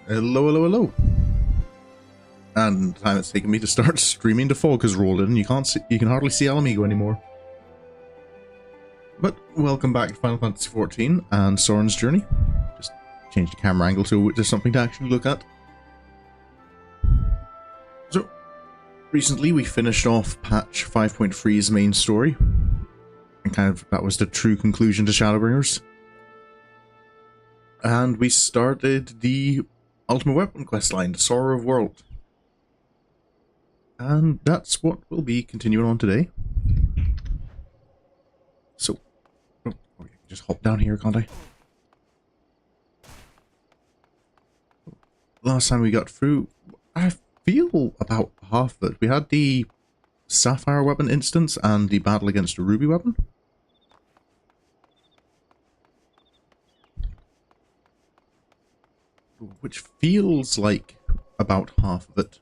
Hello, hello, hello. And the time it's taken me to start streaming to fog has rolled in. You can hardly see Alamigo anymore. But welcome back to Final Fantasy XIV and Sorin's journey. Just change the camera angle so there's something to actually look at. So, recently we finished off patch 5.3's main story. And kind of that was the true conclusion to Shadowbringers. And we started the Ultima Weapons questline, the Sorrow of Werlyt. And that's what we'll be continuing on today. So, I can just hop down here, can't I? Last time we got through, I feel about half of it. We had the Sapphire weapon instance and the battle against the Ruby weapon. Which feels like about half of it.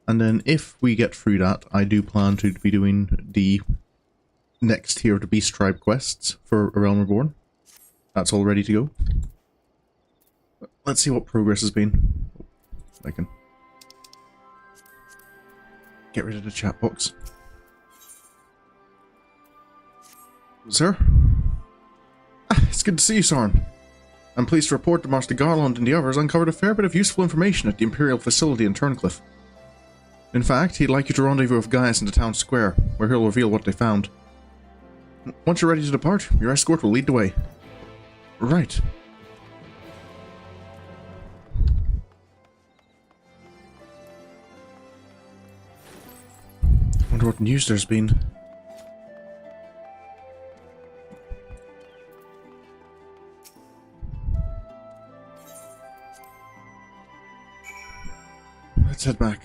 And then if we get through that, I do plan to be doing the next tier of the Beast Tribe quests for A Realm Reborn. That's all ready to go. Let's see what progress has been. I can get rid of the chat box. Sir? It's good to see you, Sorin. I'm pleased to report that Master Garlemald and the others uncovered a fair bit of useful information at the Imperial facility in Turncliffe. In fact, he'd like you to rendezvous with Gaius in the town square, where he'll reveal what they found. Once you're ready to depart, your escort will lead the way. Right. I wonder what news there's been. Let's head back.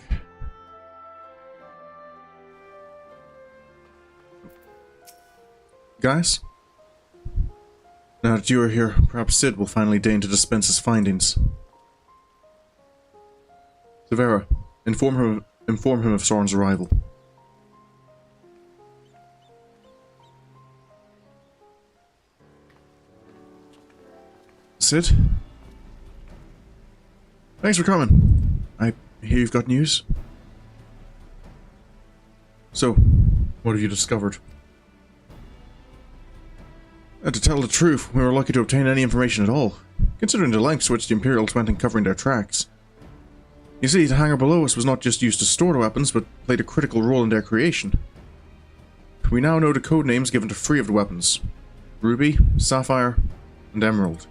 Guys? Now that you are here, perhaps Cid will finally deign to dispense his findings. Severa, inform him of Sorin's arrival. Cid? Thanks for coming. I hear you've got news. So, what have you discovered? To tell the truth, we were lucky to obtain any information at all, considering the lengths to which the Imperials went in covering their tracks. You see, the hangar below us was not just used to store the weapons, but played a critical role in their creation. We now know the code names given to 3 of the weapons: Ruby, Sapphire, and Emerald.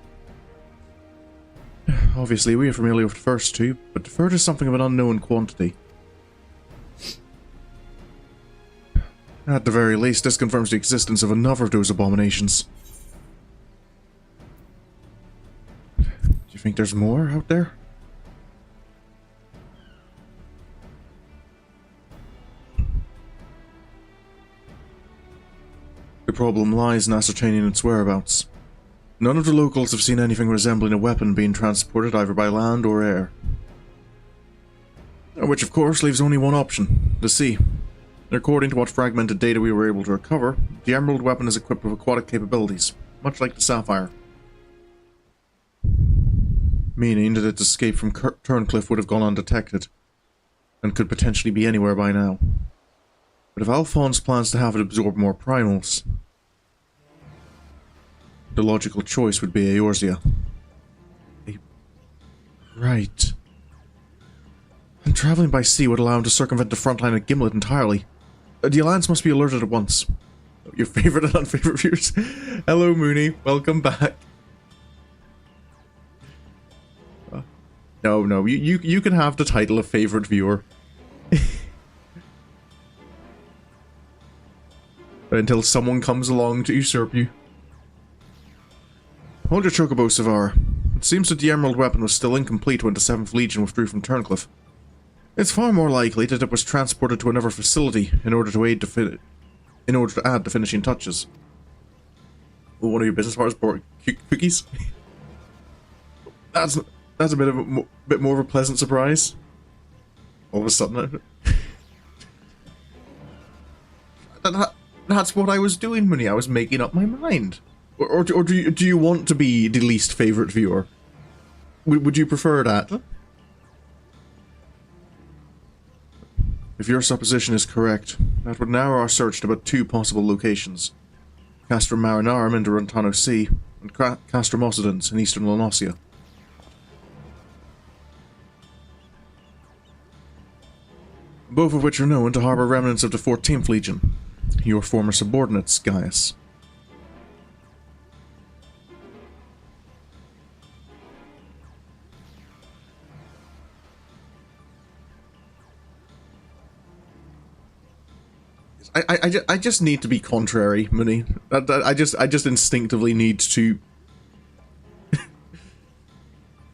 Obviously, we are familiar with the first 2, but the third is something of an unknown quantity. At the very least, this confirms the existence of another of those abominations. Do you think there's more out there? The problem lies in ascertaining its whereabouts. None of the locals have seen anything resembling a weapon being transported either by land or air. Which of course leaves only one option: the sea. According to what fragmented data we were able to recover, the Emerald weapon is equipped with aquatic capabilities, much like the Sapphire. Meaning that its escape from Turncliffe would have gone undetected, and could potentially be anywhere by now. But if Alphonse plans to have it absorb more primals, the logical choice would be Eorzea. Right. And traveling by sea would allow him to circumvent the front line of Gimlet entirely. The Alliance must be alerted at once. Your favorite and unfavorite viewers. Hello, Mooney. Welcome back. No, you can have the title of favorite viewer. Until someone comes along to usurp you. Hold your chocobo, Severa. It seems that the Emerald weapon was still incomplete when the 7th Legion withdrew from Turncliffe. It's far more likely that it was transported to another facility in order to add the finishing touches. Well, one of your business partners bought cookies? That's a bit more of a pleasant surprise. All of a sudden, that's what I was doing, Mooney. I was making up my mind. Or do you want to be the least favorite viewer? Would you prefer that? If your supposition is correct, that would narrow our search to but 2 possible locations. Castrum Marinarum in the Rontano Sea, and Castrum Occidens in eastern Lanosia. Both of which are known to harbour remnants of the 14th Legion, your former subordinates, Gaius. I just need to be contrary, Mooney. I just instinctively need to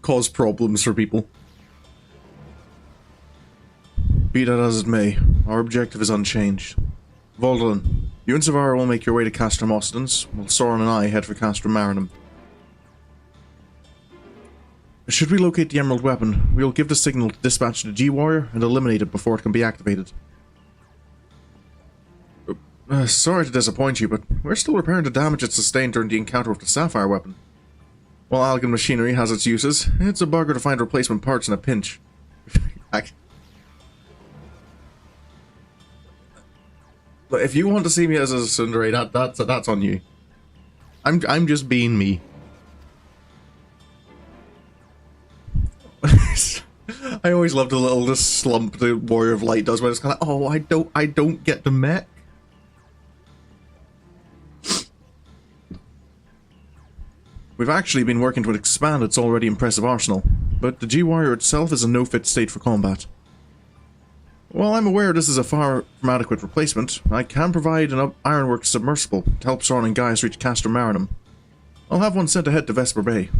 cause problems for people. Be that as it may, our objective is unchanged. Voldalin, you and Savara will make your way to Castrum Occidens, while Sorin and I head for Castrum Marinum. Should we locate the Emerald Weapon, we will give the signal to dispatch the G-Warrior and eliminate it before it can be activated. Sorry to disappoint you, but we're still repairing the damage it sustained during the encounter with the Sapphire weapon. While Algan machinery has its uses, it's a bugger to find replacement parts in a pinch. But if you want to see me as a tsundere, that's on you. I'm just being me. I always love the little slump the Warrior of Light does when it's kind of, oh, I don't get the mech. We've actually been working to expand its already impressive arsenal, but the G-Warrior itself is in no fit state for combat. While I'm aware this is a far from adequate replacement, I can provide an ironworks submersible to help Sorin and Gaius reach Castrum Marinum. I'll have one sent ahead to Vesper Bay.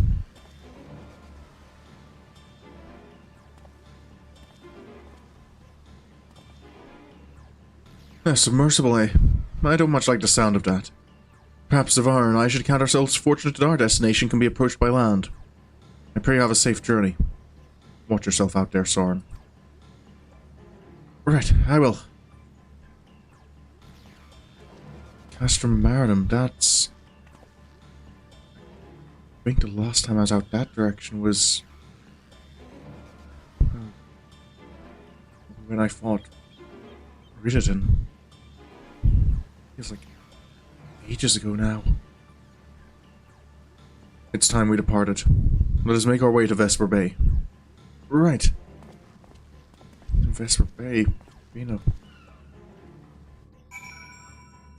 A submersible, eh? I don't much like the sound of that. Perhaps Savara and I should count ourselves fortunate that our destination can be approached by land. I pray you have a safe journey. Watch yourself out there, Sorin. Right, I will. Castrum Marinum, that's... I think the last time I was out that direction was... when I fought Rittiden. Feels like ages ago now. It's time we departed. Let us make our way to Vesper Bay. Right. Vesper Bay.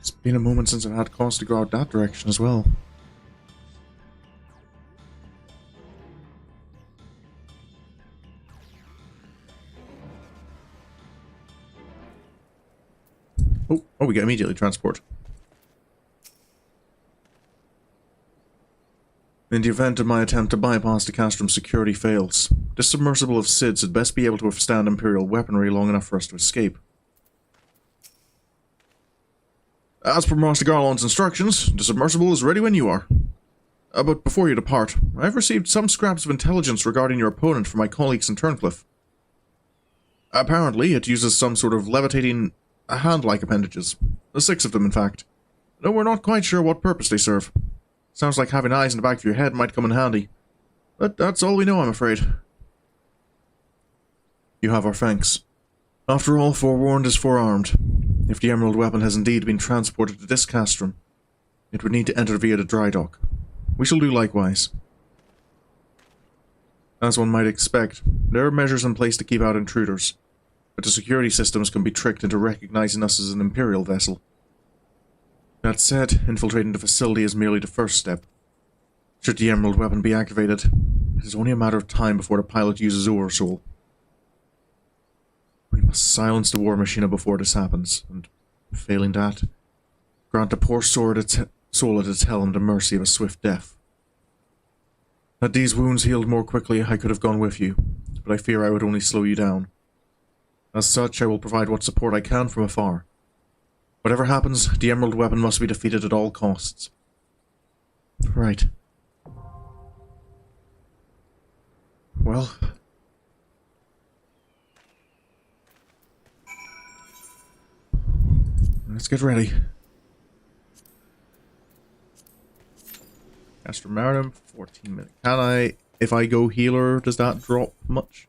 It's been a moment since I've had cause to go out that direction as well. Oh, we get immediately transport. In the event of my attempt to bypass the Castrum security fails, this submersible of Cid's had best be able to withstand Imperial weaponry long enough for us to escape. As per Master Garlemald's instructions, the submersible is ready when you are. But before you depart, I've received some scraps of intelligence regarding your opponent from my colleagues in Turncliffe. Apparently, it uses some sort of levitating hand-like appendages. 6 of them, in fact. Though we're not quite sure what purpose they serve. Sounds like having eyes in the back of your head might come in handy. But that's all we know, I'm afraid. You have our thanks. After all, forewarned is forearmed. If the Emerald Weapon has indeed been transported to this Castrum, it would need to enter via the dry dock. We shall do likewise. As one might expect, there are measures in place to keep out intruders, but the security systems can be tricked into recognizing us as an Imperial vessel. That said, infiltrating the facility is merely the first step. Should the Emerald Weapon be activated, it is only a matter of time before the pilot uses Soul. We must silence the warmachina before this happens, and, failing that, grant the poor soul at its helm the mercy of a swift death. Had these wounds healed more quickly, I could have gone with you, but I fear I would only slow you down. As such, I will provide what support I can from afar. Whatever happens, the Emerald Weapon must be defeated at all costs. Right. Well... let's get ready. Caster Marinum, 14 minutes. Can I, if I go healer, does that drop much?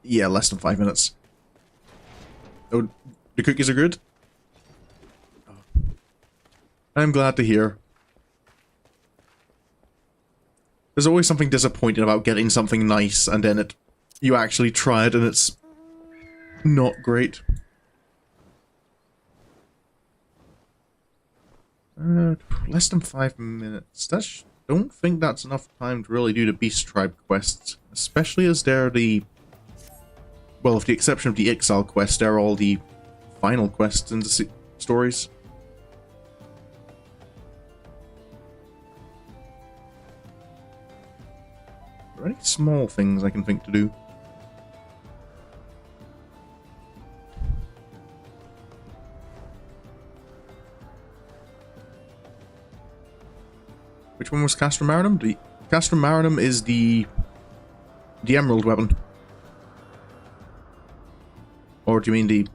Yeah, less than 5 minutes. Oh, the cookies are good? I'm glad to hear. There's always something disappointing about getting something nice and then you actually try it and it's not great. Less than 5 minutes. Don't think that's enough time to really do the Beast Tribe quests. Especially as they're the... well, with the exception of the Exile quest, they're all the final quests in the stories. Are there any small things I can think to do? Which one was Caster Marinum? The Caster Marinum is the Emerald Weapon. Or do you mean the...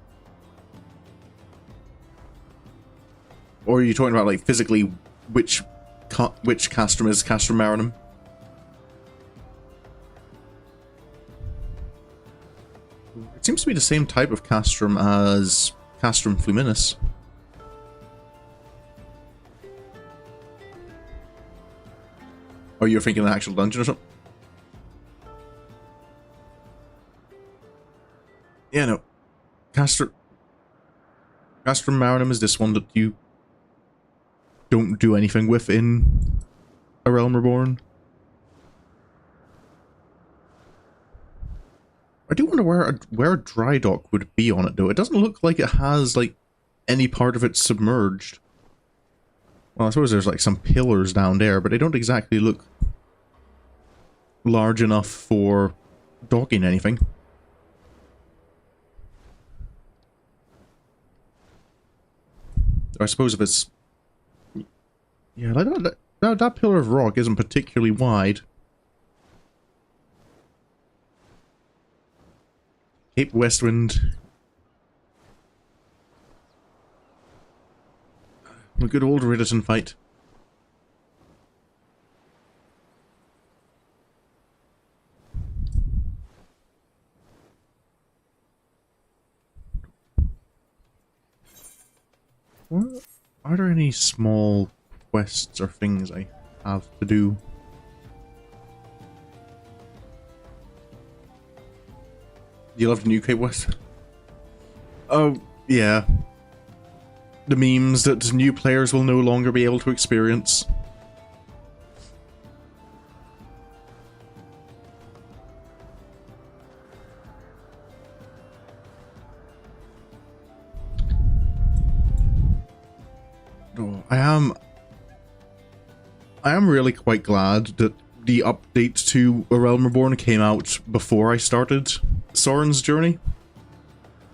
or are you talking about, like, physically which castrum is Caster Marinum? It seems to be the same type of castrum as Castrum Fluminus. Or you're thinking an actual dungeon or something? Yeah, no. Castrum Marinum is this one that you don't do anything with in A Realm Reborn. I do wonder where a dry dock would be on it, though. It doesn't look like it has, like, any part of it submerged. Well, I suppose there's, like, some pillars down there, but they don't exactly look large enough for docking anything. I suppose if it's... yeah, that pillar of rock isn't particularly wide. Cape Westwind. A good old Ridderton fight. What? Are there any small quests or things I have to do? You love the new Cape West? Oh, yeah. The memes that new players will no longer be able to experience. Oh, I am really quite glad that the update to A Realm Reborn came out before I started Sorin's journey.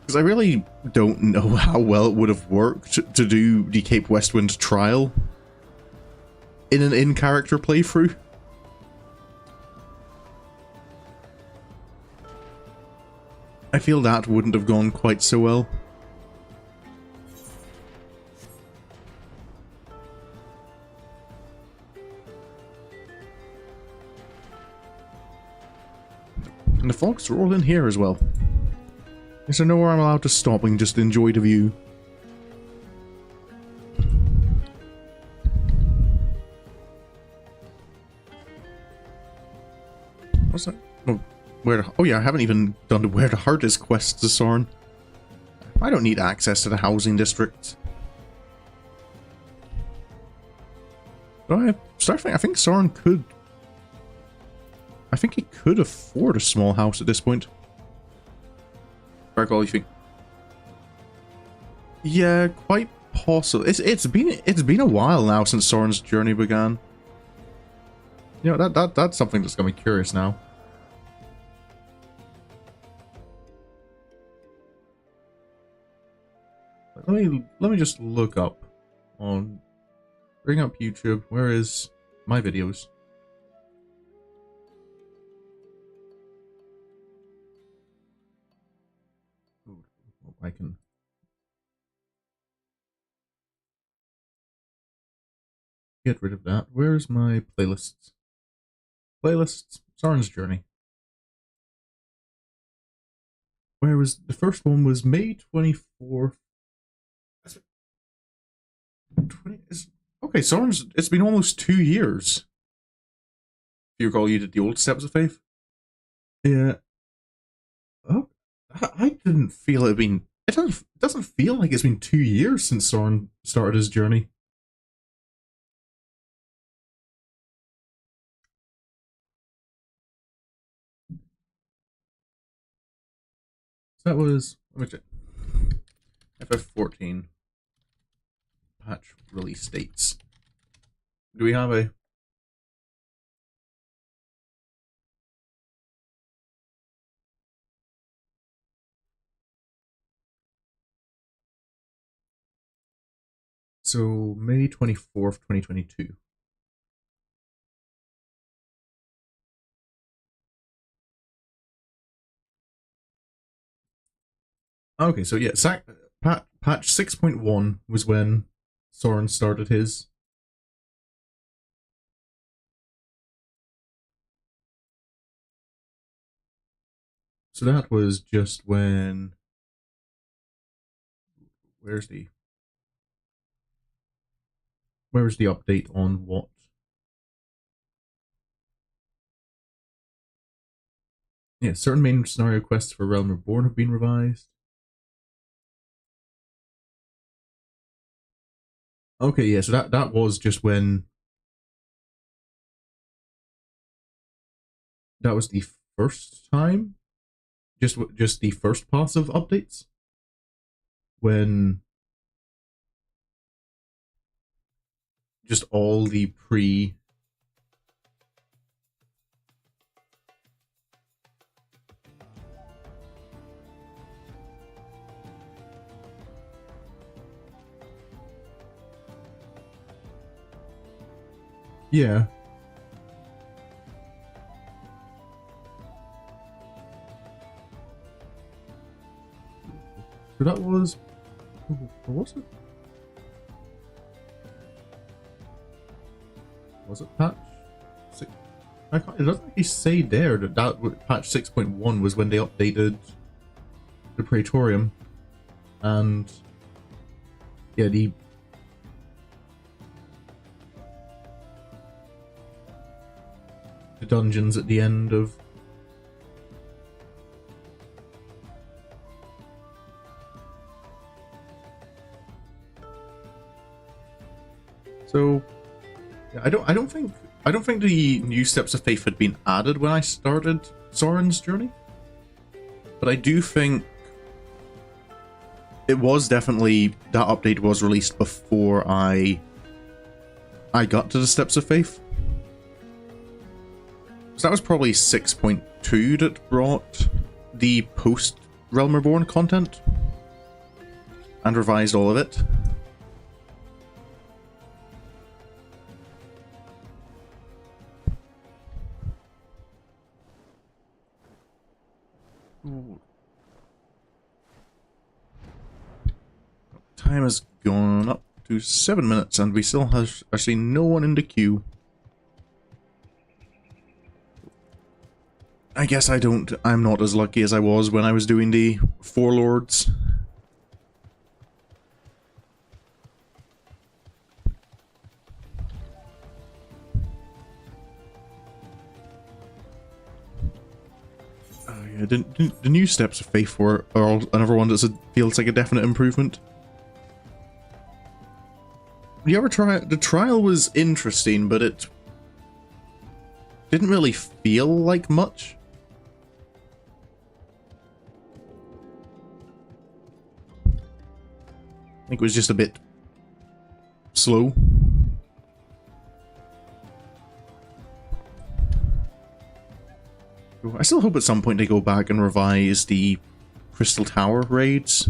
Because I really don't know how well it would have worked to do the Cape Westwind trial in an in-character playthrough. I feel that wouldn't have gone quite so well. And the fogs are all in here as well. Is there nowhere I'm allowed to stop and just enjoy the view? What's that? Oh, oh yeah, I haven't even done the Where the Heart Is quest to Sorin. I don't need access to the housing district. But I think Sorin could... I think he could afford a small house at this point. All you think? Yeah, quite possible. It's been a while now since Sorin's journey began. You know, that's something that's got me curious now. let me just look up on bring up YouTube. Where is my videos? Ooh, I can get rid of that. Where's my playlists? Playlists, Sorin's Journey. Where was the first one? Was May 24th. Okay, Sorin's. It's been almost 2 years. Do you recall you did the old Steps of Faith? Yeah. Oh, I didn't feel it had been. It doesn't feel like it's been 2 years since Sorin started his journey. So that was. Let me check. FF14 patch release dates. Do we have a? So May 24th, 2022. Okay, so yeah, patch 6.1 was when Sorin started his. So that was just when. Where's the update on what? Yeah, certain main scenario quests for Realm Reborn have been revised. Okay, yeah, so that was just when. That was the first time. Just the first pass of updates. When. Just all the pre. Yeah. So that was. What was it? Was it patch 6? It doesn't actually say there that patch 6.1 was when they updated the Praetorium and yeah, the dungeons at the end of. So yeah, I don't think the new Steps of Faith had been added when I started Sorin's journey, but I do think it was definitely that update was released before I got to the Steps of Faith. So that was probably 6.2 that brought the post Realm Reborn content and revised all of it. Ooh. Time has gone up to 7 minutes and we still have actually no one in the queue. I guess I'm not as lucky as I was when I was doing the Four Lords. Yeah, the new Steps of Faith are another one that feels like a definite improvement. You ever try it? The trial was interesting, but it didn't really feel like much. I think it was just a bit slow. I still hope at some point they go back and revise the Crystal Tower raids.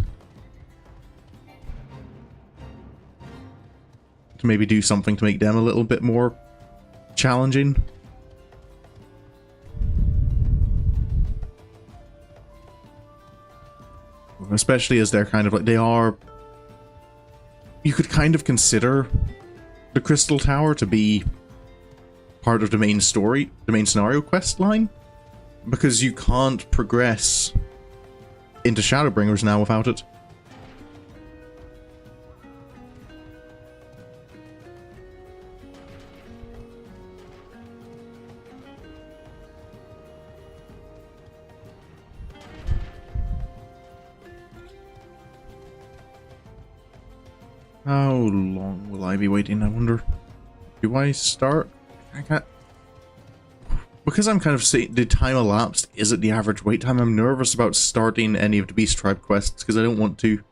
can maybe do something to make them a little bit more challenging. Especially as they're kind of like, they are... You could kind of consider the Crystal Tower to be part of the main story, the main scenario quest line, because you can't progress into Shadowbringers now without it. How long will I be waiting, I wonder? Do I start? I can't... Because I'm kind of saying the time elapsed is at the average wait time, I'm nervous about starting any of the Beast Tribe quests, because I don't want to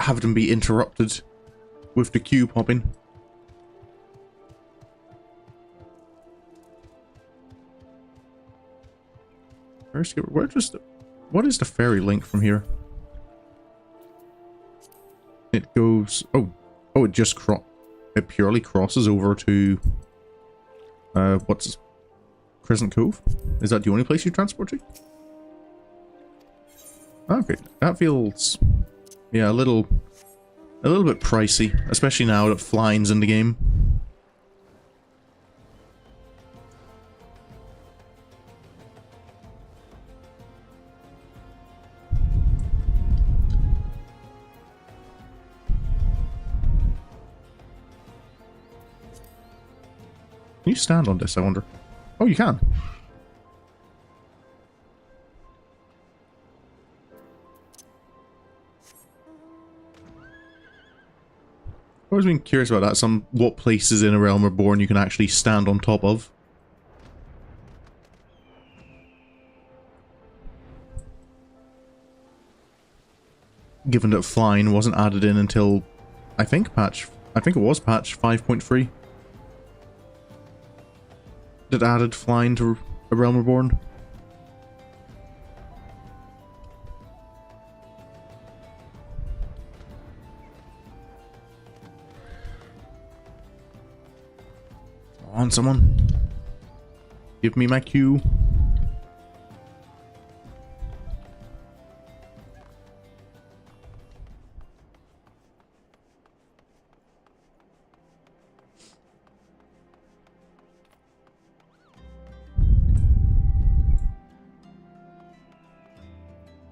have them be interrupted with the queue popping. Where just... What is the ferry link from here? It goes... Oh, it just it purely crosses over to... what's... Crescent Cove? Is that the only place you transport to? Okay, that feels... Yeah, a little bit pricey, especially now that flying's in the game. Can you stand on this, I wonder? Oh, you can. I've always been curious about that. What places in A Realm Reborn you can actually stand on top of. Given that flying wasn't added in until, I think it was patch 5.3. That added flying to A Realm Reborn. Come on, someone. Give me my cue.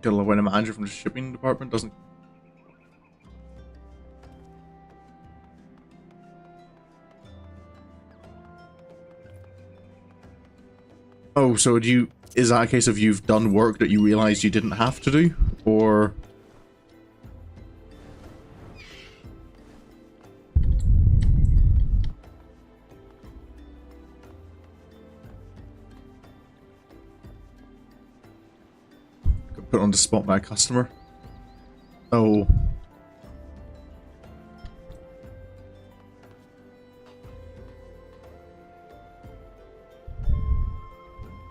Gotta love when a manager from the shipping department doesn't... Oh, so is that a case of you've done work that you realized you didn't have to do? Or... Put on the spot by a customer. Oh.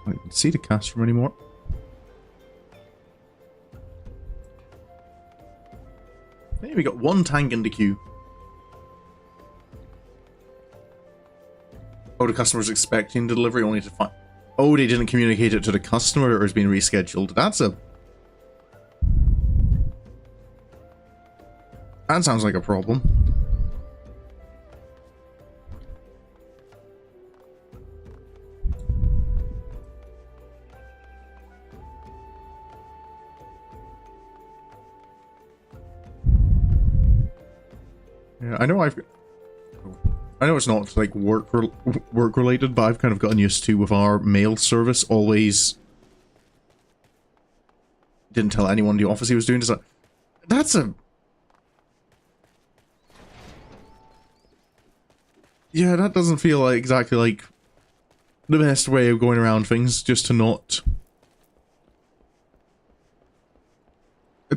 I can't see the customer anymore. Hey, we got one tank in the queue. Oh, the customer's expecting delivery only to find... Oh, they didn't communicate it to the customer or it's been rescheduled. That sounds like a problem. Yeah, I know it's not like work related, but I've kind of gotten used to with our mail service always didn't tell anyone in the office he was doing this. That's a... Yeah, that doesn't feel like exactly like the best way of going around things, just to not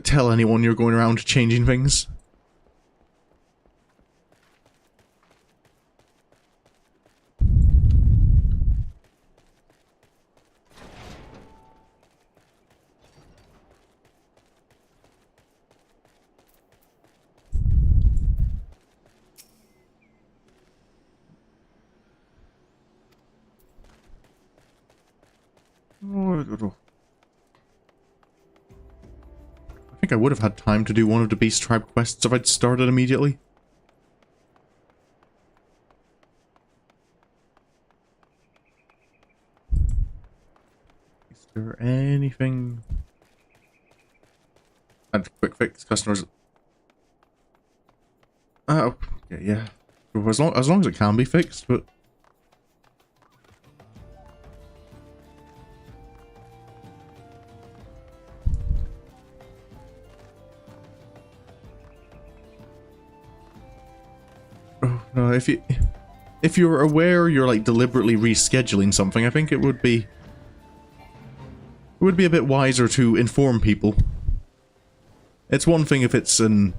tell anyone you're going around changing things. I think I would have had time to do one of the Beast Tribe quests if I'd started immediately. Is there anything... Add quick fix customers... Oh, yeah. As long as it can be fixed, but... Oh, no, if you're aware you're like deliberately rescheduling something, I think it would be a bit wiser to inform people. It's one thing if it's something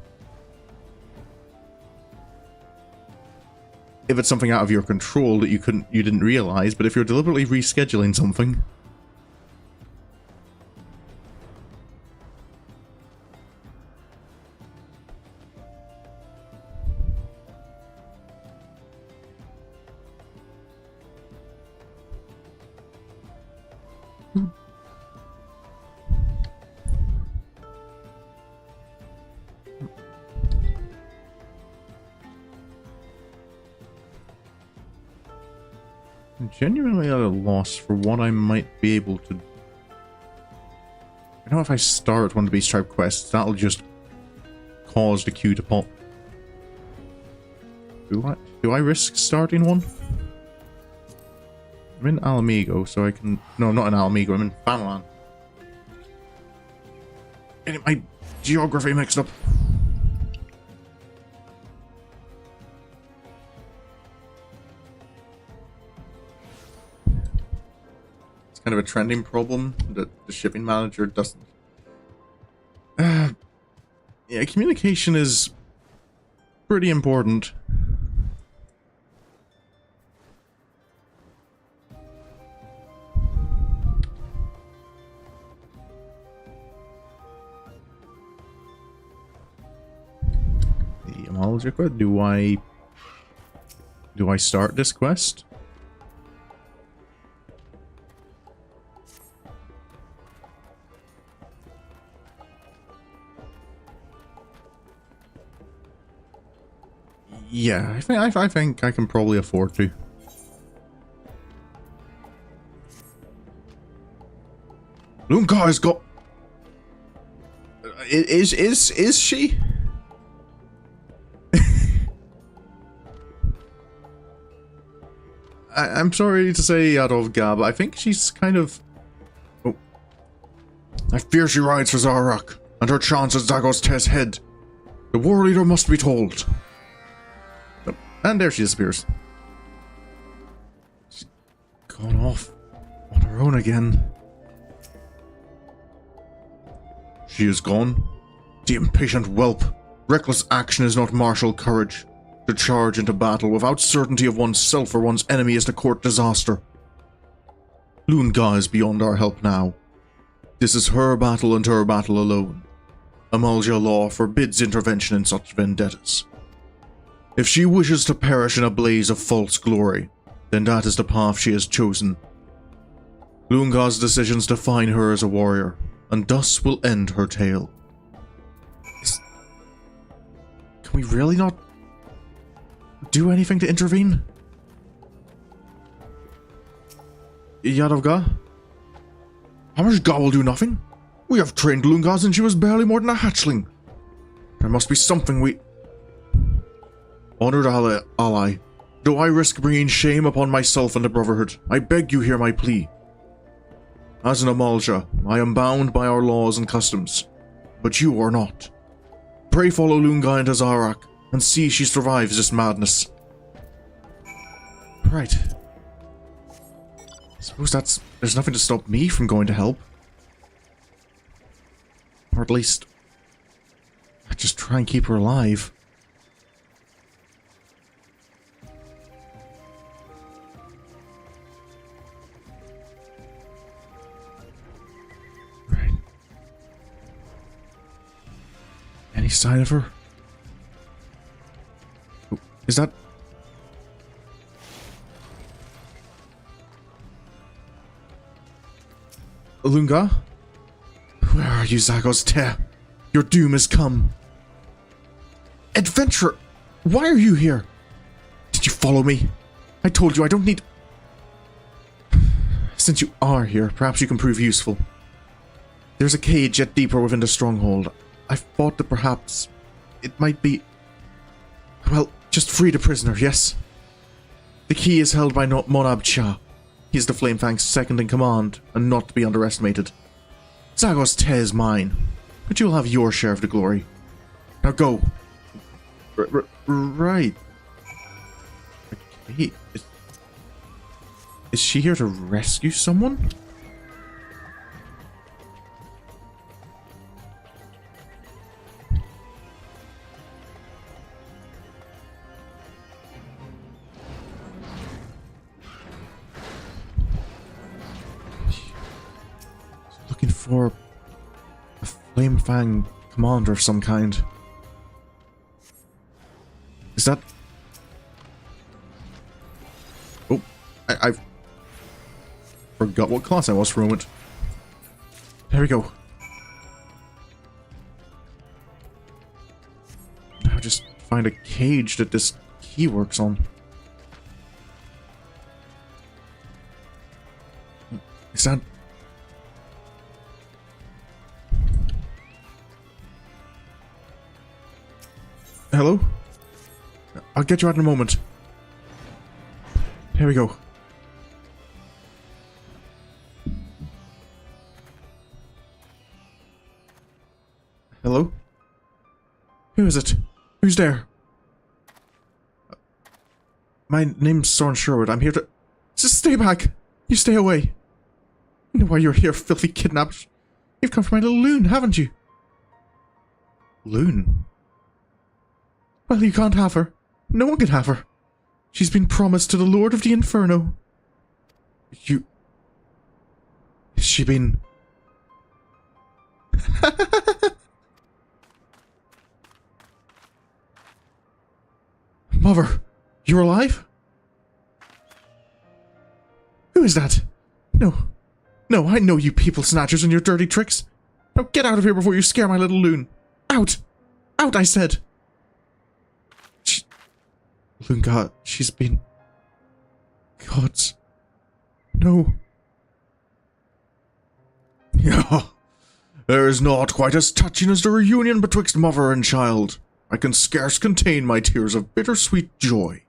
out of your control that you didn't realize, but if you're deliberately rescheduling something, I'm genuinely at a loss for what I might be able to... I know if I start one of the Beast Tribe quests, that'll just cause the queue to pop. Do I risk starting one? I'm in Alamigo, so I can... No, I'm not in Alamigo, I'm in Fanalan. Getting my geography mixed up. It's kind of a trending problem that the shipping manager doesn't... yeah, communication is pretty important. Do I start this quest? Yeah, I think I can probably afford to. Lunka has got... Is she? I'm sorry to say Yadovga, but I think she's kind of... Oh. I fear she rides for Zarak, and her chance is Zagos Tez's head. The war leader must be told. Oh, and there she disappears. She's gone off on her own again. She is gone. The impatient whelp. Reckless action is not martial courage. To charge into battle without certainty of oneself or one's enemy is to court disaster. Lunga is beyond our help now. This is her battle and her battle alone. Amalja law forbids intervention in such vendettas. If she wishes to perish in a blaze of false glory, then that is the path she has chosen. Lunga's decisions define her as a warrior, and thus will end her tale. Can we really not do anything to intervene? Yadovga? Hamashga will do nothing. We have trained Lunga since she was barely more than a hatchling. There must be something we... Honored ally, do I risk bringing shame upon myself and the Brotherhood? I beg you hear my plea. As an Amalja, I am bound by our laws and customs, but you are not. Pray follow Lunga into Zarak, and see she survives this madness. Right. I suppose there's nothing to stop me from going to help. Or at least, I just try and keep her alive. Right. Any sign of her? Is that... Lunga? Where are you, Zagos Te? Your doom has come. Adventurer, why are you here? Did you follow me? I told you I don't need... Since you are here, perhaps you can prove useful. There's a cage yet deeper within the stronghold. I thought that perhaps it might be... Well, just free the prisoner, yes? The key is held by Monab Cha. He is the Flamefang's second in command, and not to be underestimated. Zagos Te is mine, but you'll have your share of the glory. Now go. Right. Okay. Is she here to rescue someone? Looking for a Flamefang commander of some kind. Is that... Oh, I forgot what class I was for a moment. There we go. Now just find a cage that this key works on. Is that... Hello? I'll get you out in a moment. Here we go. Hello? Who is it? Who's there? My name's Sorin Sherwood. I'm here to... Just stay back! You stay away! You know why you're here, filthy kidnappers. You've come for my little loon, haven't you? Loon? Well, you can't have her. No one can have her. She's been promised to the Lord of the Inferno. You... Has she been... Mother, you're alive? Who is that? No. No, I know you people snatchers and your dirty tricks. Now get out of here before you scare my little loon. Out! Out, I said! Lunga, she's been... Gods... No. Yeah. There is naught quite as touching as the reunion betwixt mother and child. I can scarce contain my tears of bittersweet joy.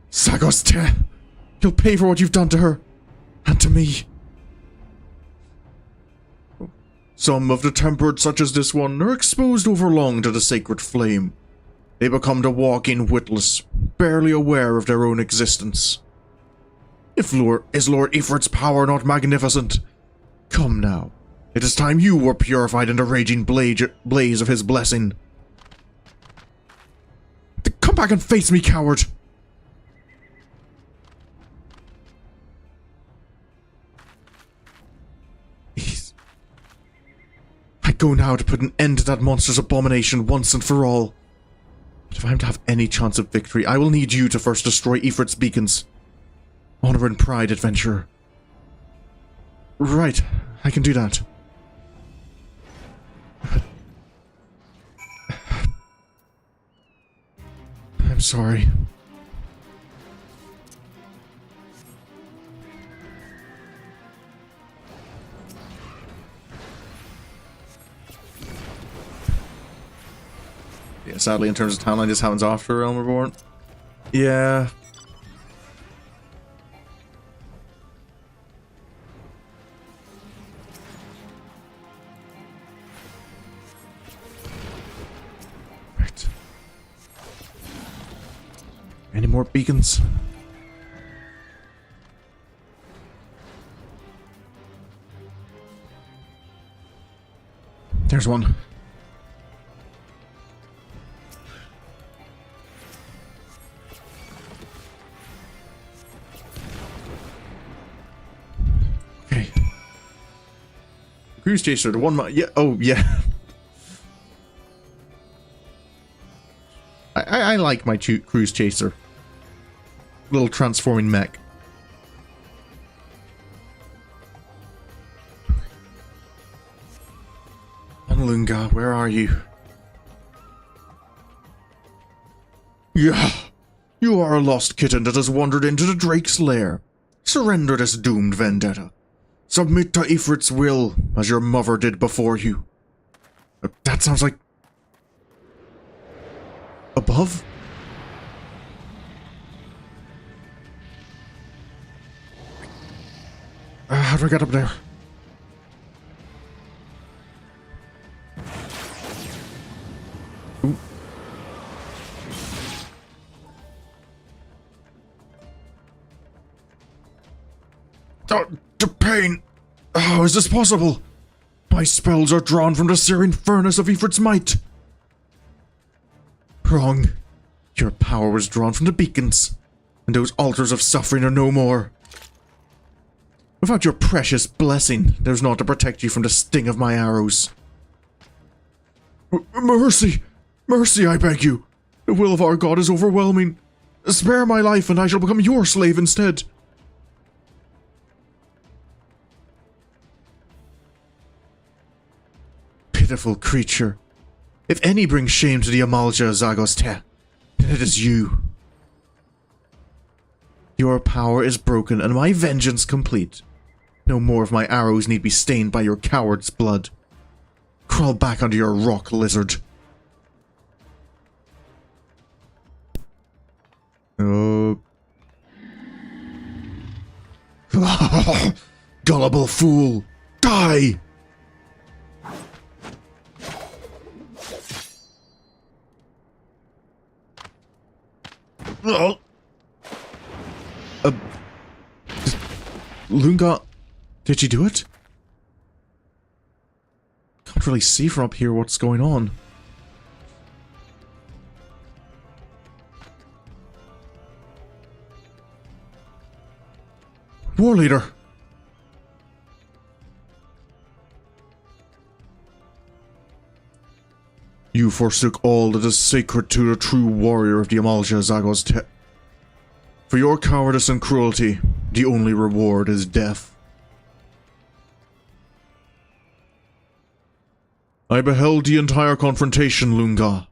Zagos Te! You'll pay for what you've done to her. And to me. Some of the tempered, such as this one, are exposed overlong to the sacred flame. They become the walking witless, barely aware of their own existence. Is Lord Ifrit's power not magnificent? Come now. It is time you were purified in the raging blaze of his blessing. Come back and face me, coward! I go now to put an end to that monster's abomination once and for all. But if I am to have any chance of victory, I will need you to first destroy Ifrit's beacons. Honor and pride, adventurer. Right, I can do that. I'm sorry. Yeah, sadly, in terms of timeline, this happens after Realm Reborn. Yeah. Right. Any more beacons? There's one. Cruise Chaser, the one yeah, oh yeah. I like my cruise chaser. Little transforming mech. Lunga, where are you? Yeah, you are a lost kitten that has wandered into the Drake's lair. Surrender this doomed vendetta. Submit to Ifrit's will, as your mother did before you. That sounds like... above? How do I get up there? Ooh. Oh, the pain! How is this possible? My spells are drawn from the searing furnace of Ifrit's might. Wrong. Your power was drawn from the beacons, and those altars of suffering are no more. Without your precious blessing, there's naught to protect you from the sting of my arrows. Mercy! Mercy, I beg you! The will of our god is overwhelming. Spare my life, and I shall become your slave instead. Pitiful creature. If any brings shame to the Amalja Zagoste, then it is you. Your power is broken, and my vengeance complete. No more of my arrows need be stained by your coward's blood. Crawl back under your rock, lizard. Gullible fool! Die! Lunga, did you do it? Can't really see from up here what's going on. War leader. You forsook all that is sacred to the true warrior of the Amalja Zagoste. For your cowardice and cruelty, the only reward is death. I beheld the entire confrontation, Lunga.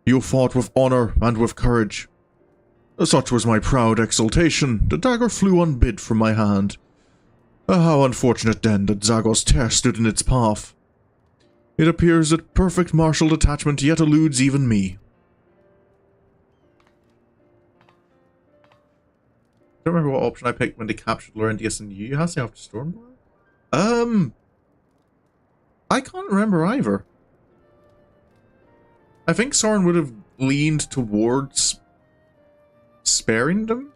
You fought with honor and with courage. Such was my proud exultation, the dagger flew unbid from my hand. How unfortunate then that Zagoste stood in its path. It appears that perfect martial detachment yet eludes even me. I don't remember what option I picked when they captured Laurentius and you. Has to after Stormblood? I can't remember either. I think Sorin would have leaned towards sparing them.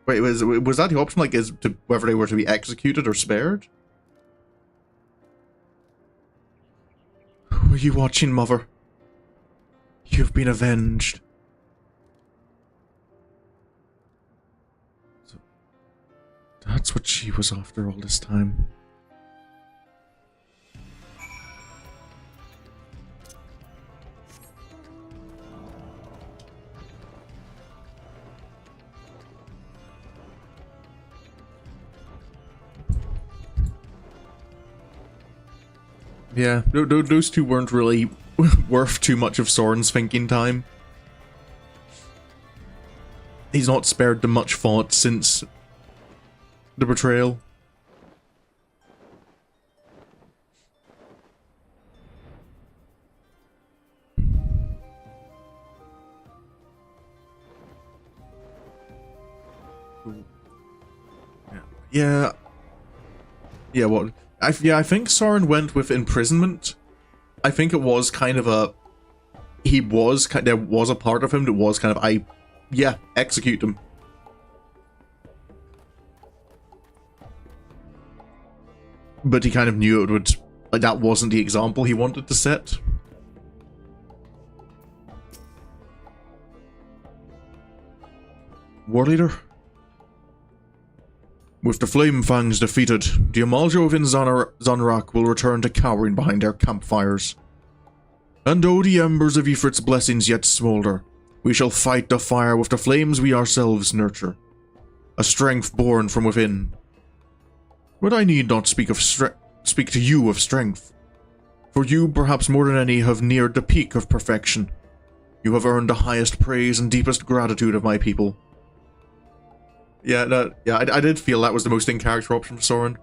Wait, was that the option? Like, is to whether they were to be executed or spared? Were you watching, Mother? You've been avenged. So, that's what she was after all this time. Yeah, those two weren't really worth too much of Sorin's thinking time. He's not spared them much thought since the betrayal. Yeah. Yeah, what? I think Sorin went with imprisonment. I think it was kind of a... there was a part of him that was kind of, yeah, execute him. But he kind of knew it would... like, that wasn't the example he wanted to set. War leader? With the Flame Fangs defeated, the Amalja within Zanrak will return to cowering behind their campfires. And though the embers of Ifrit's blessings yet smolder, we shall fight the fire with the flames we ourselves nurture. A strength born from within. But I need not speak to you of strength. For you, perhaps more than any, have neared the peak of perfection. You have earned the highest praise and deepest gratitude of my people. Yeah, I did feel that was the most in-character option for Sorin.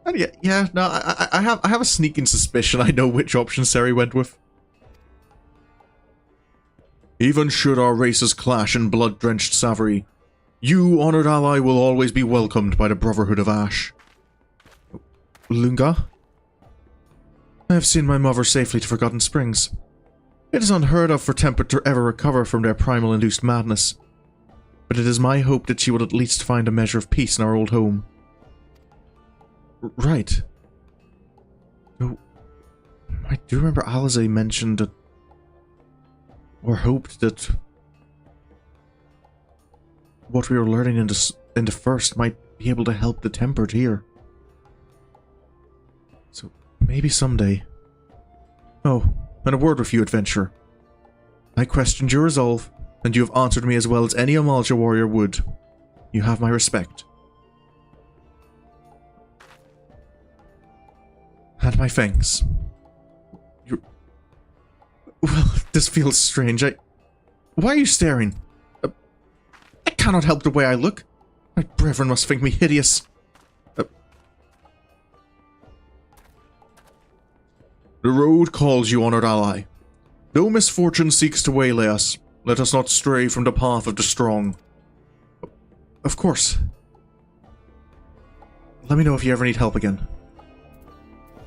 And I have a sneaking suspicion I know which option Seri went with. Even should our races clash in blood-drenched Savory, you, honored ally, will always be welcomed by the Brotherhood of Ash. Lunga? I have seen my mother safely to Forgotten Springs. It is unheard of for Tempered to ever recover from their primal-induced madness, but it is my hope that she will at least find a measure of peace in our old home. Right. No, I do remember Alize mentioned that, or hoped that, what we were learning in the first might be able to help the Tempered here. So, maybe someday. Oh, and a word with you, adventurer. I questioned your resolve, and you have answered me as well as any Amalja warrior would. You have my respect. And my thanks. Well, this feels strange. Why are you staring? I cannot help the way I look. My brethren must think me hideous. The road calls you, honored ally. Though misfortune seeks to waylay us, let us not stray from the path of the strong. Of course. Let me know if you ever need help again.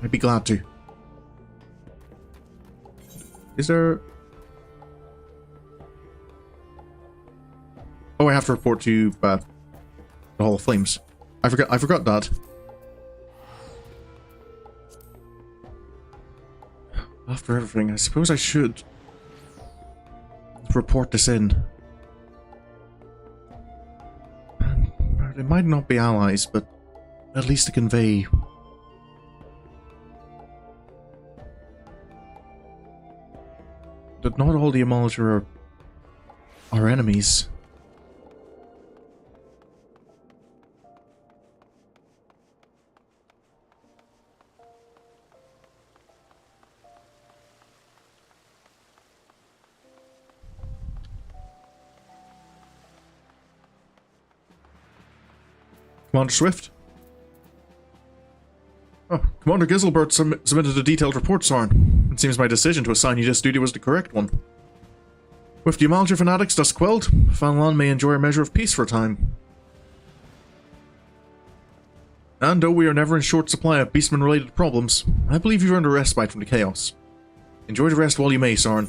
I'd be glad to. Is there... Oh, I have to report to the Hall of Flames. I forgot that. After everything, I suppose I should report this in. It might not be allies, but at least to convey that not all the Amalja are enemies. Commander Swift? Oh, Commander Giselbert submitted a detailed report, Sorin. It seems my decision to assign you this duty was the correct one. With the Amalja fanatics thus quelled, Fanlan may enjoy a measure of peace for a time. And though we are never in short supply of beastman-related problems, I believe you've earned a respite from the chaos. Enjoy the rest while you may, Sorin.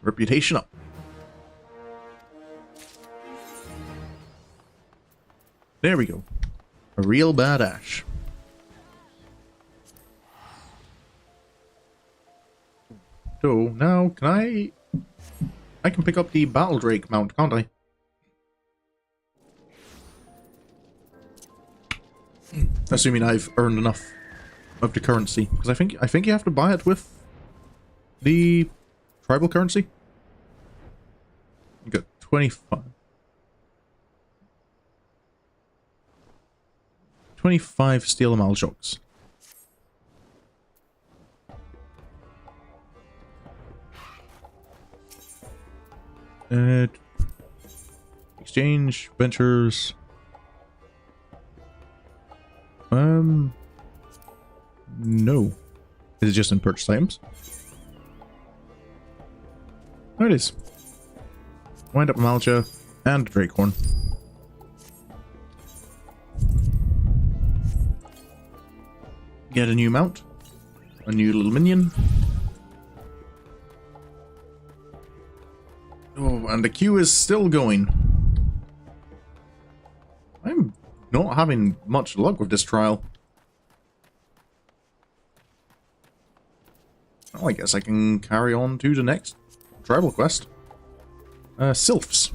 Reputation up. There we go. A real badass. So, now, can I can pick up the Battle Drake mount, can't I? Assuming I've earned enough of the currency. Because I think you have to buy it with the tribal currency. You got 25. 25 steel Amaljoks. Exchange, ventures. No. Is it just in purchase items? There it is. Wind up Amalja and Drakehorn. Get a new mount. A new little minion. Oh, and the queue is still going. I'm not having much luck with this trial. Well, I guess I can carry on to the next tribal quest. Sylphs.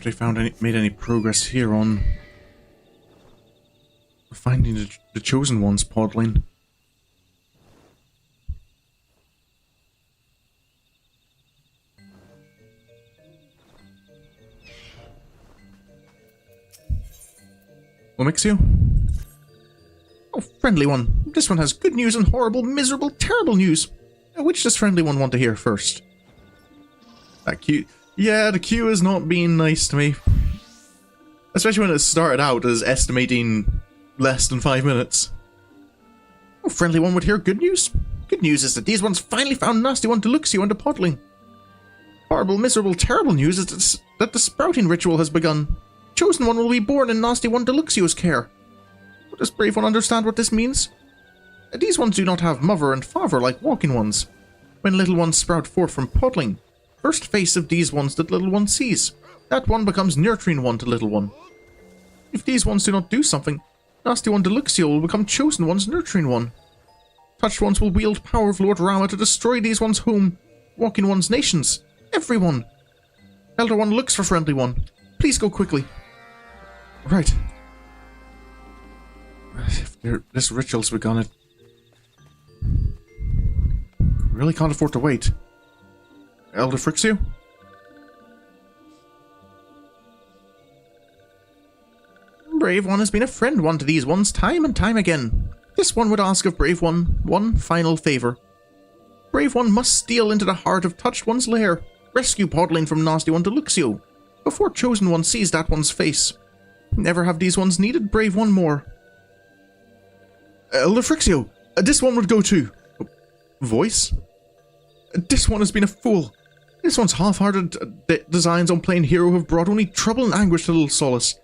they made any progress here on finding the chosen ones, Podling. What makes you? Oh, friendly one. This one has good news and horrible, miserable, terrible news. Which does friendly one want to hear first? That queue. Yeah, the queue is not being nice to me. Especially when it started out as estimating less than 5 minutes. Oh, friendly one would hear good news? Good news is that these ones finally found Nasty One Deluxio and the Podling. Horrible, miserable, terrible news is that the sprouting ritual has begun. Chosen One will be born in Nasty One Deluxio's care. Does Brave One understand what this means? These ones do not have mother and father like walking ones. When little ones sprout forth from Podling, first face of these ones that little one sees, that one becomes nurturing one to little one. If these ones do not do something, Nasty One Deluxio will become Chosen One's nurturing one. Touched ones will wield power of Lord Rama to destroy these ones' home, walking ones' nations, everyone. Elder One looks for Friendly One. Please go quickly. Right. If this ritual's begun, it really can't afford to wait. Elder Frixio? Brave One has been a friend one to these ones time and time again. This one would ask of Brave One one final favor. Brave One must steal into the heart of Touched One's lair, rescue Podling from Nasty One Deluxio, before Chosen One sees that one's face. Never have these ones needed Brave One more. Elder Frixio, this one would go too. Voice? This one has been a fool. This one's half-hearted designs on playing hero have brought only trouble and anguish to little Solace.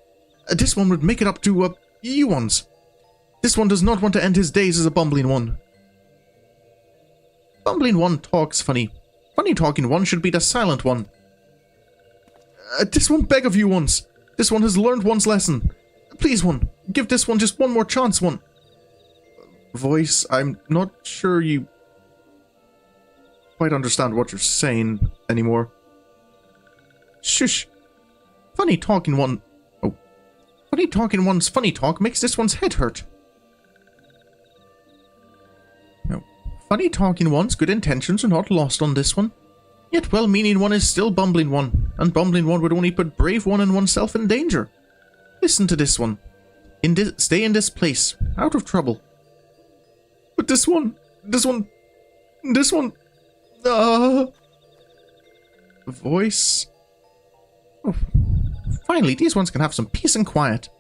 This one would make it up to, you ones. This one does not want to end his days as a bumbling one. Bumbling one talks funny. Funny talking one should be the silent one. This one beg of you ones. This one has learned one's lesson. Please one, give this one just one more chance one. Voice, I'm not sure you quite understand what you're saying anymore. Shush. Funny talking one. Oh. Funny talking one's funny talk makes this one's head hurt. No. Funny talking one's good intentions are not lost on this one. Yet well-meaning one is still bumbling one, and bumbling one would only put Brave One and oneself in danger. Listen to this one. Stay in this place, out of trouble. But this one... Voice... Oh, finally, these ones can have some peace and quiet.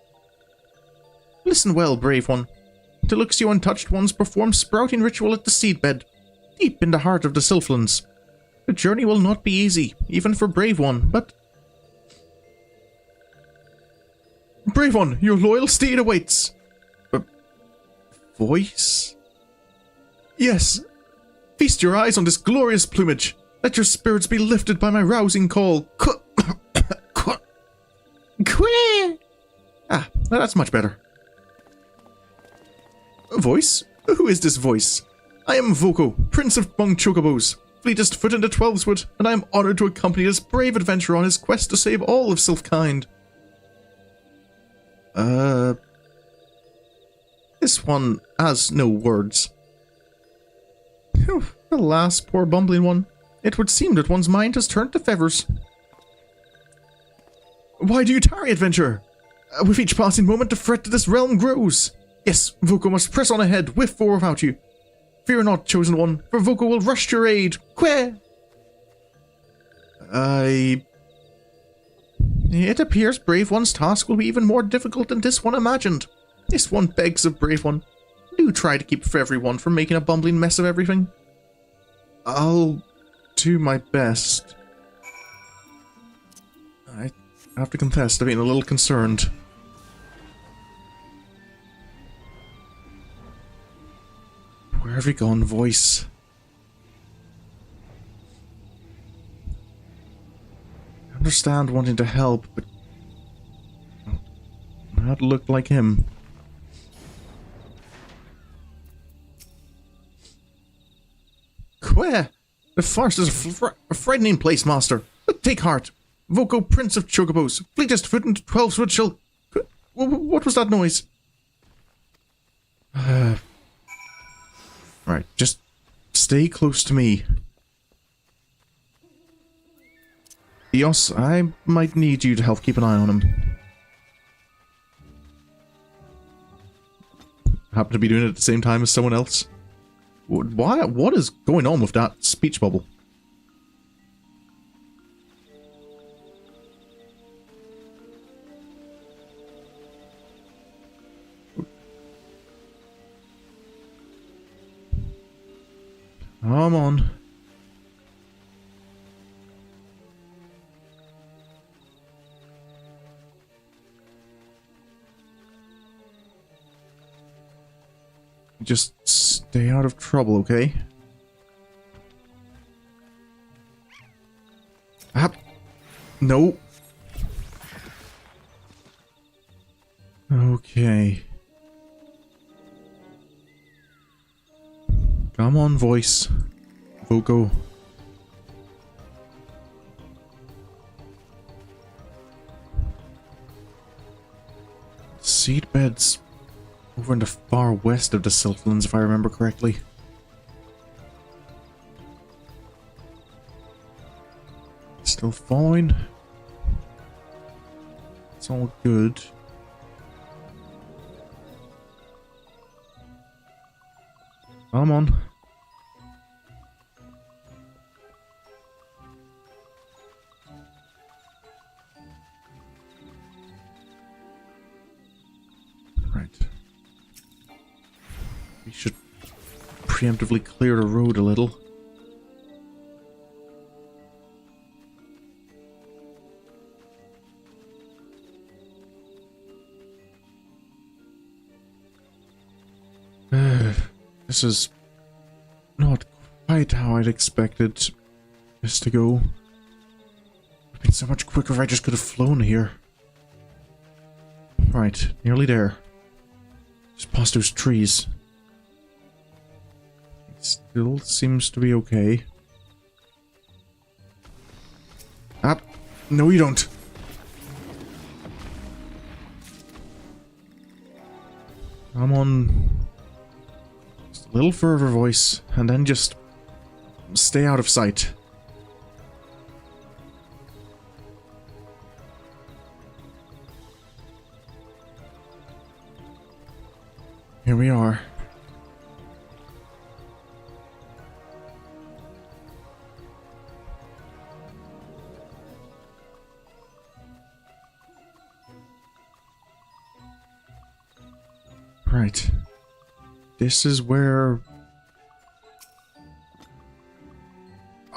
Listen well, Brave One. Deluxio and Touched Ones perform sprouting ritual at the seedbed, deep in the heart of the Sylphlands. The journey will not be easy, even for Brave One, but... Brave One, your loyal steed awaits! Voice? Yes. Feast your eyes on this glorious plumage. Let your spirits be lifted by my rousing call. Ah, that's much better. Voice? Who is this voice? I am Voko, Prince of Bung Chocobos, fleetest foot in the Twelveswood, and I am honored to accompany this brave adventurer on his quest to save all of Sylphkind. This one has no words. Whew, alas, poor bumbling one. It would seem that one's mind has turned to feathers. Why do you tarry, adventurer? With each passing moment, the threat to this realm grows. Yes, Voko must press on ahead, with or without you. Fear not, chosen one, for Voko will rush to your aid. Quair! It appears Brave One's task will be even more difficult than this one imagined. This one begs of Brave One. Do try to keep everyone from making a bumbling mess of everything. I'll do my best. I have to confess to being a little concerned. Where have you gone, voice? I understand wanting to help, but that looked like him. Quair! The forest is a frightening place, master. But take heart. Voco, Prince of Chocobos, fleetest foot and 12-foot shall... What was that noise? Right, just stay close to me. Eos, I might need you to help keep an eye on him. Happen to be doing it at the same time as someone else. Why? What is going on with that speech bubble? Come on. Just stay out of trouble, okay? Ah, no. Okay. Come on, voice. Voco. Seedbeds over in the far west of the Silflands, if I remember correctly. Still following. It's all good. Come on. Right. We should preemptively clear the road a little. This is not quite how I'd expected this to go. It would have been so much quicker if I just could have flown here. Right, nearly there. Just past those trees. It still seems to be okay. Ah, no you don't. I'm on... a little further, voice, and then just stay out of sight. Here we are. Right. This is where...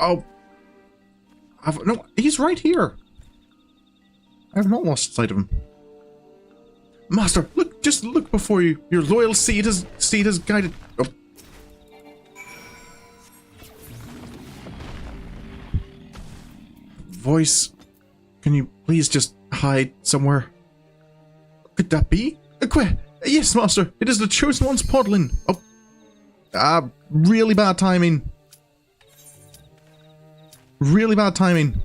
Oh! No, he's right here! I have not lost sight of him. Master, look! Just look before you! Your loyal Cid has guided... Oh. Voice, can you please just hide somewhere? Could that be? Yes, Master! It is the Chosen One's podlin! Oh. Really bad timing. Really bad timing.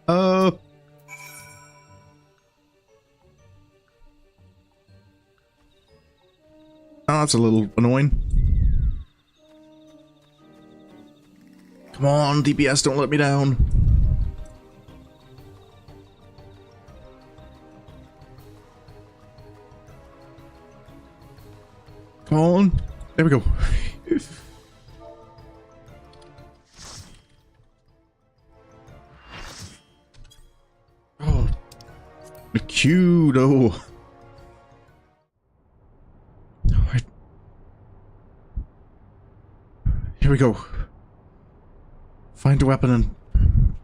Oh, that's a little annoying. Come on, DPS, don't let me down. Come on. There we go. Oh. The cute, oh. Alright. Here we go. Find a weapon and...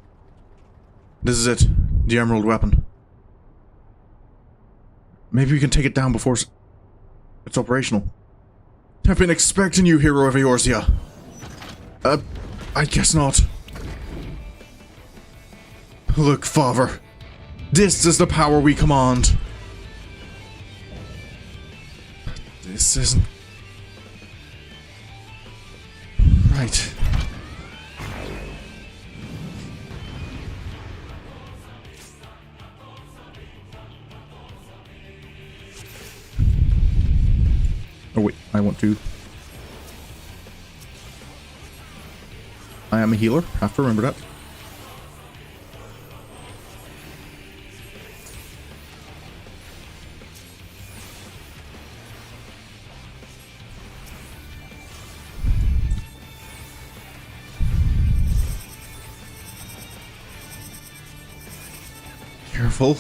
This is it. The Emerald weapon. Maybe we can take it down before it's operational. I've been expecting you, hero of Eorzea. I guess not. Look, father. This is the power we command. This isn't... Right. Oh wait, I want to... I am a healer, have to remember that. Careful.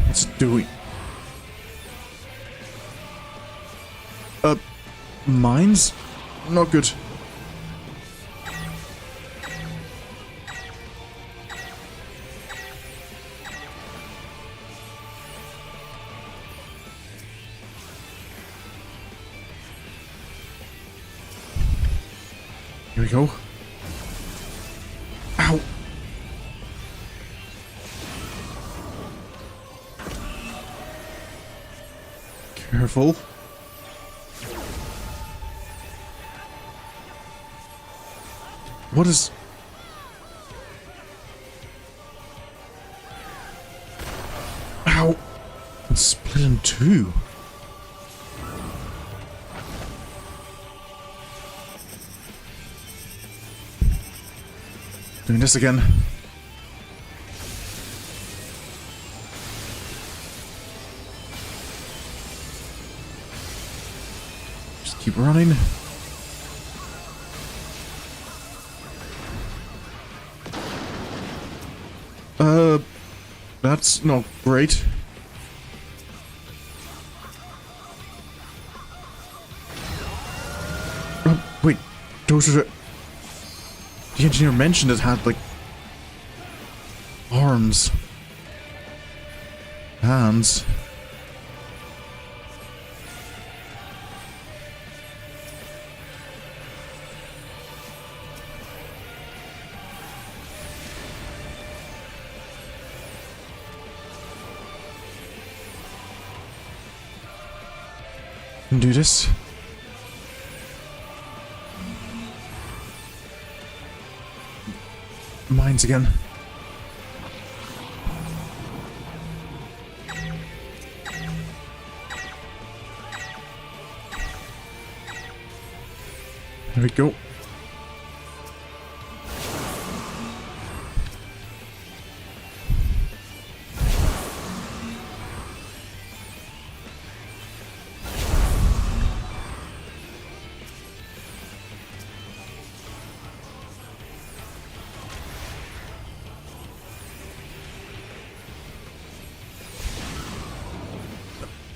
What's it doing? Mines? Not good. Here we go. Ow! Careful. What is... Ow! It's split in two. Doing this again. Just keep running. That's not great. Oh, wait. Those are the engineer mentioned it had, like, arms. Hands. Do this. Mines again. There we go.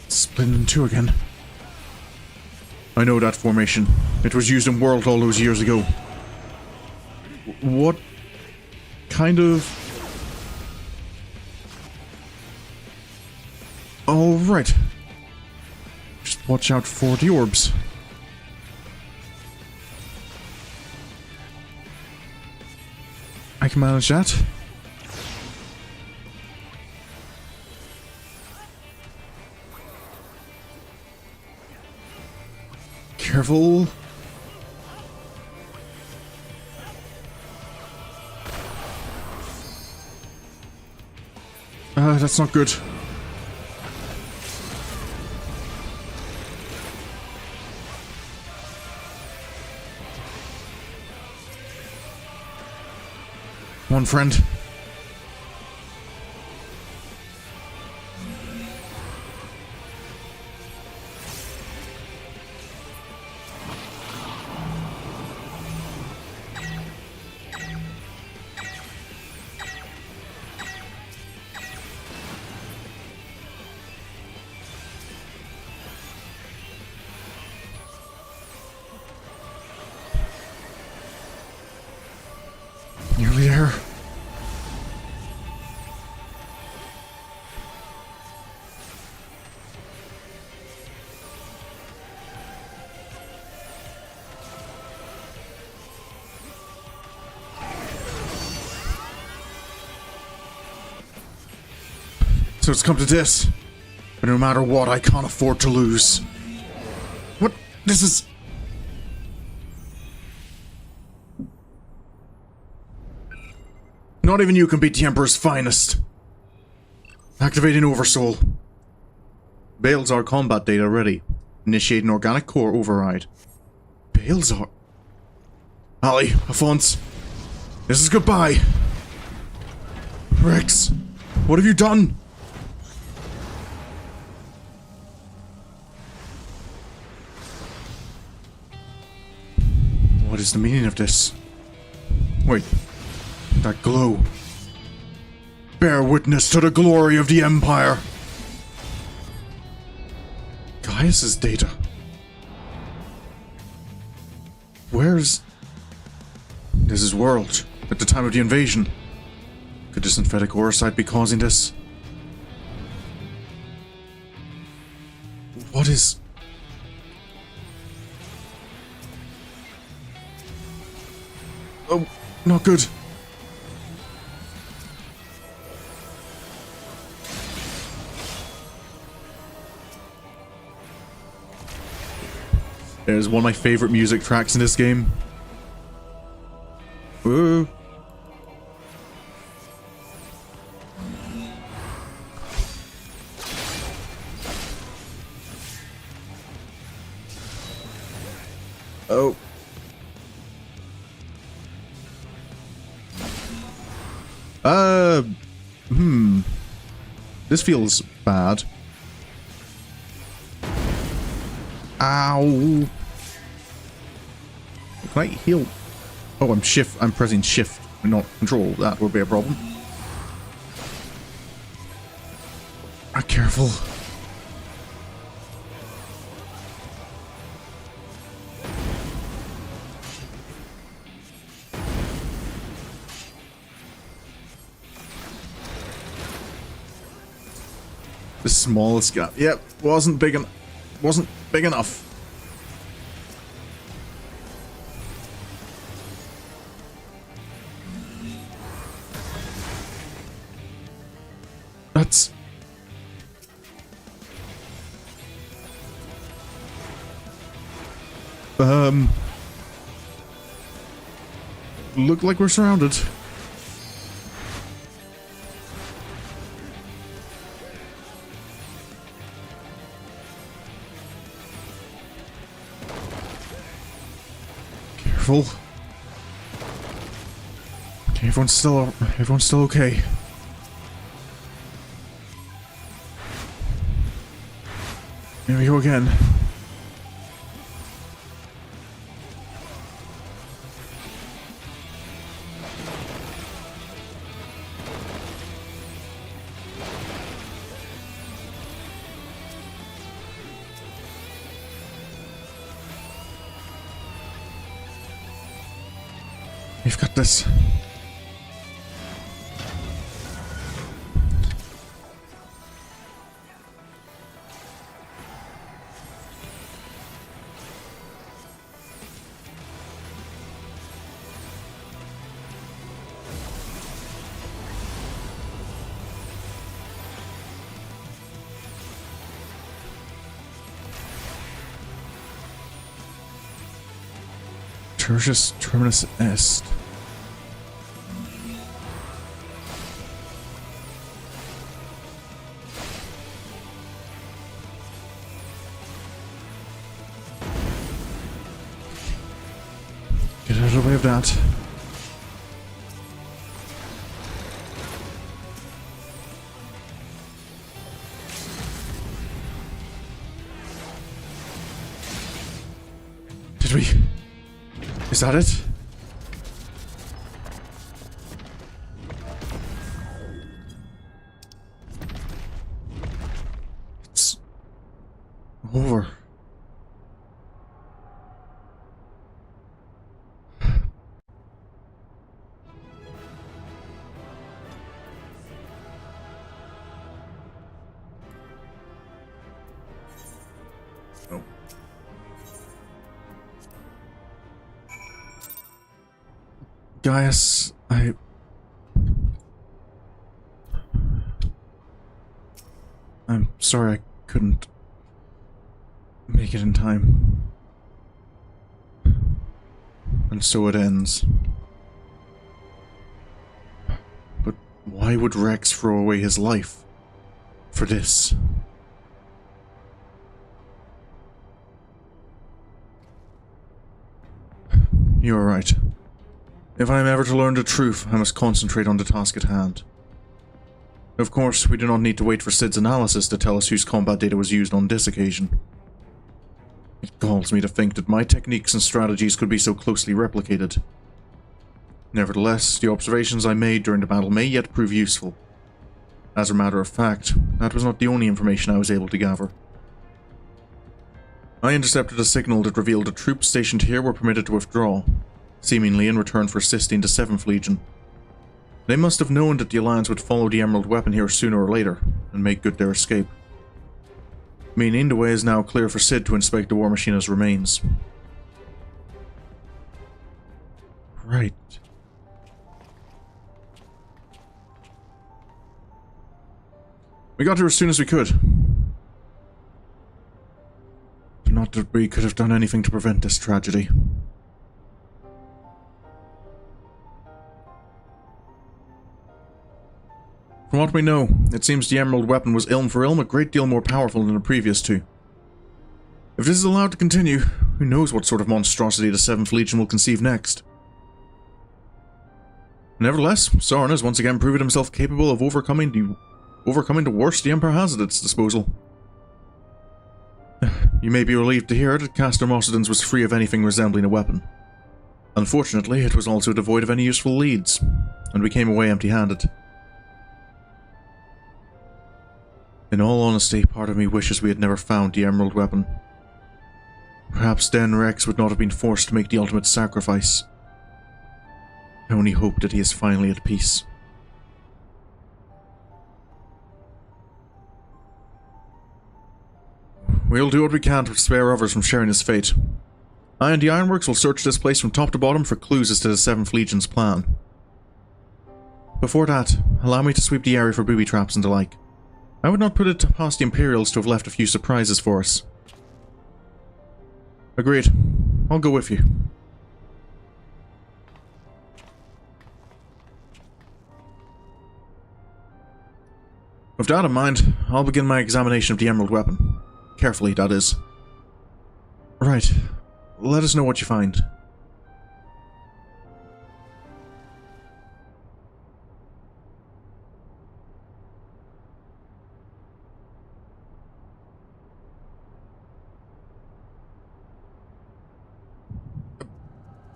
Split in two again. I know that formation. It was used in World all those years ago. What kind of... Oh, right. Just watch out for the orbs. I can manage that. Careful. That's not good. One friend. Nearly there. So it's come to this. But no matter what, I can't afford to lose. What? This is... Not even you can beat the Emperor's finest. Activating Oversoul. Balezar combat data ready. Initiate an organic core override. Balezar? Ali, Alphonse. This is goodbye. Rex, what have you done? What is the meaning of this? Wait. That glow. Bear witness to the glory of the Empire. Gaius's data. Where's... This is World, at the time of the invasion. Could the synthetic Orosite be causing this? What is... Oh, not good. There's one of my favorite music tracks in this game. Ooh. Oh. This feels bad. Ow. Can I heal? Oh, I'm pressing shift, not control. That would be a problem. Ah, careful. The smallest gap. Yep, wasn't big enough. That's... Look like we're surrounded. Careful. Okay, everyone's still okay. Here we go again. We've got this. Tertius Terminus Est. Get out of the way of that. Did we... Is that it? It's over. Oh. Gaius, sorry I couldn't make it in time. And so it ends. But why would Rex throw away his life for this? You are right. If I am ever to learn the truth, I must concentrate on the task at hand. Of course, we do not need to wait for Cid's analysis to tell us whose combat data was used on this occasion. It galls me to think that my techniques and strategies could be so closely replicated. Nevertheless, the observations I made during the battle may yet prove useful. As a matter of fact, that was not the only information I was able to gather. I intercepted a signal that revealed the troops stationed here were permitted to withdraw, seemingly in return for assisting the 7th Legion. They must have known that the Alliance would follow the Emerald Weapon here sooner or later, and make good their escape. Meaning the way is now clear for Cid to inspect the warmachina's remains. Right. We got here as soon as we could. Not that we could have done anything to prevent this tragedy. From what we know, it seems the Emerald Weapon was ilm for ilm a great deal more powerful than the previous two. If this is allowed to continue, who knows what sort of monstrosity the 7th Legion will conceive next. Nevertheless, Sorin has once again proven himself capable of overcoming the worst the Empire has at its disposal. You may be relieved to hear that Castor Mossidens was free of anything resembling a weapon. Unfortunately, it was also devoid of any useful leads, and we came away empty-handed. In all honesty, part of me wishes we had never found the Emerald Weapon. Perhaps then Rex would not have been forced to make the ultimate sacrifice. I only hope that he is finally at peace. We'll do what we can to spare others from sharing his fate. I and the Ironworks will search this place from top to bottom for clues as to the 7th Legion's plan. Before that, allow me to sweep the area for booby traps and the like. I would not put it past the Imperials to have left a few surprises for us. Agreed. I'll go with you. With that in mind, I'll begin my examination of the Emerald Weapon. Carefully, that is. Right. Let us know what you find.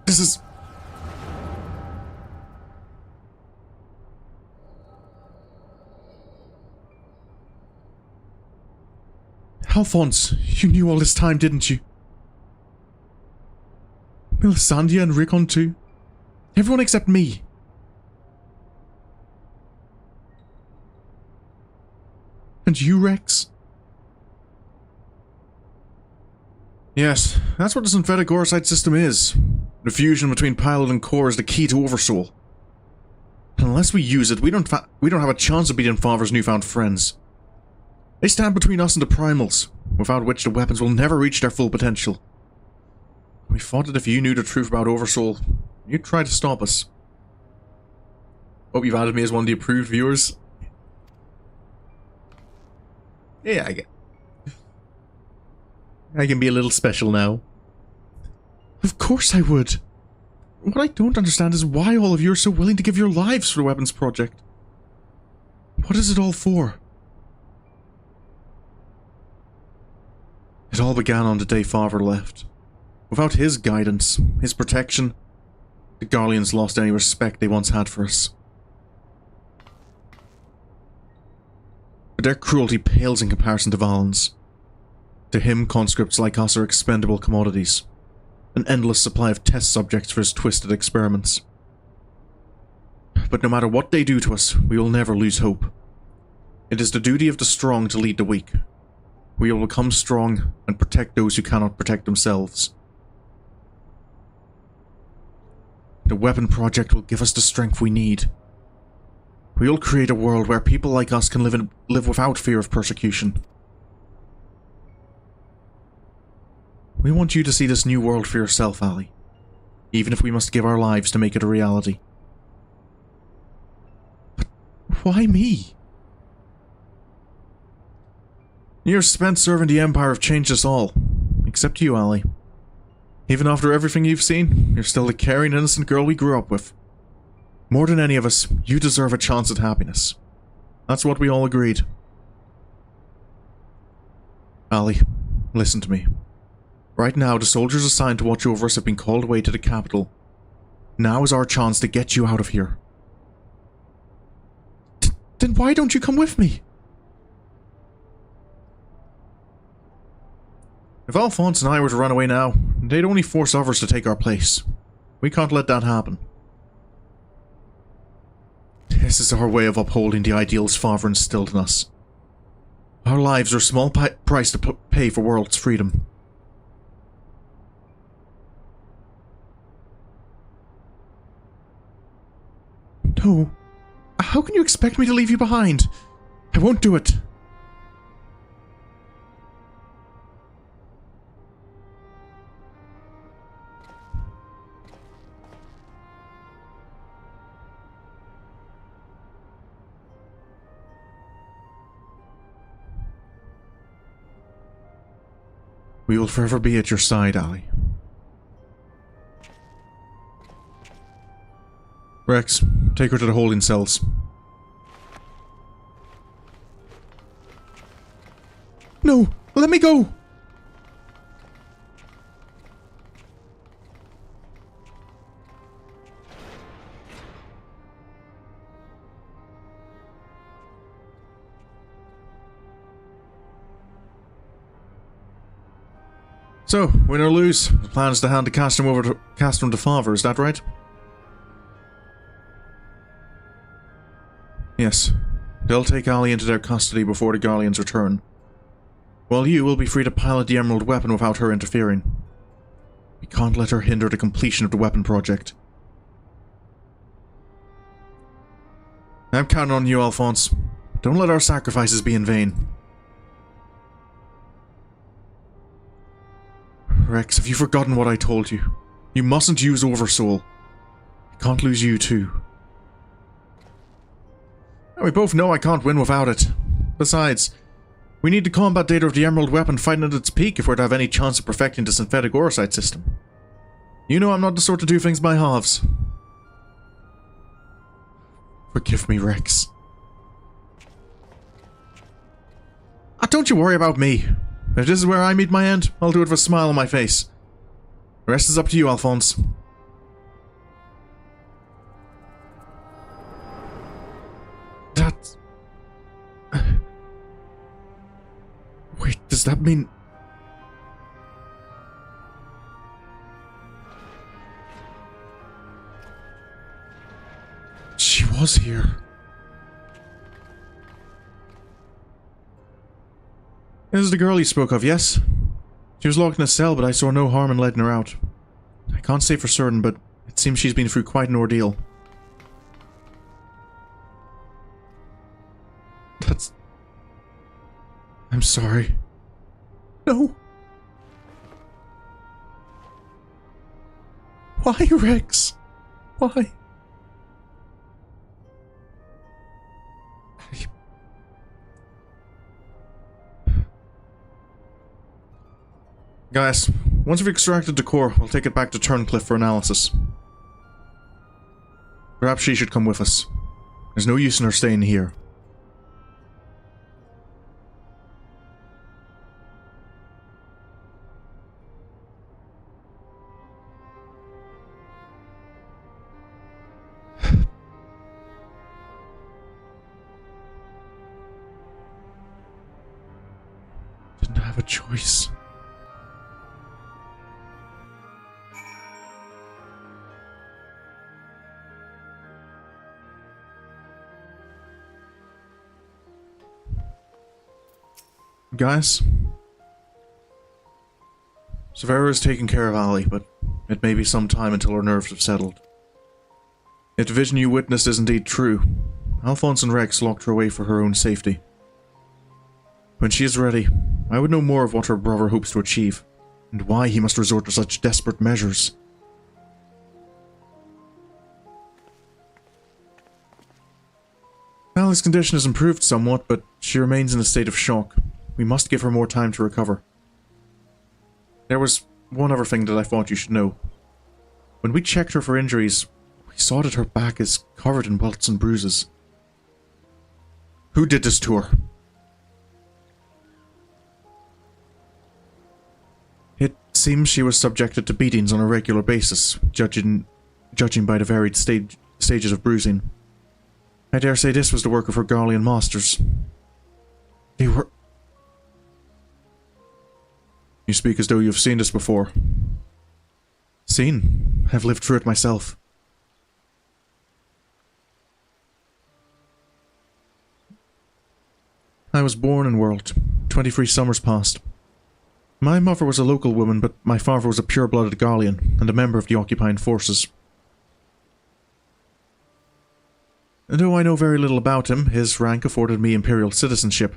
This is... Alphonse, you knew all this time, didn't you? Melisandre and Rickon too. Everyone except me. And you, Rex? Yes, that's what the synthetic Orsite system is. The fusion between pilot and core is the key to Oversoul. And unless we use it, we don't have a chance of beating Father's newfound friends. They stand between us and the primals, without which the weapons will never reach their full potential. We thought that if you knew the truth about Oversoul, you'd try to stop us. Hope you've added me as one of the approved viewers. Yeah, I can be a little special now. Of course I would. What I don't understand is why all of you are so willing to give your lives for the weapons project. What is it all for? It all began on the day Father left. Without his guidance, his protection, the Garleans lost any respect they once had for us. But their cruelty pales in comparison to Valen's. To him, conscripts like us are expendable commodities. An endless supply of test subjects for his twisted experiments. But no matter what they do to us, we will never lose hope. It is the duty of the strong to lead the weak. We will become strong and protect those who cannot protect themselves. The weapon project will give us the strength we need. We will create a world where people like us can live without fear of persecution, We want you to see this new world for yourself, Ali. Even if we must give our lives to make it a reality. But why me? Years spent serving the Empire have changed us all. Except you, Ali. Even after everything you've seen, you're still the caring, innocent girl we grew up with. More than any of us, you deserve a chance at happiness. That's what we all agreed. Ali, listen to me. Right now, the soldiers assigned to watch over us have been called away to the capital. Now is our chance to get you out of here. Then why don't you come with me? If Alphonse and I were to run away now, they'd only force others to take our place. We can't let that happen. This is our way of upholding the ideals Father instilled in us. Our lives are a small price to pay for world's freedom. No. How can you expect me to leave you behind? I won't do it. We will forever be at your side, Ali. Rex, take her to the holding cells. No! Let me go! So, win or lose, the plan is to hand the castrum over to Father, is that right? Yes. They'll take Ali into their custody before the Garleans return. While you will be free to pilot the Emerald weapon without her interfering. We can't let her hinder the completion of the weapon project. I'm counting on you, Alphonse. Don't let our sacrifices be in vain. Rex, have you forgotten what I told you? You mustn't use Oversoul. I can't lose you too. We both know I can't win without it. Besides, we need the combat data of the Emerald weapon fighting at its peak if we're to have any chance of perfecting the synthetic Orosite system. You know I'm not the sort to do things by halves. Forgive me, Rex. Don't you worry about me. If this is where I meet my end, I'll do it with a smile on my face. The rest is up to you, Alphonse. That... Wait, does that mean... She was here. This is the girl you spoke of, yes? She was locked in a cell, but I saw no harm in letting her out. I can't say for certain, but it seems she's been through quite an ordeal. That's... I'm sorry. No. Why, Rex? Why? Gaius, once we've extracted the core, we'll take it back to Turncliffe for analysis. Perhaps she should come with us. There's no use in her staying here. Didn't have a choice. Gaius? Severa is taking care of Ali, but it may be some time until her nerves have settled. If the vision you witnessed is indeed true, Alphonse and Rex locked her away for her own safety. When she is ready, I would know more of what her brother hopes to achieve. and why he must resort to such desperate measures. Ali's condition has improved somewhat, but she remains in a state of shock. We must give her more time to recover. There was one other thing that I thought you should know. When we checked her for injuries, we saw that her back is covered in welts and bruises. Who did this to her? It seems she was subjected to beatings on a regular basis, judging by the varied stages of bruising. I dare say this was the work of her Garlean masters. They were... You speak as though you have seen this before. Seen? I've lived through it myself. I was born in Werlyt. 23 summers passed. My mother was a local woman, but my father was a pure-blooded Garlean and a member of the occupying forces. And though I know very little about him, his rank afforded me imperial citizenship.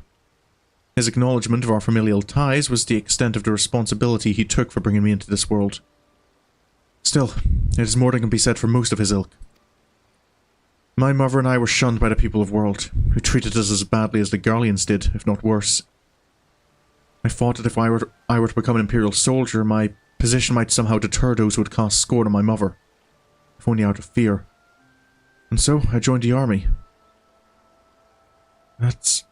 His acknowledgement of our familial ties was the extent of the responsibility he took for bringing me into this world. Still, it is more than can be said for most of his ilk. My mother and I were shunned by the people of Werlyt, who treated us as badly as the Garleans did, if not worse. I thought that if I were to become an imperial soldier, my position might somehow deter those who would cast scorn on my mother, if only out of fear. And so, I joined the army. That's...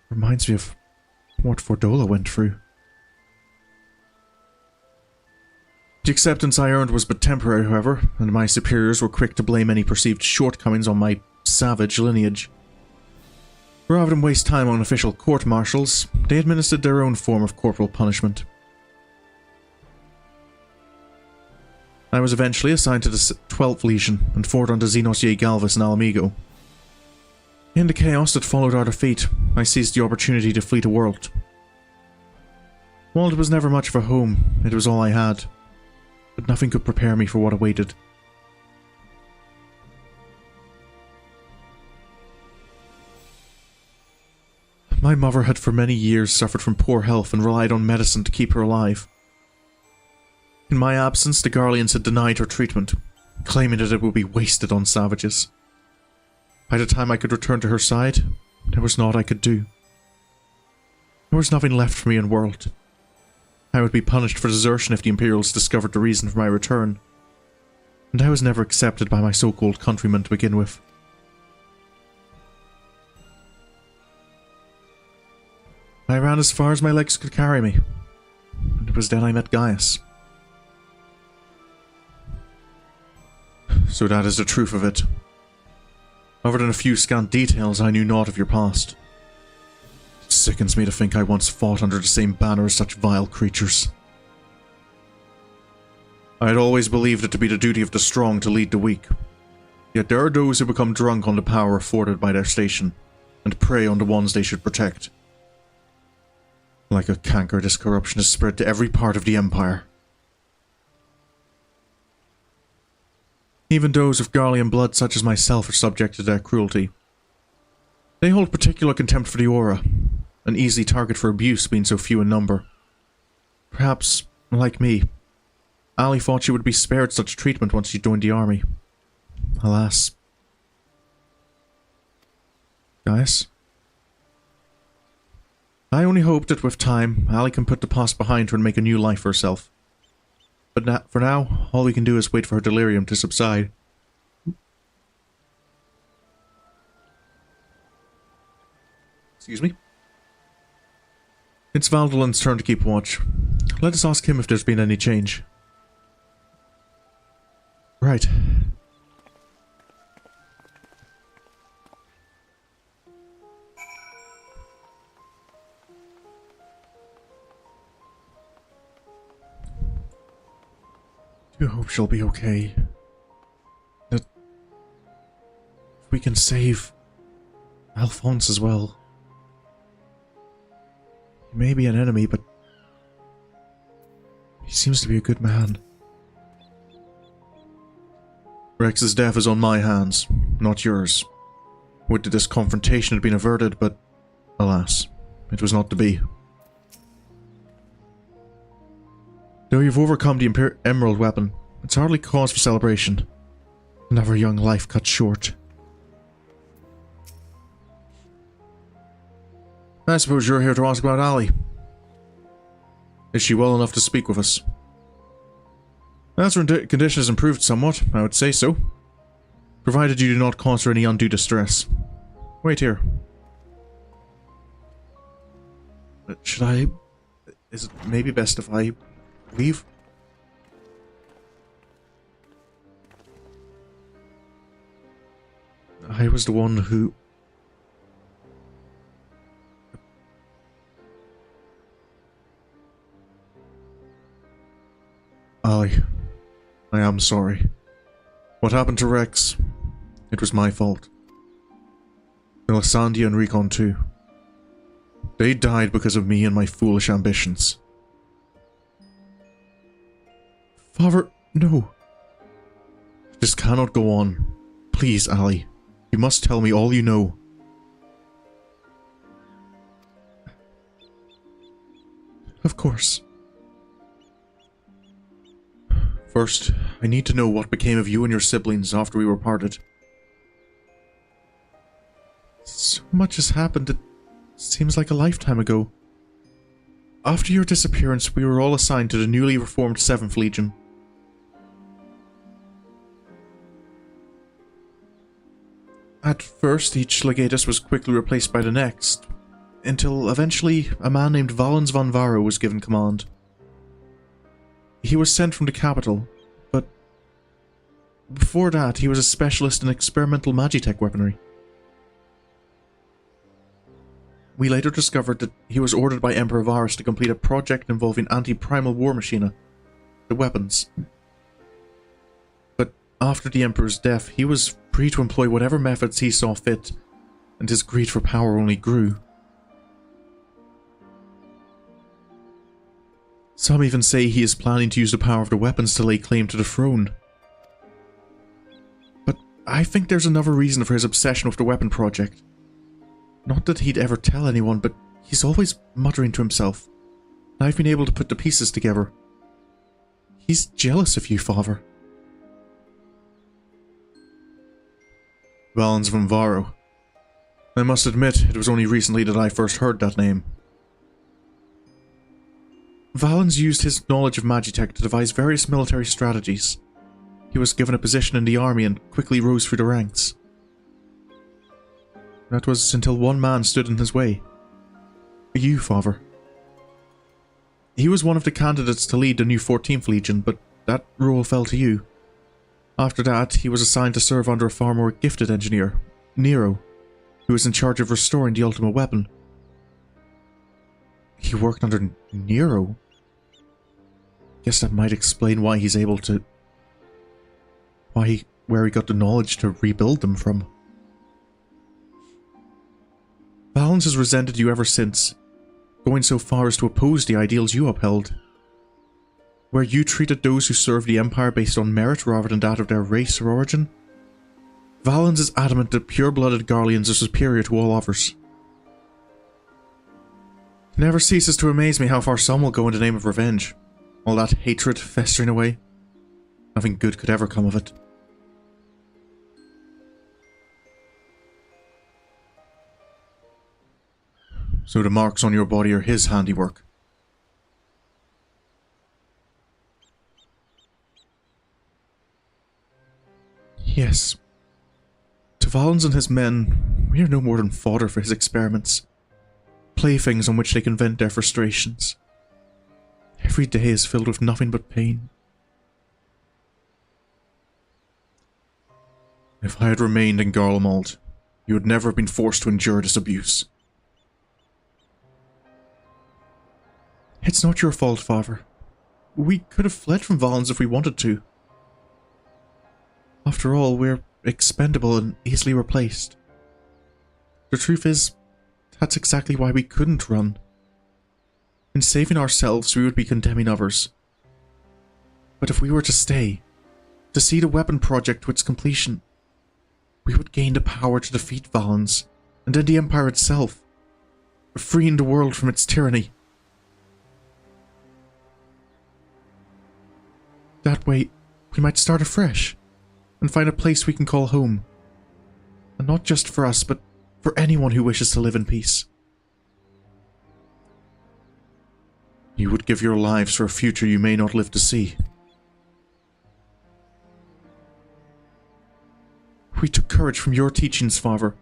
reminds me of what Fordola went through. The acceptance I earned was but temporary, however, and my superiors were quick to blame any perceived shortcomings on my savage lineage. Rather than waste time on official court-martials, they administered their own form of corporal punishment. I was eventually assigned to the 12th Legion and fought under Xenos Galvis and Alamigo. In the chaos that followed our defeat, I seized the opportunity to flee to Werlyt. While it was never much of a home, it was all I had, but nothing could prepare me for what awaited. My mother had for many years suffered from poor health and relied on medicine to keep her alive. In my absence, the Garleans had denied her treatment, claiming that it would be wasted on savages. By the time I could return to her side, there was naught I could do. There was nothing left for me in Werlyt. I would be punished for desertion if the Imperials discovered the reason for my return, and I was never accepted by my so-called countrymen to begin with. I ran as far as my legs could carry me, and it was then I met Gaius. So that is the truth of it. Other than a few scant details, I knew naught of your past. It sickens me to think I once fought under the same banner as such vile creatures. I had always believed it to be the duty of the strong to lead the weak. Yet there are those who become drunk on the power afforded by their station, and prey on the ones they should protect. Like a canker, this corruption is spread to every part of the Empire. Even those of Garlean blood such as myself are subject to their cruelty. They hold particular contempt for the Aura, an easy target for abuse being so few in number. Perhaps, like me, Ali thought she would be spared such treatment once she joined the army. Alas. Gaius? I only hope that with time, Ali can put the past behind her and make a new life for herself. But for now, all we can do is wait for her delirium to subside. Excuse me? It's Valdolin's turn to keep watch. Let us ask him if there's been any change. Right. I do hope she'll be okay. That if we can save Alphonse as well. He may be an enemy, but he seems to be a good man. Rex's death is on my hands, not yours. Would that this confrontation had been averted, but alas, it was not to be. Though you've overcome the Emerald weapon, it's hardly cause for celebration. Another young life cut short. I suppose you're here to ask about Ali. Is she well enough to speak with us? As her condition has improved somewhat, I would say so. Provided you do not cause her any undue distress. Wait here. Should I... Is it maybe best if I leave? I was the one who... I am sorry. What happened to Rex? It was my fault. Melisandre and Recon too. They died because of me and my foolish ambitions. Father, no. This cannot go on. Please, Ali. You must tell me all you know. Of course. First, I need to know what became of you and your siblings after we were parted. So much has happened, it seems like a lifetime ago. After your disappearance, we were all assigned to the newly reformed 7th Legion. At first, each legatus was quickly replaced by the next, until eventually a man named Valens von Varro was given command. He was sent from the capital, but before that he was a specialist in experimental magitech weaponry. We later discovered that he was ordered by Emperor Varus to complete a project involving anti-primal warmachina, the weapons. But after the Emperor's death, he was free to employ whatever methods he saw fit, and his greed for power only grew. Some even say he is planning to use the power of the weapons to lay claim to the throne. But I think there's another reason for his obsession with the weapon project. Not that he'd ever tell anyone, but he's always muttering to himself. And I've been able to put the pieces together. He's jealous of you, Father. Valens von Varro. I must admit, it was only recently that I first heard that name. Valens used his knowledge of magitech to devise various military strategies. He was given a position in the army and quickly rose through the ranks. That was until one man stood in his way. You, Father. He was one of the candidates to lead the new 14th Legion, but that role fell to you. After that, he was assigned to serve under a far more gifted engineer, Nero, who was in charge of restoring the Ultima Weapon. He worked under Nero? Guess that might explain why he's able to... where he got the knowledge to rebuild them from. Valens has resented you ever since, going so far as to oppose the ideals you upheld. Where you treated those who served the Empire based on merit rather than that of their race or origin. Valens is adamant that pure-blooded Garleans are superior to all others. It never ceases to amaze me how far some will go in the name of revenge. All that hatred festering away. Nothing good could ever come of it. So the marks on your body are his handiwork. Yes. To Valens and his men, we are no more than fodder for his experiments. Playthings on which they can vent their frustrations. Every day is filled with nothing but pain. If I had remained in Garlemald, you would never have been forced to endure this abuse. It's not your fault, Father. We could have fled from Valens if we wanted to. After all, we're expendable and easily replaced. The truth is, that's exactly why we couldn't run. In saving ourselves, we would be condemning others. But if we were to stay, to see the weapon project to its completion, we would gain the power to defeat Valens, and then the Empire itself. freeing the world from its tyranny. That way, we might start afresh, and find a place we can call home. And not just for us, but for anyone who wishes to live in peace. You would give your lives for a future you may not live to see. We took courage from your teachings, Father.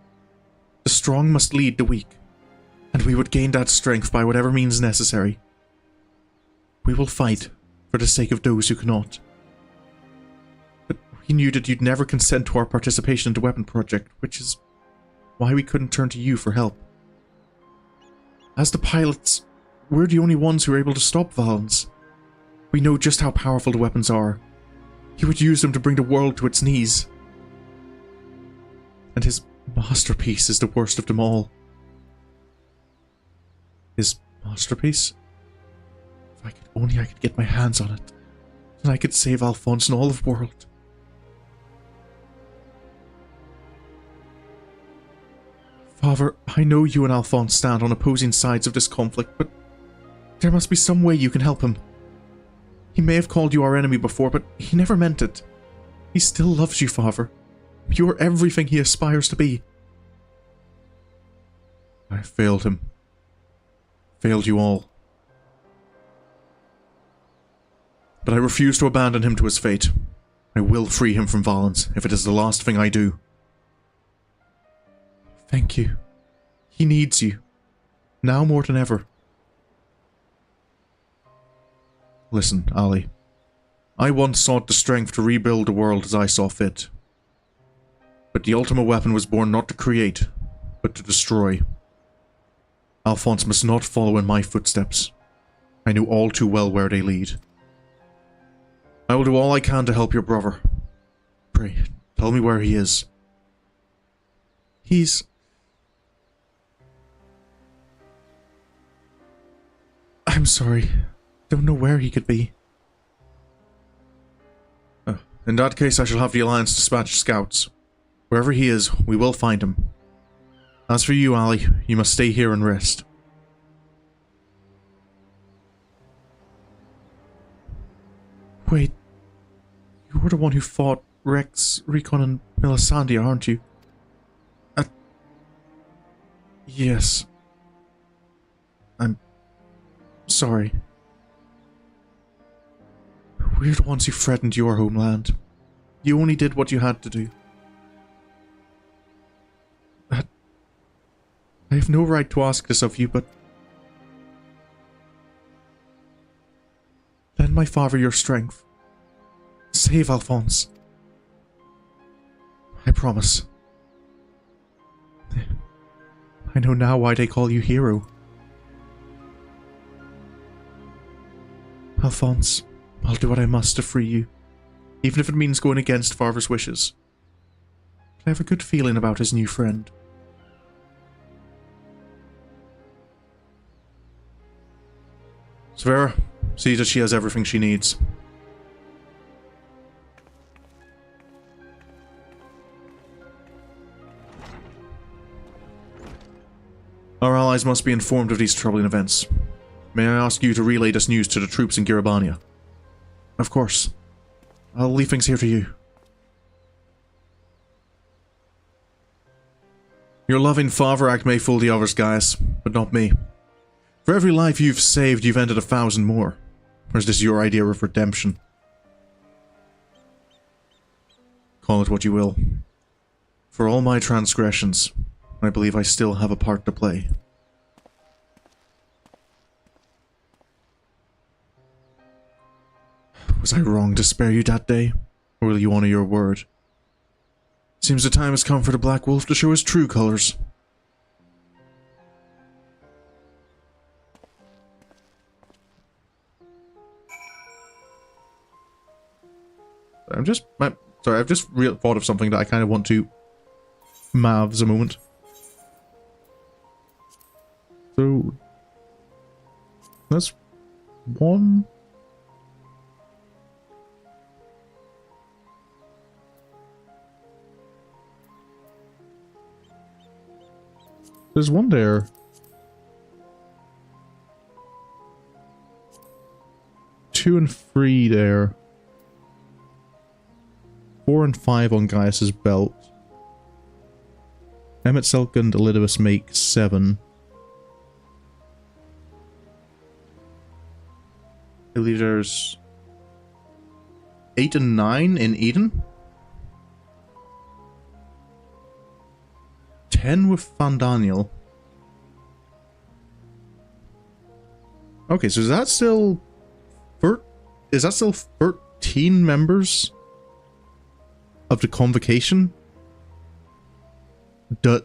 The strong must lead the weak, and we would gain that strength by whatever means necessary. We will fight for the sake of those who cannot. But we knew that you'd never consent to our participation in the weapon project, which is why we couldn't turn to you for help. As the pilots, we're the only ones who are able to stop violence. We know just how powerful the weapons are. He would use them to bring the world to its knees. And his masterpiece is the worst of them all. His masterpiece? If I could get my hands on it, then I could save Alphonse and all of the world. Father, I know you and Alphonse stand on opposing sides of this conflict, but there must be some way you can help him. He may have called you our enemy before, but he never meant it. He still loves you, Father. You are everything he aspires to be. I failed him. Failed you all. But I refuse to abandon him to his fate. I will free him from violence, if it is the last thing I do. Thank you. He needs you. Now more than ever. Listen, Ali. I once sought the strength to rebuild the world as I saw fit. But the Ultima Weapon was born not to create, but to destroy. Alphonse must not follow in my footsteps. I know all too well where they lead. I will do all I can to help your brother. Pray, tell me where he is. I'm sorry. Don't know where he could be. In that case, I shall have the Alliance dispatch scouts. Wherever he is, we will find him. As for you, Ali, you must stay here and rest. Wait, you were the one who fought Rex, Recon, and Melisandre, aren't you? Yes. I'm sorry. We're the ones who threatened your homeland. You only did what you had to do. I have no right to ask this of you, but lend my father your strength. Save Alphonse. I promise. I know now why they call you hero. Alphonse, I'll do what I must to free you, even if it means going against father's wishes. But I have a good feeling about his new friend. Svera, see that she has everything she needs. Our allies must be informed of these troubling events. May I ask you to relay this news to the troops in Garabania? Of course. I'll leave things here to you. Your loving father act may fool the others, Gaius, but not me. For every life you've saved, you've ended 1,000 more. Or is this your idea of redemption? Call it what you will. For all my transgressions, I believe I still have a part to play. Was I wrong to spare you that day? Or will you honor your word? Seems the time has come for the Black Wolf to show his true colors. I've just thought of something that I kind of want to maths a moment. So that's one. There's one there. 2 and 3 there. 4 and 5 on Gaius's belt. Emet-Selch and Elidibus make 7. I believe there's 8 and 9 in Eden. 10 with Fandaniel. Okay, so is that still 13 members of the convocation? Yeah,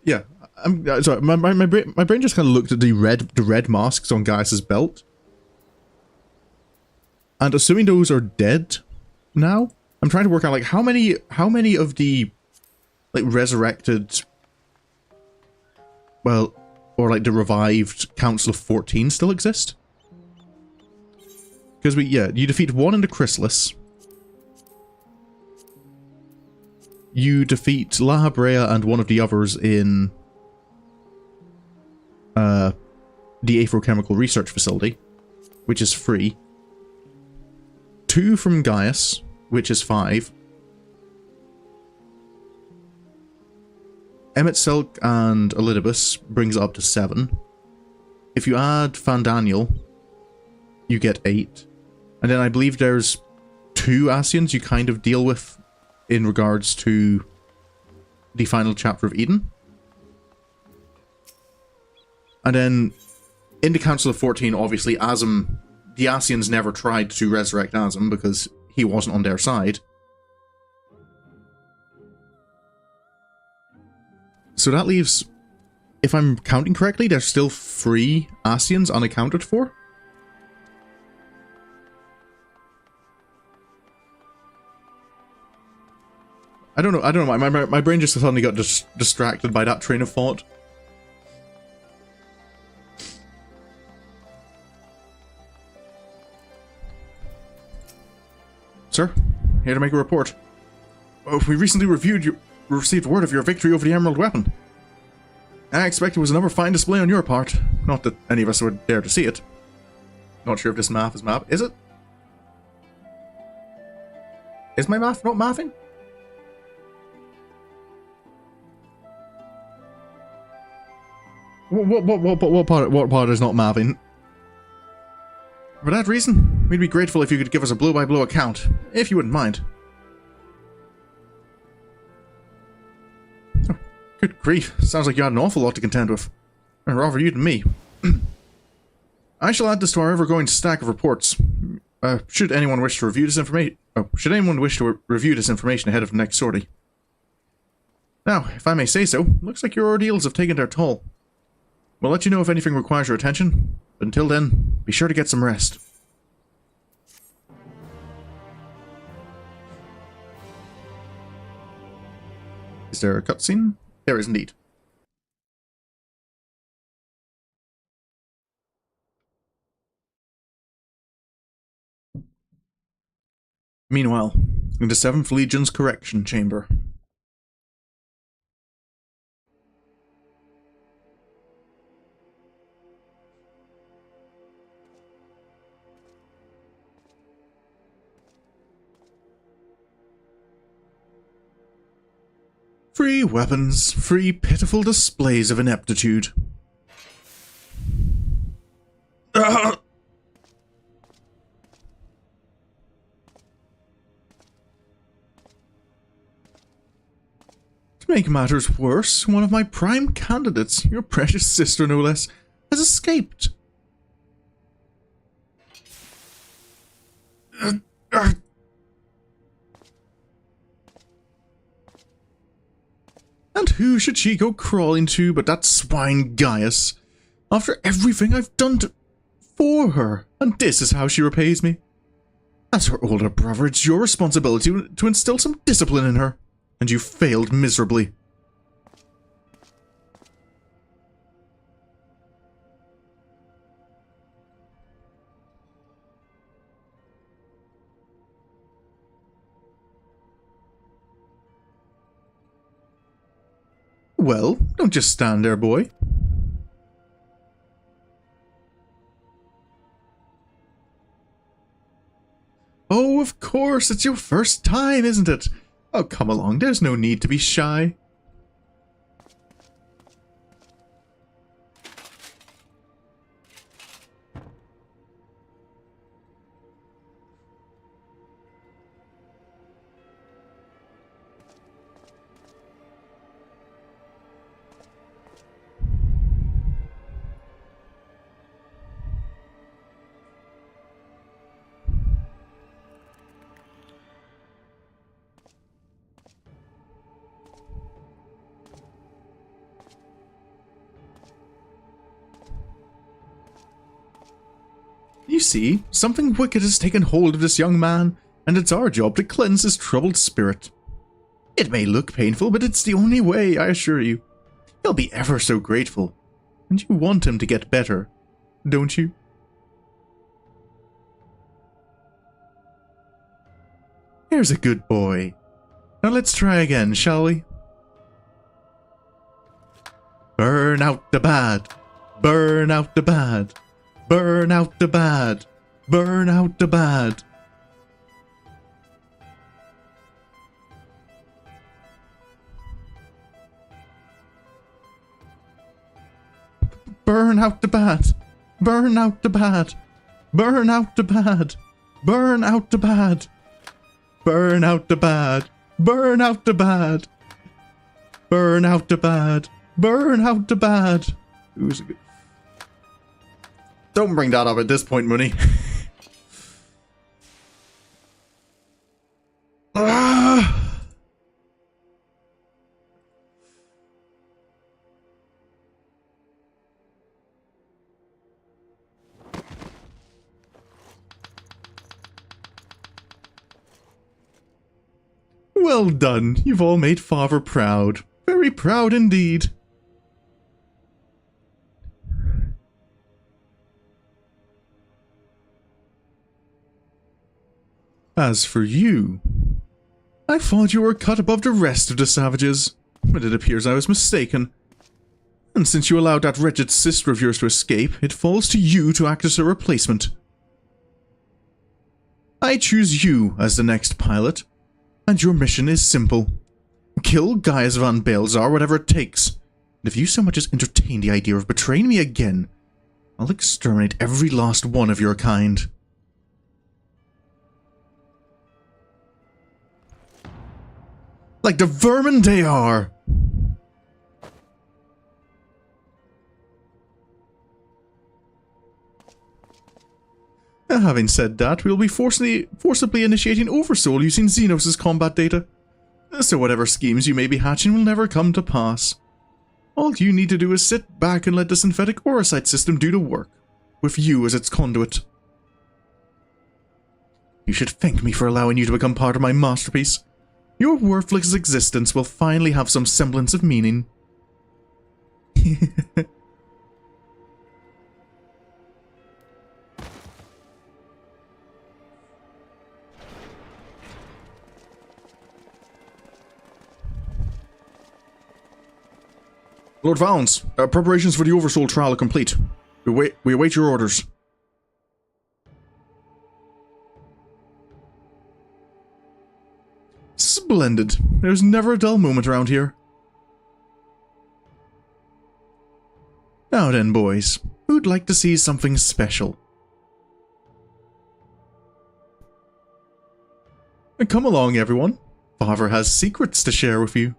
yeah. I'm sorry. My brain just kind of looked at the red masks on Gaius's belt, and assuming those are dead now, I'm trying to work out like how many of the like resurrected, well, or like the revived Council of 14 still exist. Because you defeat 1 in the Chrysalis. You defeat La Habrea and 1 of the others in the Aphrochemical Research Facility, which is free. 2 from Gaius, which is 5. Emet-Selch and Elidibus brings it up to 7. If you add Fandaniel, you get 8. And then I believe there's 2 Ascians you kind of deal with in regards to the final chapter of Eden. And then in the Council of 14, obviously, Azim, the Ascians never tried to resurrect Azim because he wasn't on their side. So that leaves, if I'm counting correctly, there's still 3 Ascians unaccounted for. I don't know, my brain just suddenly got distracted by that train of thought. Sir, here to make a report. We recently received word of your victory over the Emerald Weapon. I expect it was another fine display on your part. Not that any of us would dare to see it. Not sure if this math is math. Is it? Is my math not mathing? What part is not mathing? For that reason, we'd be grateful if you could give us a blow-by-blow account, if you wouldn't mind. Oh, good grief, sounds like you had an awful lot to contend with. Or rather you than me. I shall add this to our ever-growing stack of reports. Should anyone wish to review this information ahead of the next sortie. Now, if I may say so, looks like your ordeals have taken their toll. We'll let you know if anything requires your attention, but until then, be sure to get some rest. Is there a cutscene? There is indeed. Meanwhile, in the 7th Legion's correction chamber. Free weapons, free pitiful displays of ineptitude. To make matters worse, one of my prime candidates, your precious sister no less, has escaped. And who should she go crawling to but that swine Gaius? After everything I've done for her, and this is how she repays me. As her older brother, it's your responsibility to instill some discipline in her, and you failed miserably. Well, don't just stand there, boy. Oh, of course, it's your first time, isn't it? Oh, come along, there's no need to be shy. You see, something wicked has taken hold of this young man, and it's our job to cleanse his troubled spirit. It may look painful, but it's the only way, I assure you. He'll be ever so grateful, and you want him to get better, don't you? Here's a good boy. Now let's try again, shall we? Burn out the bad. Burn out the bad. Burn out the bad. Burn out the bad. Burn out the bad. Burn out the bad. Burn out the bad. Burn out the bad. Burn out the bad. Burn out the bad. Burn out the bad. Burn out the bad. Who's a good... Don't bring that up at this point, Mooney. Well done. You've all made Father proud. Very proud indeed. As for you, I thought you were cut above the rest of the savages, but it appears I was mistaken. And since you allowed that wretched sister of yours to escape, it falls to you to act as her replacement. I choose you as the next pilot, and your mission is simple. Kill Gaius van Baelzar, whatever it takes. And if you so much as entertain the idea of betraying me again, I'll exterminate every last one of your kind. Like the vermin they are! Having said that, we'll be forcibly initiating Oversoul using Xenos' combat data. So whatever schemes you may be hatching will never come to pass. All you need to do is sit back and let the synthetic Orosite system do the work, with you as its conduit. You should thank me for allowing you to become part of my masterpiece. Your worthless existence will finally have some semblance of meaning. Lord Valens, preparations for the Oversoul trial are complete. We await your orders. Splendid. There's never a dull moment around here. Now then, boys. Who'd like to see something special? Come along, everyone. Father has secrets to share with you.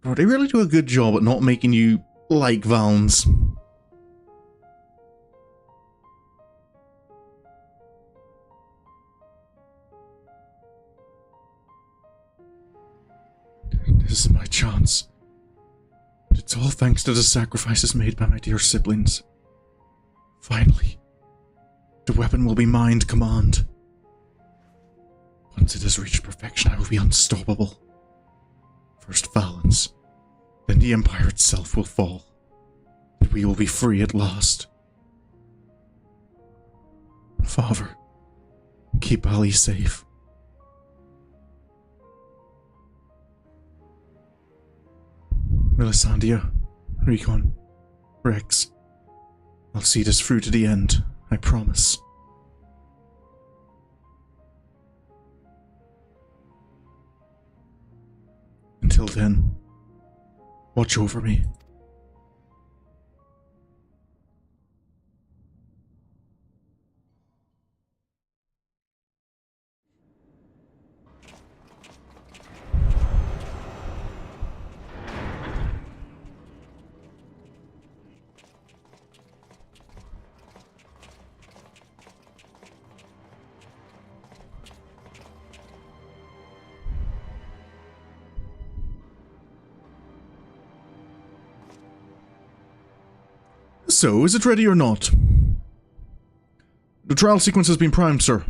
Oh, they really do a good job at not making you like Valens. This is my chance. And it's all thanks to the sacrifices made by my dear siblings. Finally, the weapon will be mine to command. Once it has reached perfection, I will be unstoppable. First Valens, then the Empire itself will fall, and we will be free at last. Father, keep Ali safe. Melisandre, Recon, Rex, I'll see this through to the end, I promise. Until then, watch over me. So, is it ready or not? The trial sequence has been primed, sir.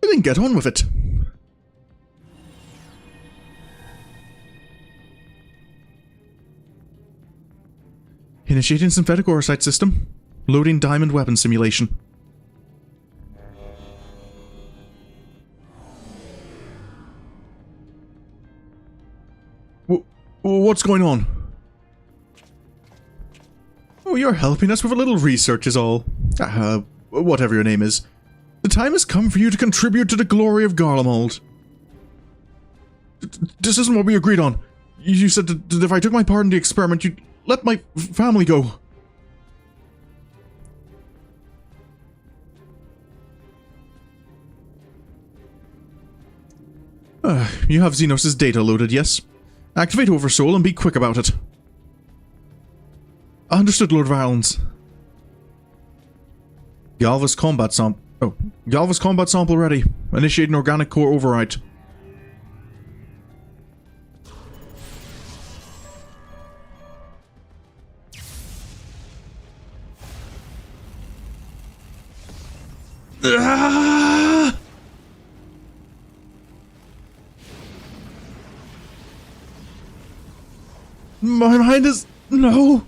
Then get on with it. Initiating synthetic orosite system. Loading diamond weapon simulation. What's going on? Oh, you're helping us with a little research is all. Whatever your name is. The time has come for you to contribute to the glory of Garlemald. This isn't what we agreed on. You said that if I took my part in the experiment, you'd let my family go. You have Xenos' data loaded, yes? Activate Oversoul and be quick about it. Understood, Lord Valens. Galva's combat sample. Oh, Galva's combat sample ready. Initiate an organic core override. Ah! My mind is... No!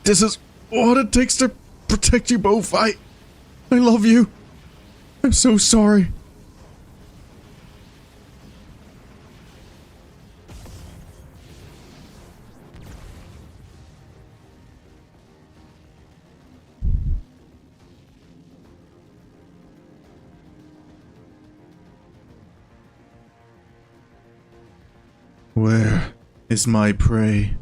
This is what it takes to protect you both. I love you. I'm so sorry. Where is my prey?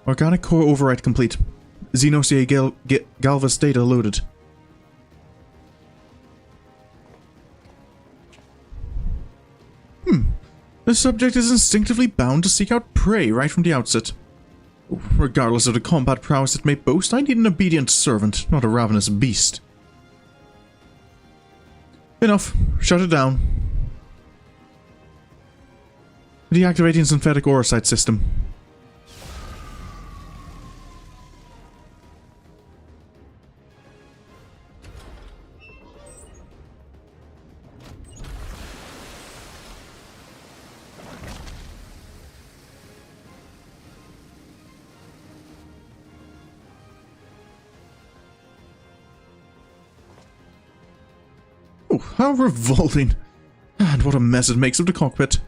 Organic core override complete. Xenos Galva's data loaded. The subject is instinctively bound to seek out prey right from the outset. Regardless of the combat prowess it may boast, I need an obedient servant, not a ravenous beast. Enough. Shut it down. Deactivating synthetic orosite system. Oh, how revolting. And what a mess it makes of the cockpit.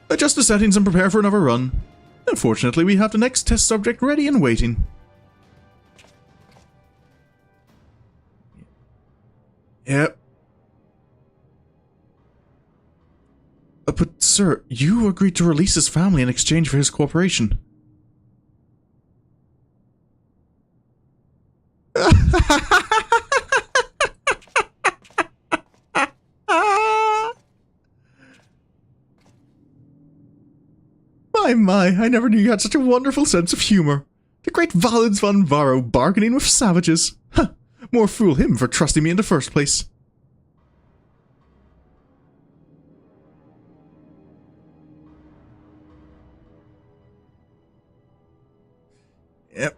Adjust the settings and prepare for another run. Unfortunately, we have the next test subject ready and waiting. Yep. But sir, you agreed to release his family in exchange for his cooperation. My, I never knew you had such a wonderful sense of humor. The great Valens von Varro bargaining with savages. Huh. More fool him for trusting me in the first place. Yep.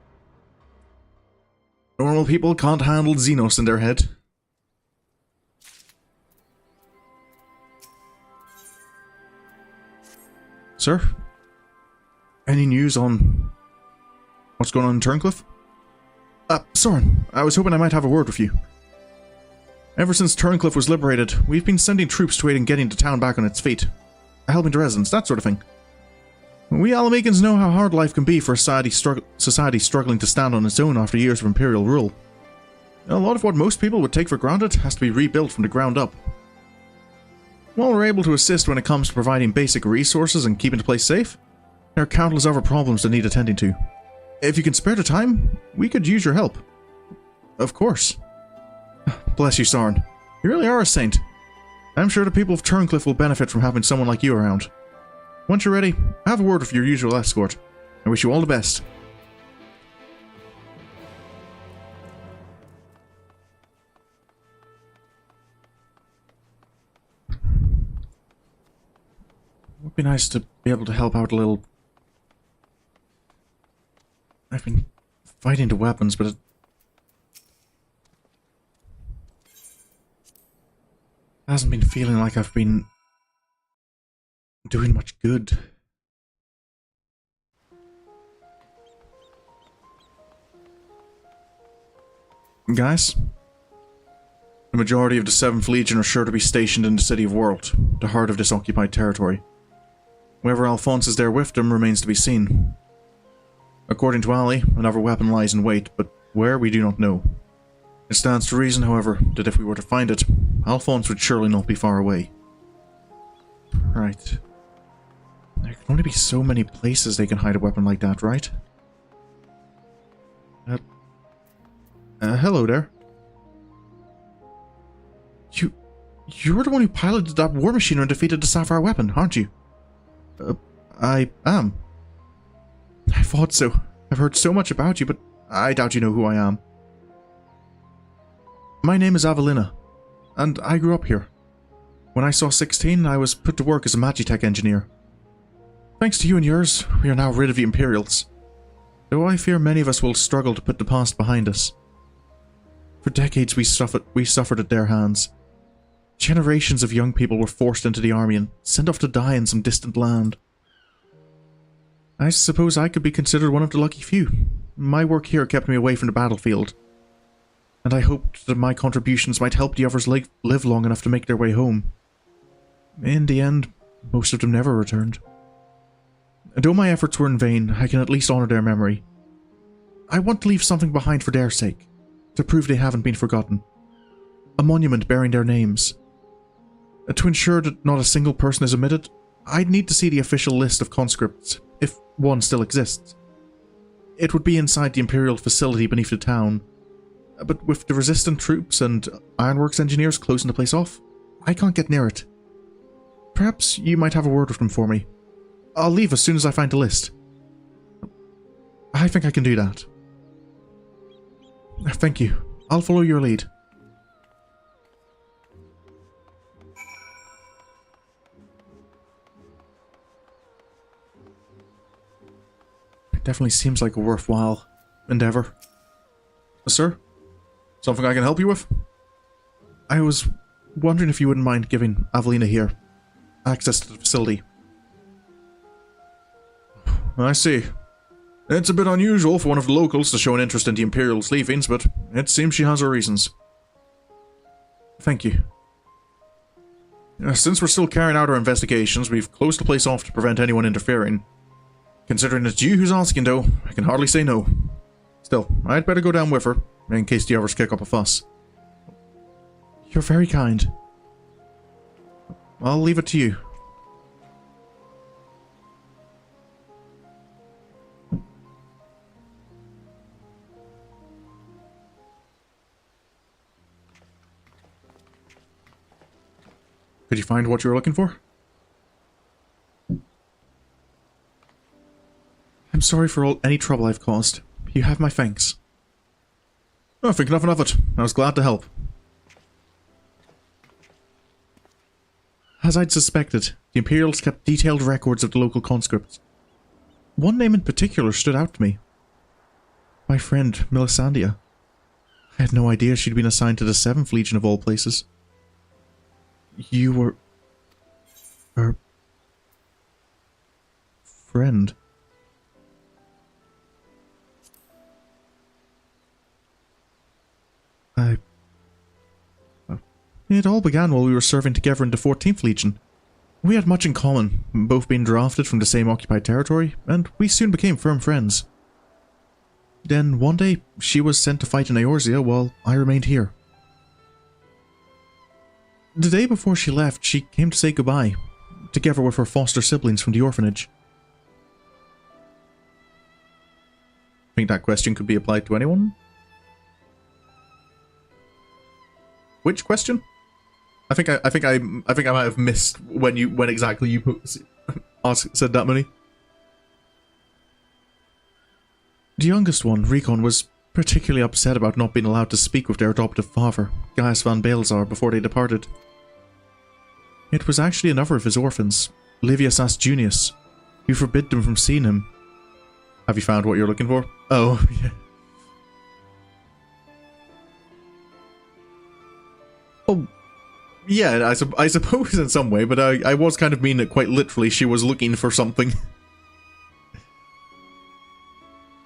Normal people can't handle Xenos in their head. Sir? Any news on what's going on in Turncliffe? Sorin, I was hoping I might have a word with you. Ever since Turncliffe was liberated, we've been sending troops to aid in getting the town back on its feet. Helping the residents, that sort of thing. We Alamekans know how hard life can be for a society struggling to stand on its own after years of Imperial rule. A lot of what most people would take for granted has to be rebuilt from the ground up. While we're able to assist when it comes to providing basic resources and keeping the place safe, there are countless other problems that need attending to. If you can spare the time, we could use your help. Of course. Bless you, Sorin. You really are a saint. I'm sure the people of Turncliffe will benefit from having someone like you around. Once you're ready, have a word with your usual escort. I wish you all the best. It would be nice to be able to help out a little. I've been fighting the weapons, but it hasn't been feeling like I've been doing much good. Guys, the majority of the 7th Legion are sure to be stationed in the city of Werlyt, the heart of this occupied territory. Whether Alphonse is there with them remains to be seen. According to Ali, another weapon lies in wait, but where we do not know. It stands to reason, however, that if we were to find it, Alphonse would surely not be far away. Right. There can only be so many places they can hide a weapon like that, right? Hello there. You're the one who piloted that warmachina and defeated the Sapphire weapon, aren't you? I am. I thought so. I've heard so much about you, but I doubt you know who I am. My name is Avelina, and I grew up here. When I saw 16, I was put to work as a Magitech engineer. Thanks to you and yours, we are now rid of the Imperials. Though I fear many of us will struggle to put the past behind us. For decades we suffered at their hands. Generations of young people were forced into the army and sent off to die in some distant land. I suppose I could be considered one of the lucky few. My work here kept me away from the battlefield, and I hoped that my contributions might help the others live long enough to make their way home. In the end, most of them never returned. Though my efforts were in vain, I can at least honor their memory. I want to leave something behind for their sake, to prove they haven't been forgotten. A monument bearing their names. To ensure that not a single person is omitted, I'd need to see the official list of conscripts, if one still exists. It would be inside the Imperial facility beneath the town, but with the resistant troops and ironworks engineers closing the place off, I can't get near it. Perhaps you might have a word with them for me. I'll leave as soon as I find the list. I think I can do that. Thank you. I'll follow your lead. It definitely seems like a worthwhile endeavor. Sir? Something I can help you with? I was wondering if you wouldn't mind giving Avelina here access to the facility. I see. It's a bit unusual for one of the locals to show an interest in the Imperial's leavings, but it seems she has her reasons. Thank you. Since we're still carrying out our investigations, we've closed the place off to prevent anyone interfering. Considering it's you who's asking, though, I can hardly say no. Still, I'd better go down with her, in case the others kick up a fuss. You're very kind. I'll leave it to you. Could you find what you were looking for? I'm sorry for any trouble I've caused. You have my thanks. Oh, think nothing of it. I was glad to help. As I'd suspected, the Imperials kept detailed records of the local conscripts. One name in particular stood out to me. My friend, Melisandre. I had no idea she'd been assigned to the 7th Legion of all places. You were... her... friend. It all began while we were serving together in the 14th Legion. We had much in common, both being drafted from the same occupied territory, and we soon became firm friends. Then, one day, she was sent to fight in Eorzea while I remained here. The day before she left, she came to say goodbye, together with her foster siblings from the orphanage. I think that question could be applied to anyone. Which question? I think I might have missed when exactly you said that, Money. The youngest one, Recon, was particularly upset about not being allowed to speak with their adoptive father, Gaius van Balezar, before they departed. It was actually another of his orphans, Livius As Junius, who forbid them from seeing him. Have you found what you're looking for? Oh, yeah. Oh, yeah, I suppose in some way, but I was kind of meaning it quite literally. She was looking for something.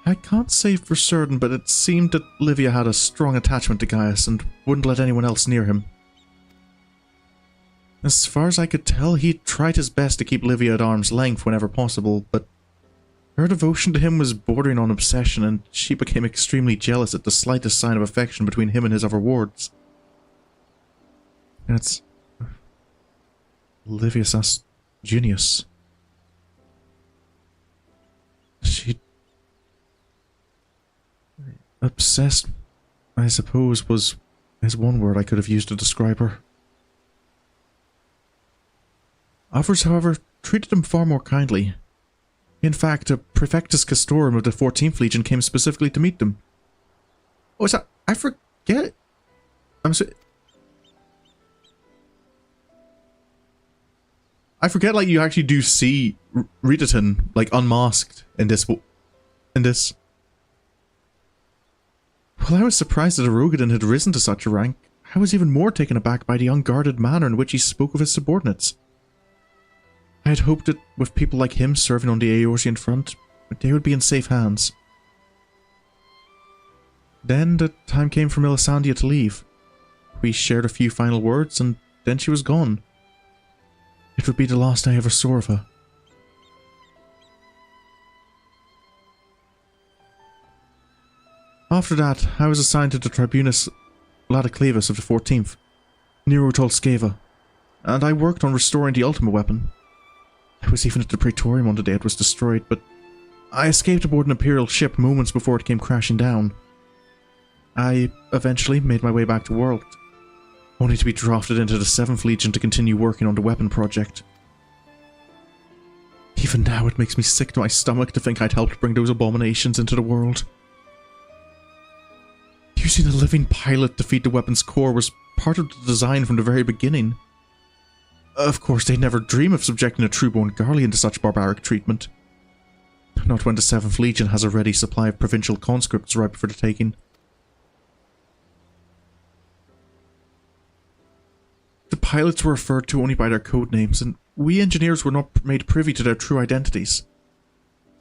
I can't say for certain, but it seemed that Livia had a strong attachment to Gaius and wouldn't let anyone else near him. As far as I could tell, he tried his best to keep Livia at arm's length whenever possible, but her devotion to him was bordering on obsession, and she became extremely jealous at the slightest sign of affection between him and his other wards. And it's... Livius As Junius. She... obsessed, I suppose, is one word I could have used to describe her. Others, however, treated him far more kindly. In fact, a Prefectus Castorum of the 14th Legion came specifically to meet them. Oh, is that... I forget... I'm sorry... I forget, like, you actually do see Ritaton, like, unmasked in this... While I was surprised that Rogadin had risen to such a rank, I was even more taken aback by the unguarded manner in which he spoke of his subordinates. I had hoped that, with people like him serving on the Eorzean front, they would be in safe hands. Then the time came for Melisandre to leave. We shared a few final words, and then she was gone. It would be the last I ever saw of her. After that, I was assigned to the Tribunus Ladiclavus of the 14th, Nero Tolskeva, and I worked on restoring the Ultima Weapon. I was even at the Praetorium on the day it was destroyed, but I escaped aboard an Imperial ship moments before it came crashing down. I eventually made my way back to Werlyt, only to be drafted into the 7th Legion to continue working on the weapon project. Even now it makes me sick to my stomach to think I'd helped bring those abominations into the world. Using a living pilot to feed the weapon's core was part of the design from the very beginning. Of course, they'd never dream of subjecting a true-born Garlemald to such barbaric treatment. Not when the 7th Legion has a ready supply of provincial conscripts ripe for the taking. The pilots were referred to only by their code names, and we engineers were not made privy to their true identities.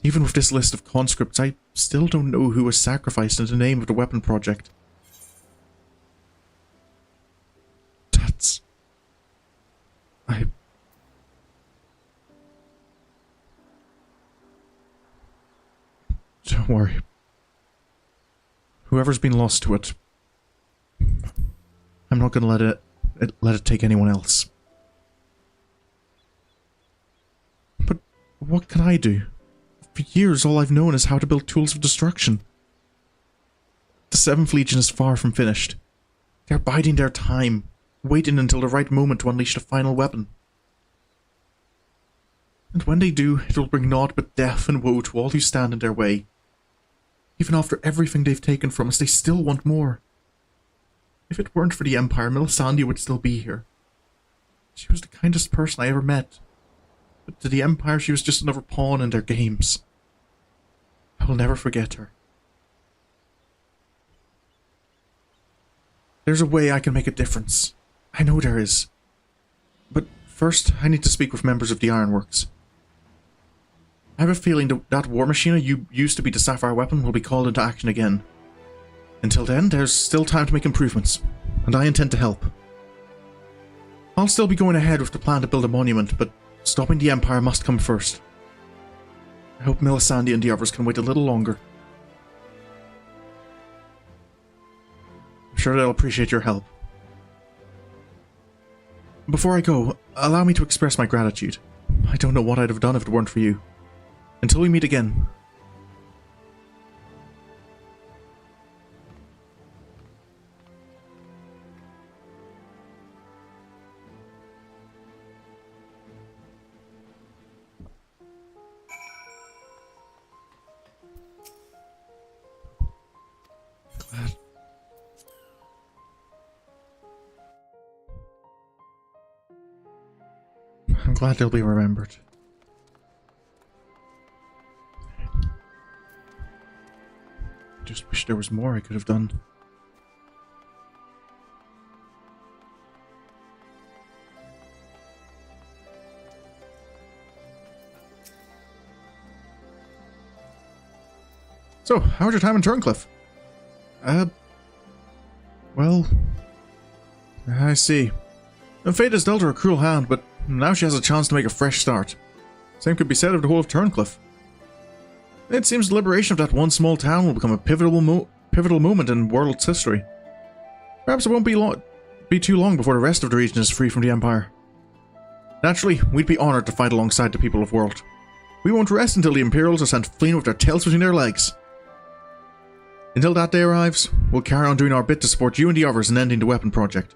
Even with this list of conscripts, I still don't know who was sacrificed in the name of the weapon project. That's... Don't worry. Whoever's been lost to it, I'm not gonna let it take anyone else. But what can I do? For years, all I've known is how to build tools of destruction. The 7th Legion is far from finished. They're biding their time, waiting until the right moment to unleash the final weapon. And when they do, it will bring naught but death and woe to all who stand in their way. Even after everything they've taken from us, they still want more. If it weren't for the Empire, Melisandre would still be here. She was the kindest person I ever met. But to the Empire, she was just another pawn in their games. I will never forget her. There's a way I can make a difference. I know there is. But first, I need to speak with members of the Ironworks. I have a feeling that warmachina you used to be the Sapphire weapon will be called into action again. Until then, there's still time to make improvements, and I intend to help. I'll still be going ahead with the plan to build a monument, but stopping the Empire must come first. I hope Melisandre and the others can wait a little longer. I'm sure they'll appreciate your help. Before I go, allow me to express my gratitude. I don't know what I'd have done if it weren't for you. Until we meet again. I'm glad they'll be remembered. Just wish there was more I could have done. So, how was your time in Turncliffe? Well, I see. Fate has dealt her a cruel hand, but now she has a chance to make a fresh start. Same could be said of the whole of Turncliffe. It seems the liberation of that one small town will become a pivotal moment in Werlyl's history. Perhaps it won't be too long before the rest of the region is free from the Empire. Naturally, we'd be honoured to fight alongside the people of Werlyt. We won't rest until the Imperials are sent fleeing with their tails between their legs. Until that day arrives, we'll carry on doing our bit to support you and the others in ending the weapon project.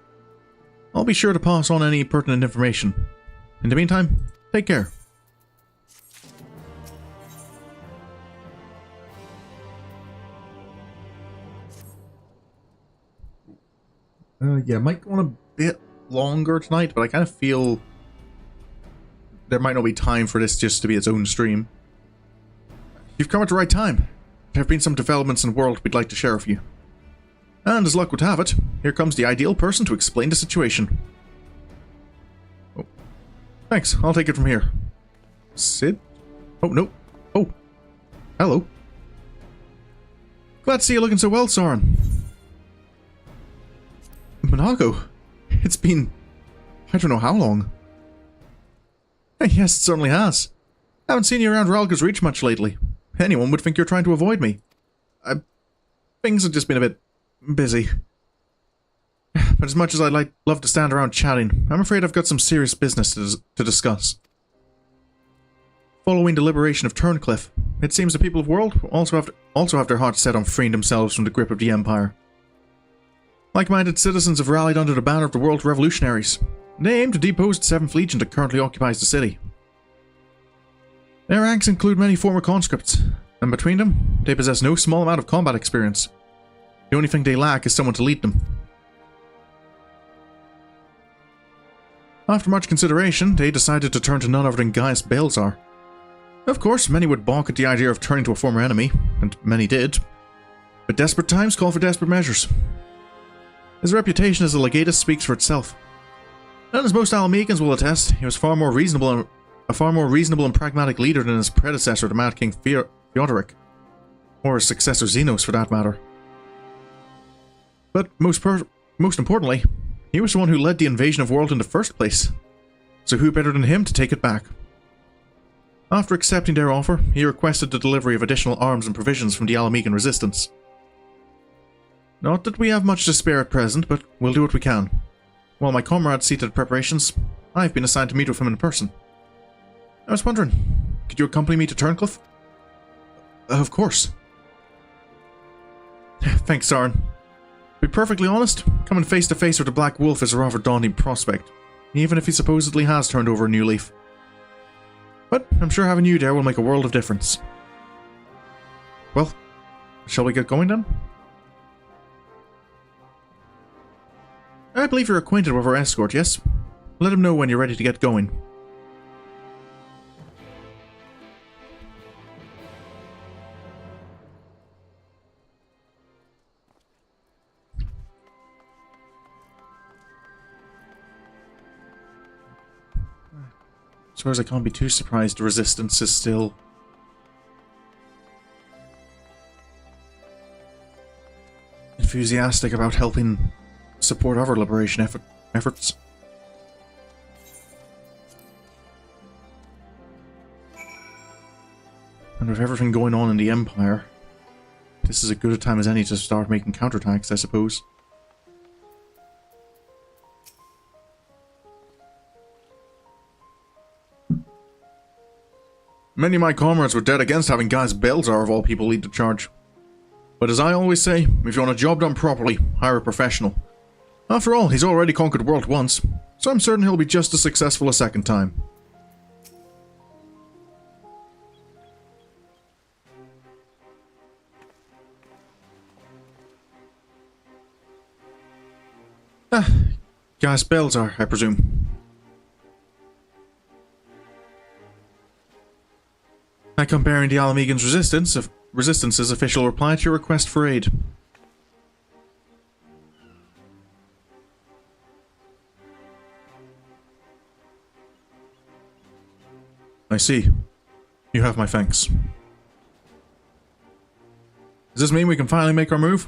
I'll be sure to pass on any pertinent information. In the meantime, take care. Yeah, might go on a bit longer tonight, but I kind of feel there might not be time for this just to be its own stream. You've come at the right time. There have been some developments in the world we'd like to share with you. And as luck would have it, here comes the ideal person to explain the situation. Oh. Thanks, I'll take it from here. Cid? Oh, no. Oh. Hello. Glad to see you looking so well, Sorin. Monaco? It's been... I don't know how long. Yes, it certainly has. I haven't seen you around Ralga's Reach much lately. Anyone would think you're trying to avoid me. Things have just been a bit busy. But as much as I'd love to stand around chatting, I'm afraid I've got some serious business to discuss. Following the liberation of Turncliffe, it seems the people of Werlyt also have their hearts set on freeing themselves from the grip of the Empire. Like-minded citizens have rallied under the banner of the World Revolutionaries. They aim to depose the 7th Legion that currently occupies the city. Their ranks include many former conscripts, and between them, they possess no small amount of combat experience. The only thing they lack is someone to lead them. After much consideration, they decided to turn to none other than Gaius Balzar. Of course, many would balk at the idea of turning to a former enemy, and many did. But desperate times call for desperate measures. His reputation as a legatus speaks for itself. And as most Almegans will attest, he was a far more reasonable and pragmatic leader than his predecessor, the Mad King Theodoric, or his successor Xenos for that matter. But most importantly, he was the one who led the invasion of Werlyt in the first place, so who better than him to take it back? After accepting their offer, he requested the delivery of additional arms and provisions from the Alamegan resistance. Not that we have much to spare at present, but we'll do what we can. While my comrades see to the preparations, I've been assigned to meet with him in person. I was wondering, could you accompany me to Turncliffe? Of course. Thanks, Sorin. To be perfectly honest, coming face to face with the Black Wolf is a rather daunting prospect, even if he supposedly has turned over a new leaf. But I'm sure having you there will make a world of difference. Well, shall we get going then? I believe you're acquainted with our escort, yes? Let him know when you're ready to get going. Suppose I can't be too surprised the resistance is still enthusiastic about helping support other liberation efforts. And with everything going on in the Empire, this is as good a time as any to start making counterattacks, I suppose. Many of my comrades were dead against having Gaius Balzar of all people lead the charge. But as I always say, if you want a job done properly, hire a professional. After all, he's already conquered the world once, so I'm certain he'll be just as successful a second time. Gaius Balzar, I presume. I come bearing the Alamegan's Resistance's official reply to your request for aid. I see. You have my thanks. Does this mean we can finally make our move?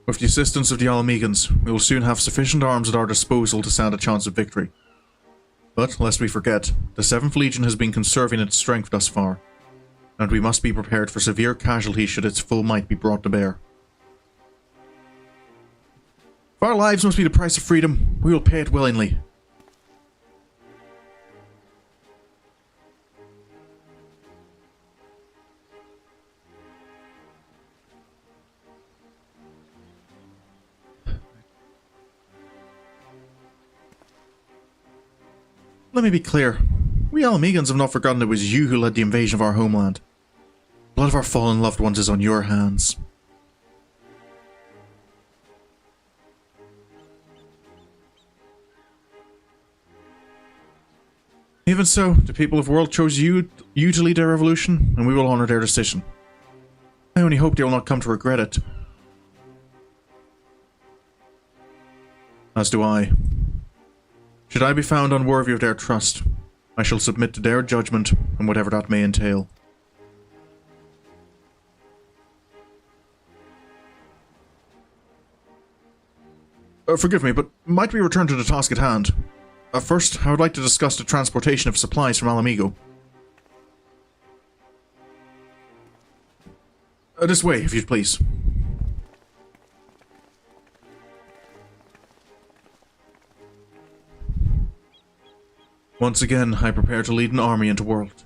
With the assistance of the Alamegans, we will soon have sufficient arms at our disposal to stand a chance of victory. But, lest we forget, the 7th Legion has been conserving its strength thus far, and we must be prepared for severe casualties should its full might be brought to bear. If our lives must be the price of freedom, we will pay it willingly. Let me be clear. We Alamegans have not forgotten it was you who led the invasion of our homeland. Blood of our fallen loved ones is on your hands. Even so, the people of the world chose you to lead their revolution, and we will honor their decision. I only hope they will not come to regret it. As do I. Should I be found unworthy of their trust, I shall submit to their judgment, and whatever that may entail. Forgive me, but might we return to the task at hand? First, I would like to discuss the transportation of supplies from Alamigo. This way, if you'd please. Once again, I prepare to lead an army into world.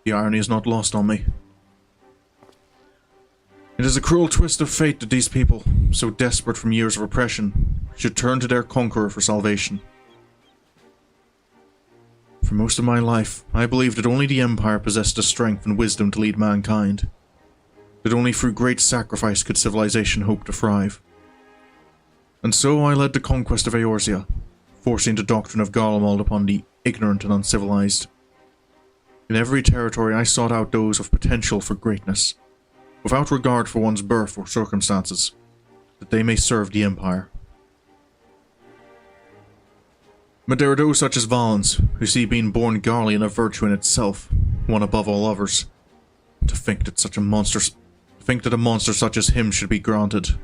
The irony is not lost on me. It is a cruel twist of fate that these people, so desperate from years of oppression, should turn to their conqueror for salvation. For most of my life, I believed that only the Empire possessed the strength and wisdom to lead mankind. That only through great sacrifice could civilization hope to thrive. And so I led the conquest of Eorzea, forcing the doctrine of Garlemald upon the ignorant and uncivilized. In every territory I sought out those of potential for greatness, without regard for one's birth or circumstances, that they may serve the Empire. But there are those such as Valens, who see being born Garlean a virtue in itself, one above all others. To think that a monster such as him should be granted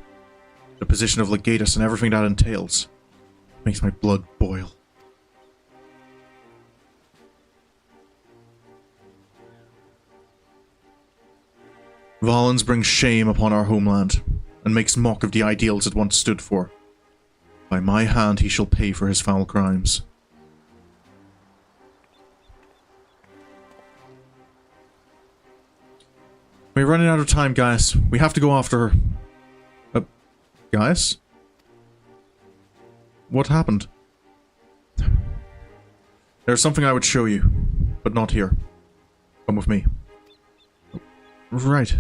the position of legatus and everything that entails makes my blood boil. Valens brings shame upon our homeland, and makes mock of the ideals it once stood for. By my hand he shall pay for his foul crimes. We're running out of time, Gaius. We have to go after her. Gaius? What happened? There's something I would show you, but not here. Come with me. Right.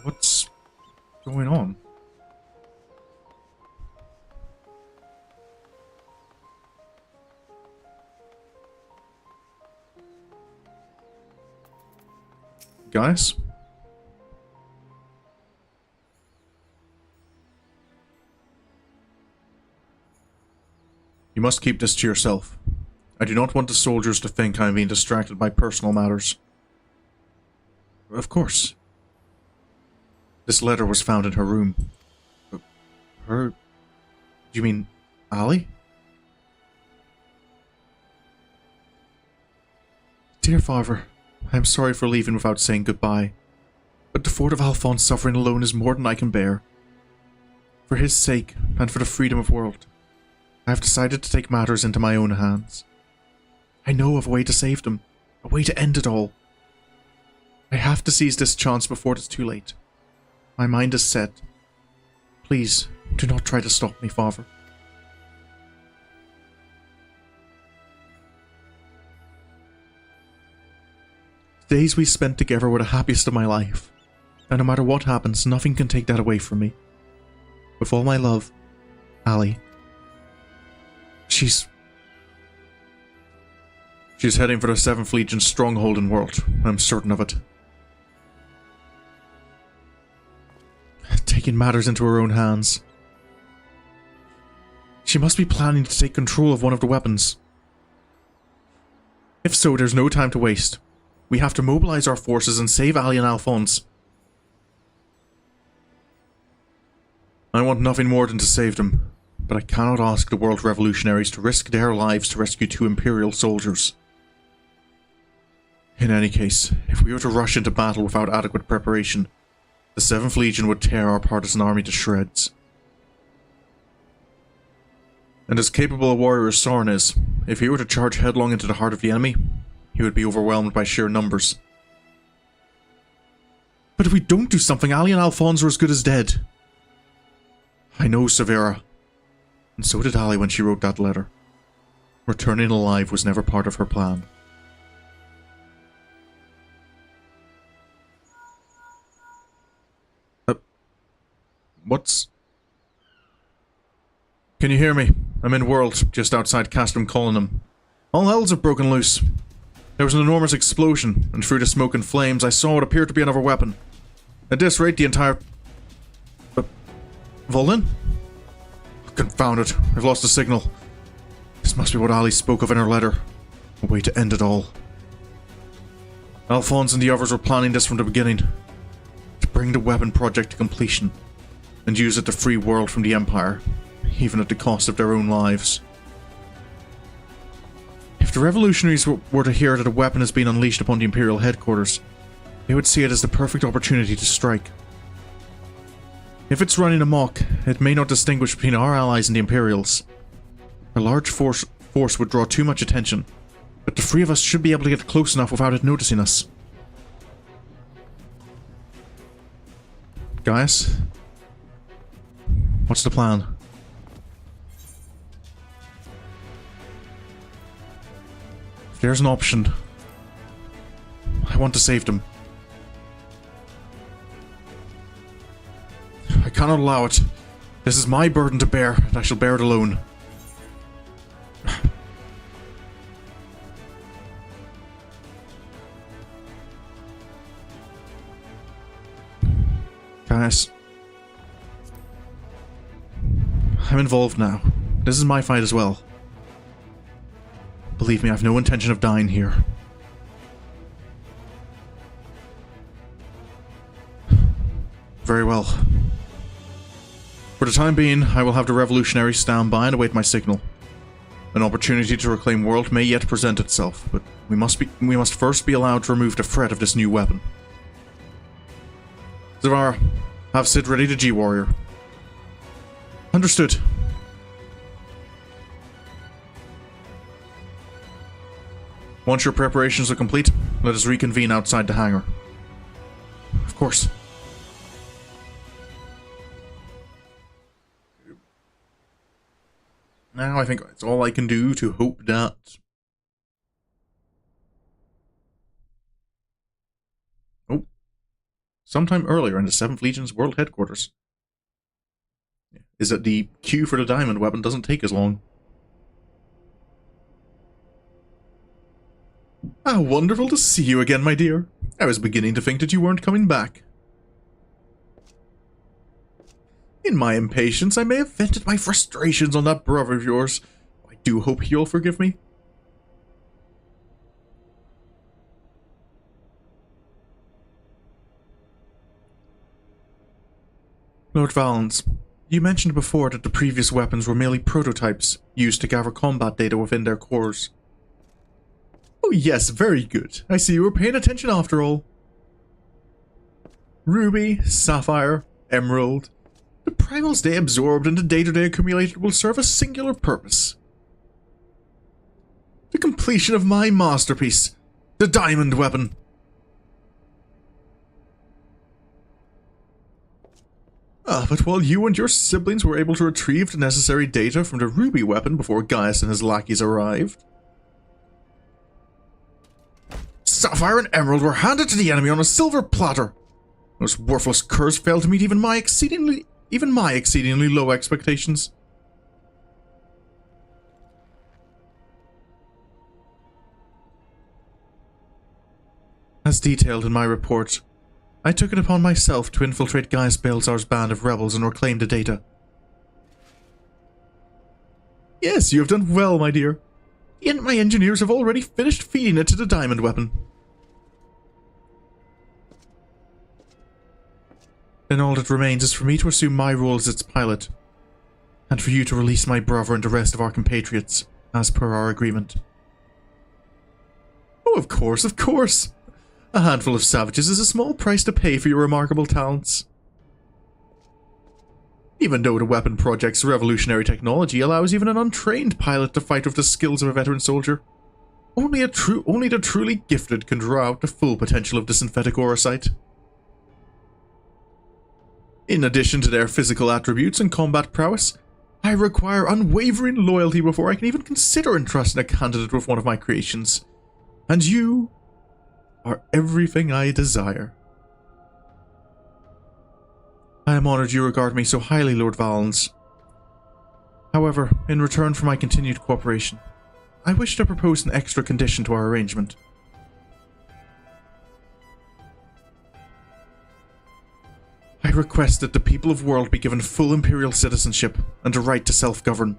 What's going on? Gaius? You must keep this to yourself. I do not want the soldiers to think I am being distracted by personal matters. Of course. This letter was found in her room. Her... Do you mean Ali? Dear father, I am sorry for leaving without saying goodbye, but the fort of Alphonse suffering alone is more than I can bear. For his sake, and for the freedom of the world, I have decided to take matters into my own hands. I know of a way to save them, a way to end it all. I have to seize this chance before it is too late. My mind is set. Please, do not try to stop me, father. The days we spent together were the happiest of my life, and no matter what happens, nothing can take that away from me. With all my love, Ali. She's heading for the 7th Legion's stronghold in World. I'm certain of it. Taking matters into her own hands. She must be planning to take control of one of the weapons. If so, there's no time to waste. We have to mobilize our forces and save Ali and Alphonse. I want nothing more than to save them, but I cannot ask the world revolutionaries to risk their lives to rescue 2 Imperial soldiers. In any case, if we were to rush into battle without adequate preparation, the 7th Legion would tear our partisan army to shreds. And as capable a warrior as Sorin is, if he were to charge headlong into the heart of the enemy, he would be overwhelmed by sheer numbers. But if we don't do something, Ali and Alphonse are as good as dead. I know, Severa. And so did Ali when she wrote that letter. Returning alive was never part of her plan. What's... Can you hear me? I'm in World, just outside Castrum Colonum. All hells have broken loose. There was an enormous explosion, and through the smoke and flames I saw what appeared to be another weapon. At this rate, the entire... Volin? Confound it, I've lost the signal. This must be what Ali spoke of in her letter. A way to end it all. Alphonse and the others were planning this from the beginning. To bring the weapon project to completion, and use it to free World from the Empire, even at the cost of their own lives. If the revolutionaries were to hear that a weapon has been unleashed upon the Imperial headquarters, they would see it as the perfect opportunity to strike. If it's running amok, it may not distinguish between our allies and the Imperials. A large force would draw too much attention, but the 3 of us should be able to get close enough without it noticing us. Gaius? What's the plan? If there's an option, I want to save them. I cannot allow it. This is my burden to bear, and I shall bear it alone. Gaius. I'm involved now. This is my fight as well. Believe me, I have no intention of dying here. Very well. For the time being, I will have the revolutionaries stand by and await my signal. An opportunity to reclaim World may yet present itself, but we must first be allowed to remove the threat of this new weapon. Zavara, have Cid ready to G-Warrior. Understood. Once your preparations are complete, let us reconvene outside the hangar. Of course. Now I think that's all I can do to hope that... Oh. sometime earlier in the 7th Legion's world headquarters. Is that the queue for the diamond weapon doesn't take as long. Ah, wonderful to see you again, my dear. I was beginning to think that you weren't coming back. In my impatience, I may have vented my frustrations on that brother of yours. I do hope he'll forgive me. Lord Valens, you mentioned before that the previous weapons were merely prototypes used to gather combat data within their cores. Oh yes, very good. I see you were paying attention after all. Ruby, Sapphire, Emerald. The primals they absorbed and the data they accumulated will serve a singular purpose. The completion of my masterpiece, the diamond weapon. But while you and your siblings were able to retrieve the necessary data from the ruby weapon before Gaius and his lackeys arrived, Sapphire and Emerald were handed to the enemy on a silver platter. Those worthless curs failed to meet even my exceedingly low expectations. As detailed in my report, I took it upon myself to infiltrate Gaius Balzar's band of rebels and reclaim the data. Yes, you have done well, my dear. And my engineers have already finished feeding it to the diamond weapon. Then all that remains is for me to assume my role as its pilot, and for you to release my brother and the rest of our compatriots, as per our agreement. Oh, of course, of course! A handful of savages is a small price to pay for your remarkable talents. Even though the weapon project's revolutionary technology allows even an untrained pilot to fight with the skills of a veteran soldier, only the truly gifted can draw out the full potential of the synthetic aurosite. In addition to their physical attributes and combat prowess, I require unwavering loyalty before I can even consider entrusting a candidate with one of my creations. And you are everything I desire. I am honored you regard me so highly, Lord Valens. However, in return for my continued cooperation, I wish to propose an extra condition to our arrangement. I request that the people of World be given full Imperial citizenship and a right to self-govern.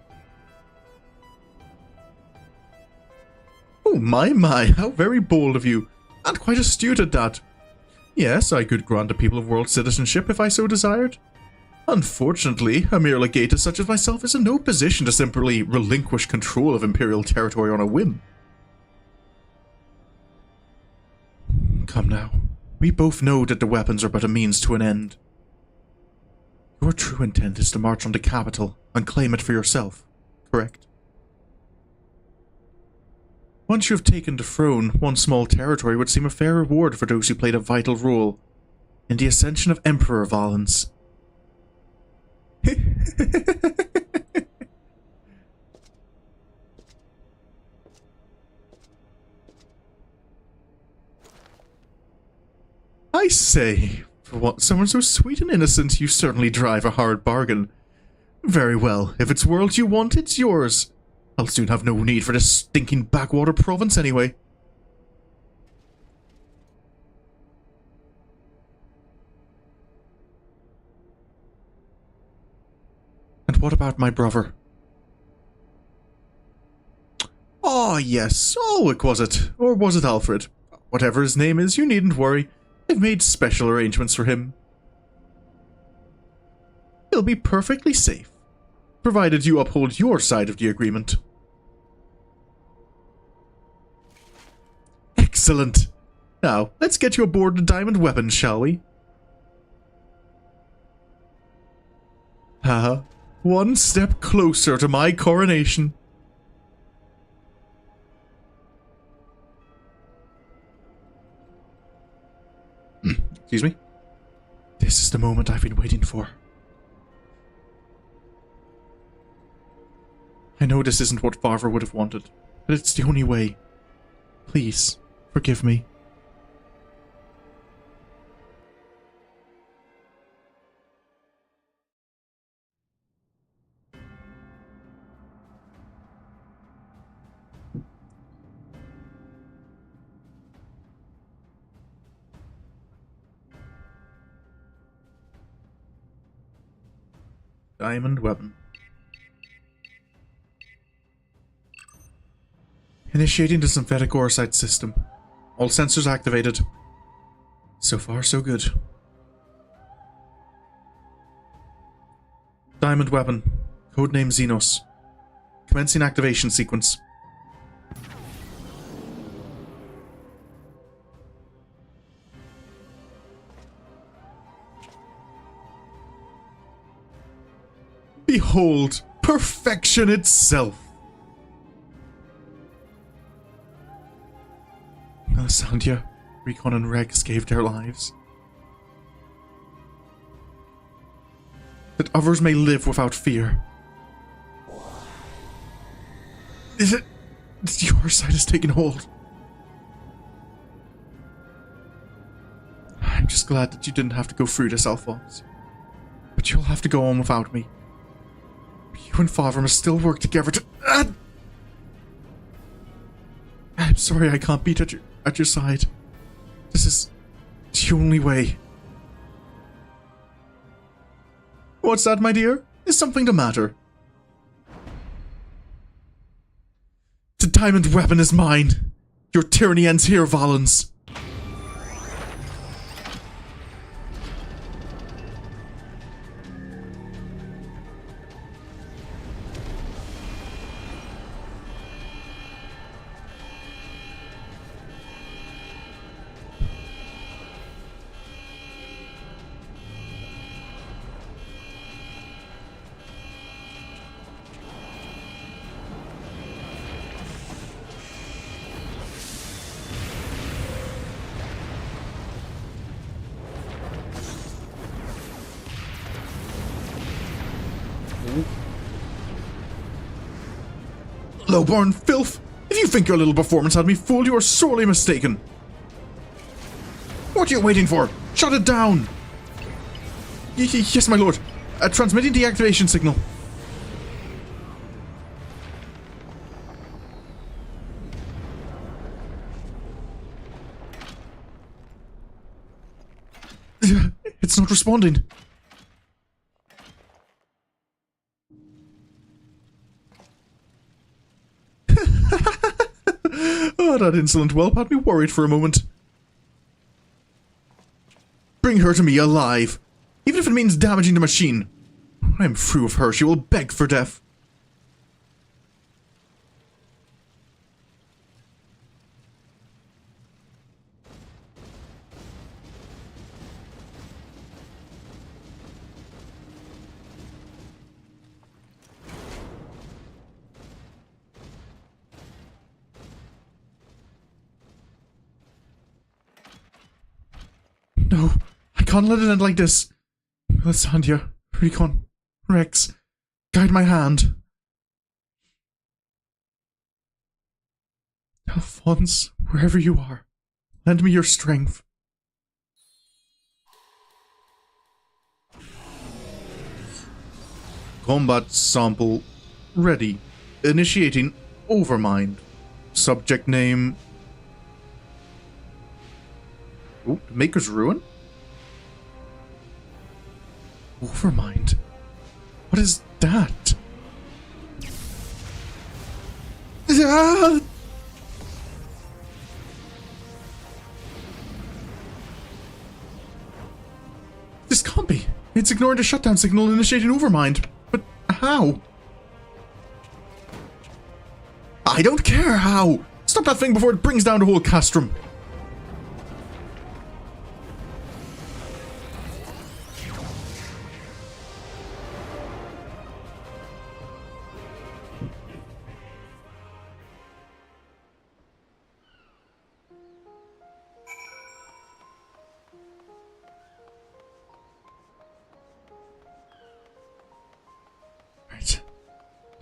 Oh my, how very bold of you, and quite astute at that. Yes, I could grant the people of World citizenship if I so desired. Unfortunately, a mere legatus such as myself is in no position to simply relinquish control of Imperial territory on a whim. Come now, we both know that the weapons are but a means to an end. Your true intent is to march on the capital and claim it for yourself, correct? Once you have taken the throne, one small territory would seem a fair reward for those who played a vital role in the ascension of Emperor Valens. I say, for someone so sweet and innocent, you certainly drive a hard bargain. Very well, if it's world you want, it's yours. I'll soon have no need for this stinking backwater province anyway. And what about my brother? Oh yes, Ulwick was it? Or was it Alfred? Whatever his name is, you needn't worry. I've made special arrangements for him. He'll be perfectly safe, provided you uphold your side of the agreement. Excellent! Now, let's get you aboard the diamond weapons, shall we? Haha, one step closer to my coronation. Excuse me? This is the moment I've been waiting for. I know this isn't what Father would have wanted, but it's the only way. Please, forgive me. Diamond weapon. Initiating the synthetic orosite system. All sensors activated. So far, so good. Diamond weapon. Codename Xenos. Commencing activation sequence. Behold, perfection itself! Alessandria, Recon and Rex gave their lives. That others may live without fear. Is it... your side has taken hold? I'm just glad that you didn't have to go through this, Alphonse. But you'll have to go on without me. You and Father must still work together to... I'm sorry I can't be at your side. This is the only way. What's that, my dear? Is something the matter? The diamond weapon is mine. Your tyranny ends here, Valens. Lowborn filth! If you think your little performance had me fooled, you are sorely mistaken. What are you waiting for? Shut it down! Yes, my lord. Transmitting deactivation signal. It's not responding. Oh, that insolent whelp had me worried for a moment. Bring her to me alive, even if it means damaging the machine. When I am through with her, she will beg for death. No, I can't let it end like this. Alessandria, Recon, Rex, guide my hand. Alphonse, wherever you are, lend me your strength. Combat sample ready. Initiating Overmind. Subject name... Ooh, Maker's Ruin? Overmind? What is that? Ah! This can't be. It's ignoring the shutdown signal and initiating Overmind. But how? I don't care how! Stop that thing before it brings down the whole castrum. Right.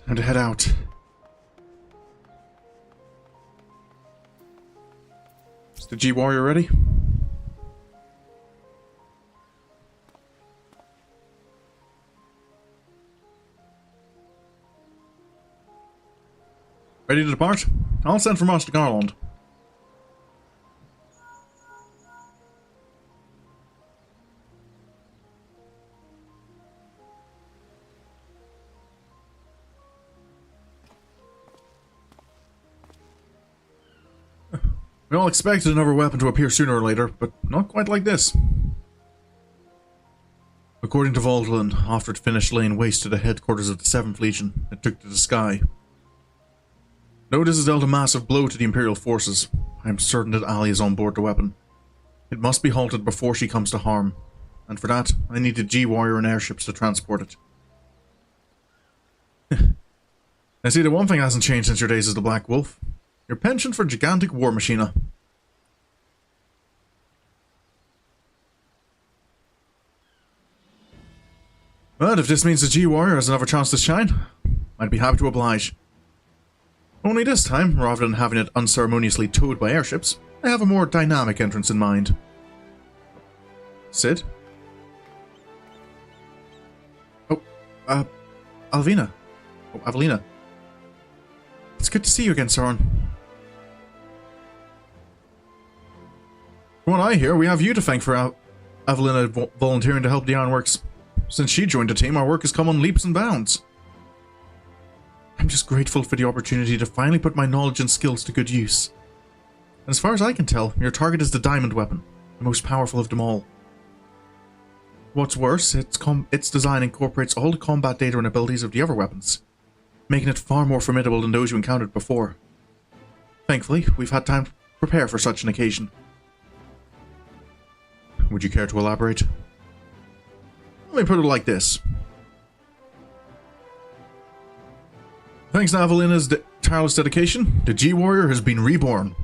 Time to head out. Is the G-Warrior ready? Ready to depart? I'll send for Master Garlemald. We all expected another weapon to appear sooner or later, but not quite like this. According to Voltland, after it finished laying waste to the headquarters of the 7th Legion, it took to the sky. Though this has dealt a massive blow to the Imperial forces, I am certain that Ali is on board the weapon. It must be halted before she comes to harm, and for that, I need the G-Warrior and airships to transport it. I see that one thing hasn't changed since your days as the Black Wolf. Your penchant for gigantic warmachina. But if this means the G-Warrior has another chance to shine, I'd be happy to oblige. Only this time, rather than having it unceremoniously towed by airships, I have a more dynamic entrance in mind. Cid? Oh, Alvina. Oh, Avelina. It's good to see you again, Sorin. From what I hear, we have you to thank for Avelina volunteering to help the Ironworks. Since she joined the team, our work has come on leaps and bounds. I'm just grateful for the opportunity to finally put my knowledge and skills to good use. And as far as I can tell, your target is the diamond weapon, the most powerful of them all. What's worse, its design incorporates all the combat data and abilities of the other weapons, making it far more formidable than those you encountered before. Thankfully, we've had time to prepare for such an occasion. Would you care to elaborate? Let me put it like this. Thanks to Avelina's tireless dedication, the G-Warrior has been reborn.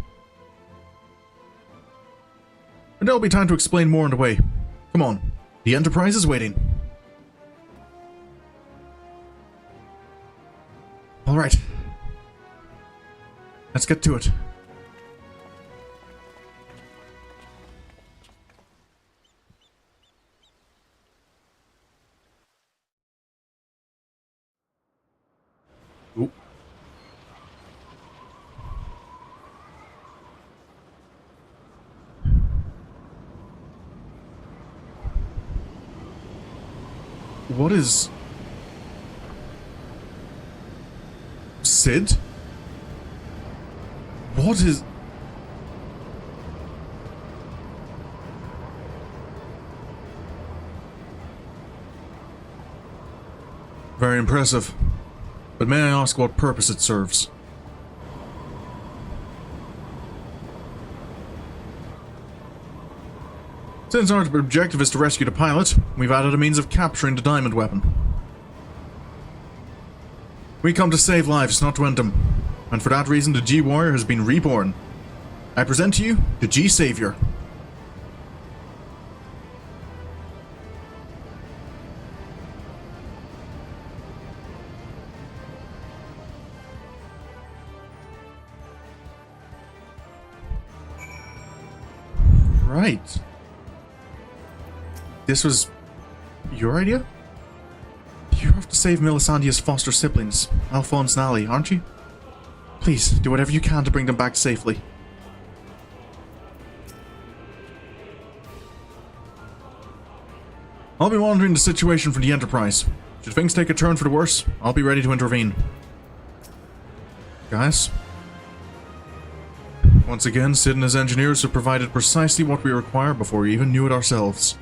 And there'll be time to explain more on the way. Come on, the Enterprise is waiting. Alright. Let's get to it. Ooh. What is... Cid? What is... Very impressive. But may I ask what purpose it serves? Since our objective is to rescue the pilot, we've added a means of capturing the diamond weapon. We come to save lives, not to end them. And for that reason, the G-Warrior has been reborn. I present to you the G-Savior. Right. This was your idea? You're off to save Melisandre's foster siblings, Alphonse and Ali, aren't you? Please, do whatever you can to bring them back safely. I'll be monitoring the situation for the Enterprise. Should things take a turn for the worse, I'll be ready to intervene. Guys? Once again, Cid and his engineers have provided precisely what we require before we even knew it ourselves.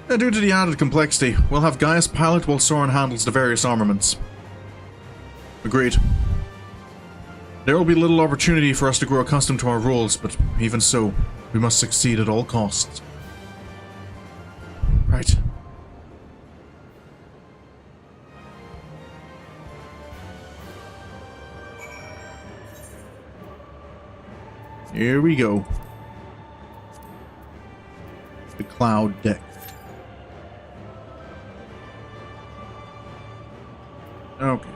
Due to the added complexity, we'll have Gaius pilot while Sorin handles the various armaments. Agreed. There will be little opportunity for us to grow accustomed to our roles, but even so, we must succeed at all costs. Right. Here we go. The cloud deck. Okay.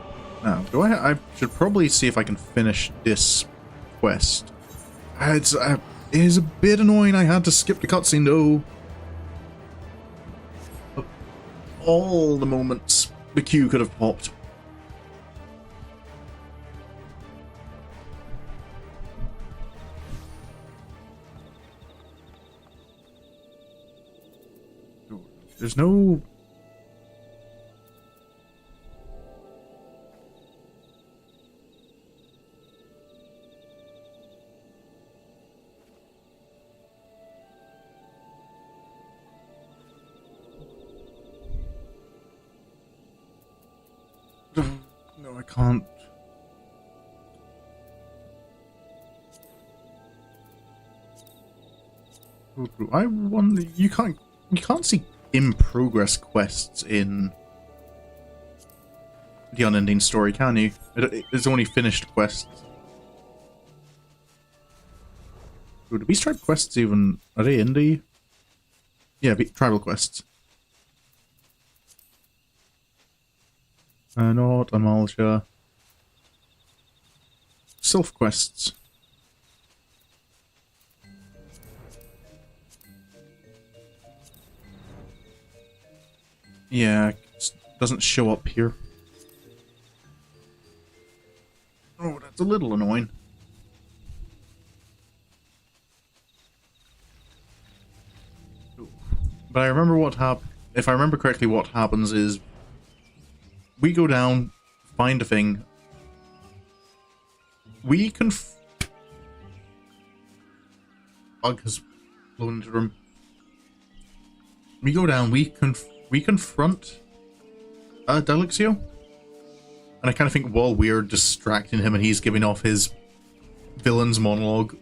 Now, I should probably see if I can finish this quest. It is a bit annoying I had to skip the cutscene though. Of all the moments the queue could have popped. There's no... can't... go through. I wonder... You can't see in-progress quests in the Unending Story, can you? It's only finished quests. Ooh, do these tribe quests even... Are they indie? Yeah, tribal quests. Not Amalcia. Sylph quests. Yeah, it doesn't show up here. Oh, that's a little annoying. But I remember what if I remember correctly, what happens is we go down, find a thing. We can. Bug has blown into the room. We go down. We confront Delixio, and I kind of think while we're distracting him and he's giving off his villain's monologue,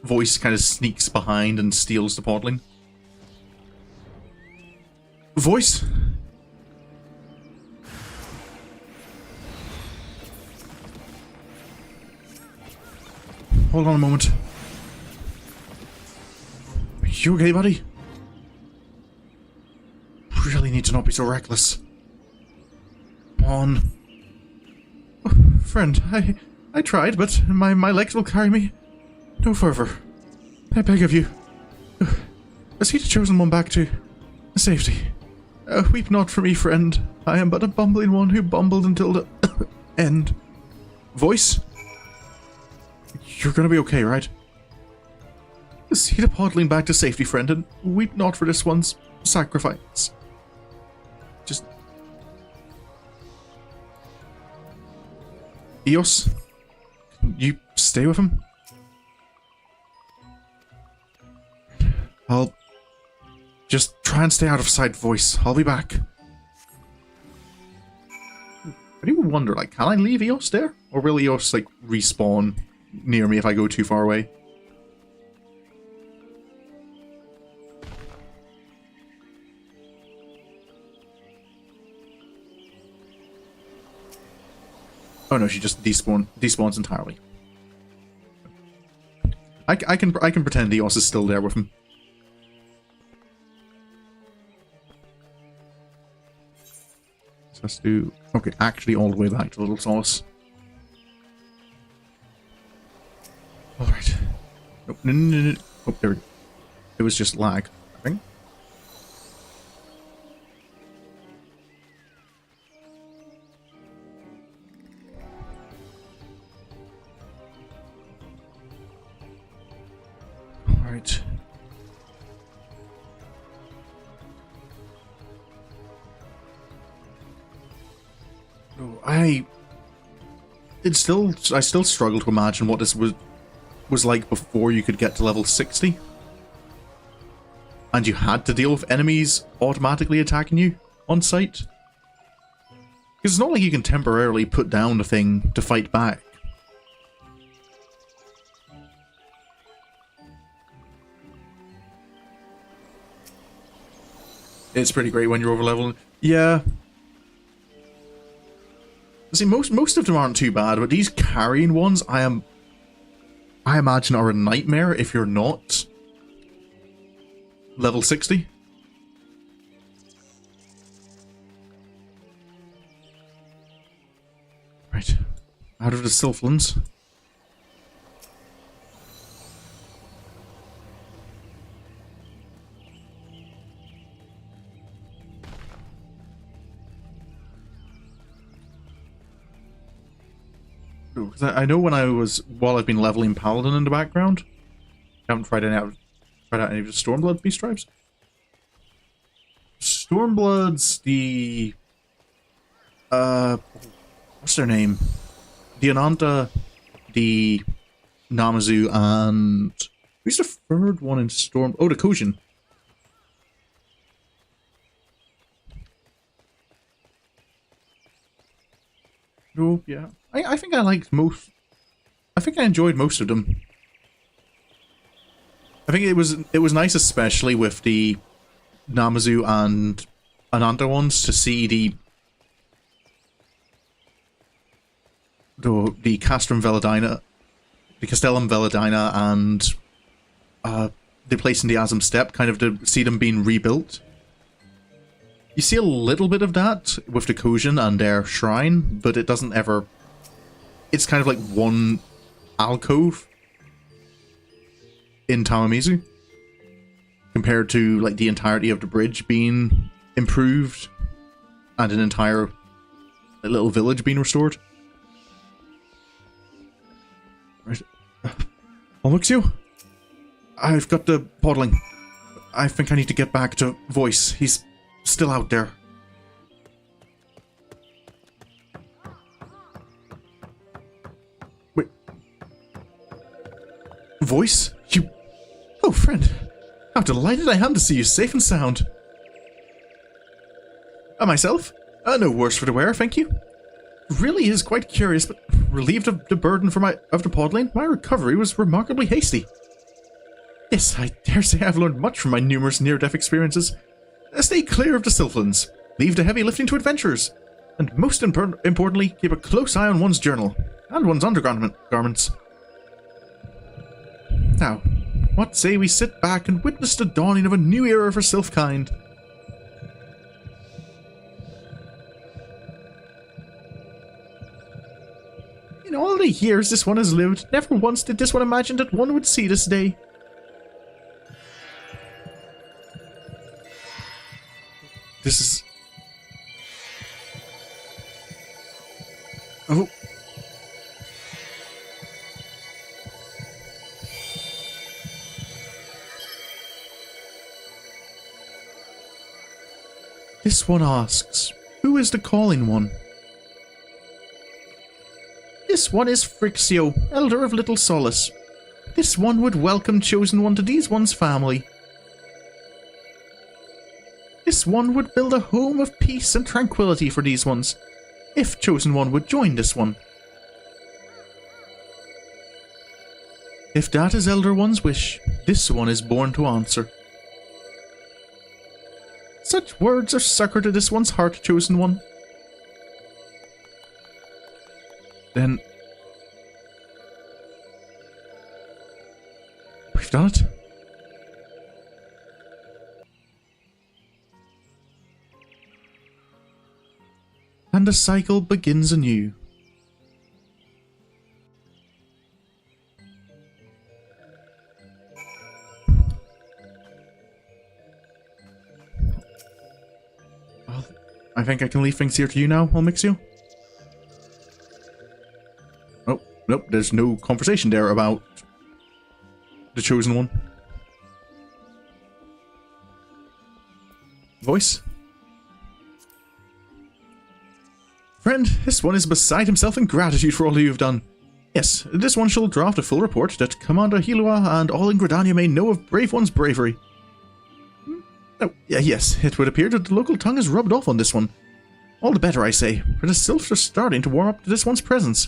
Voice kind of sneaks behind and steals the podling. Voice? Hold on a moment. You okay, buddy? Really need to not be so reckless. Come on. Oh, friend, I tried, but my legs will carry me no further. I beg of you. Is he the chosen one back to safety? Weep not for me, friend. I am but a bumbling one who bumbled until the end. Voice? You're gonna be okay, right? See the podling back to safety, friend, and weep not for this one's sacrifice. Just... Eos? Can you stay with him? I'll... Just try and stay out of sight, Voice. I'll be back. I do wonder, like, can I leave Eos there? Or will Eos, like, respawn near me if I go too far away? Oh no, she just despawns entirely. I can pretend Eos is still there with him. So let's do... Okay, actually all the way back to Little Sauce. Alright. Nope, no. Oh, there we go. It was just lag, I think. Alright. Oh, I still struggle to imagine what this was like before you could get to level 60. And you had to deal with enemies automatically attacking you on sight. Because it's not like you can temporarily put down the thing to fight back. It's pretty great when you're over leveling. Yeah. See, most of them aren't too bad, but these carrying ones, I imagine are a nightmare if you're not level 60. Right. Out of the Sylphlands. Because I know while I've been leveling Paladin in the background, I haven't tried any of the Stormblood beast tribes. Stormblood's the... what's their name? The Ananta, the Namazu, and... Who's the third one in Storm... Oh, the Kojin. Oh, yeah. I think I liked most... I think I enjoyed most of them. I think it was nice, especially with the Namazu and Ananta ones, to see the Castrum Veladina, the Castellum Veladina, and the place in the Azim Steppe, kind of to see them being rebuilt. You see a little bit of that with the Kojin and their shrine, but it doesn't ever... It's kind of like one alcove in Tamamizu, compared to like the entirety of the bridge being improved and an entire little village being restored. Right. Almuxio? I've got the bottling. I think I need to get back to Voice. He's still out there. Wait. Voice? You... Oh, friend. How delighted I am to see you safe and sound. Myself? No worse for the wear, thank you. Really is quite curious, but relieved of the burden of the podling, my recovery was remarkably hasty. Yes, I dare say I've learned much from my numerous near-death experiences. Stay clear of the Sylphlins, leave the heavy lifting to adventurers, and most importantly, keep a close eye on one's journal, and one's undergarments. Now, what say we sit back and witness the dawning of a new era for Sylphkind? In all the years this one has lived, never once did this one imagine that one would see this day. This is... Oh. This one asks, who is the calling one? This one is Frixio, elder of Little Solace. This one would welcome Chosen One to these one's family. This one would build a home of peace and tranquility for these ones, if Chosen One would join this one. If that is Elder One's wish, this one is born to answer. Such words are succor to this one's heart, Chosen One. Then... we've done it. And the cycle begins anew. Well, I think I can leave things here to you now, Almixio. Oh, nope, there's no conversation there about the Chosen One. Voice? Friend, this one is beside himself in gratitude for all you have done. Yes, this one shall draft a full report that Commander Hilua and all in Gridania may know of Brave One's bravery. Oh, yes, it would appear that the local tongue is rubbed off on this one. All the better, I say, for the sylphs are starting to warm up to this one's presence.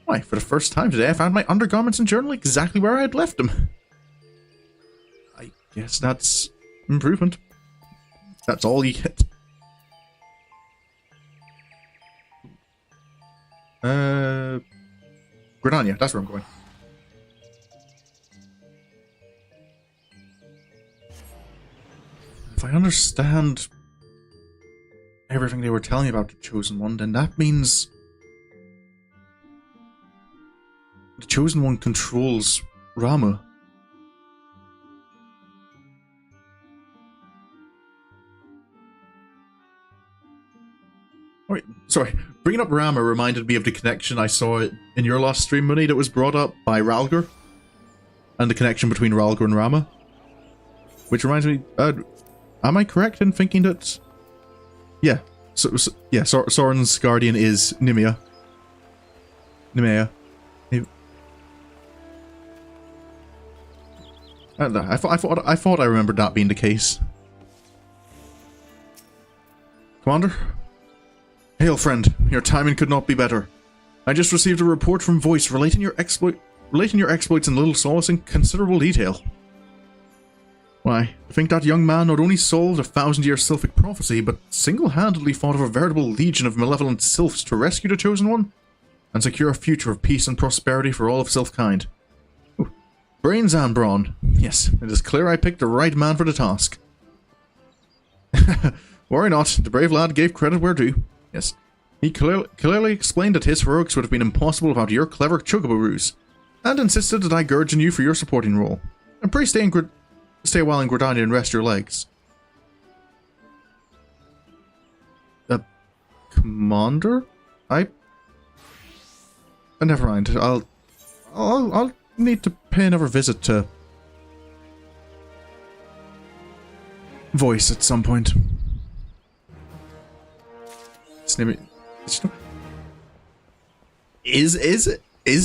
Why, for the first time today I found my undergarments and journal exactly where I had left them. I guess that's improvement. That's all you get. Gridania, that's where I'm going. If I understand everything they were telling me about the Chosen One, then that means the Chosen One controls Rama. Wait, sorry. Bringing up Rama reminded me of the connection I saw in your last stream, Money, that was brought up by Ralgr. And the connection between Ralgr and Rama. Which reminds me, am I correct in thinking that... Yeah. Sorin's guardian is Nimea. I thought I remembered that being the case. Commander? Hail, friend. Your timing could not be better. I just received a report from Voice relating your exploits in Little Solace in considerable detail. Why, I think that young man not only solved a 1,000-year sylphic prophecy, but single-handedly fought off a veritable legion of malevolent sylphs to rescue the Chosen One and secure a future of peace and prosperity for all of sylph-kind. Brains and brawn. Yes, it is clear I picked the right man for the task. Worry not, the brave lad gave credit where due. Yes, he clearly explained that his heroics would have been impossible without your clever chocobo ruse, and insisted that I gurgeon you for your supporting role. And pray stay a while in Gridania and rest your legs. Commander? Never mind. I'll need to pay another visit to Voice at some point. Is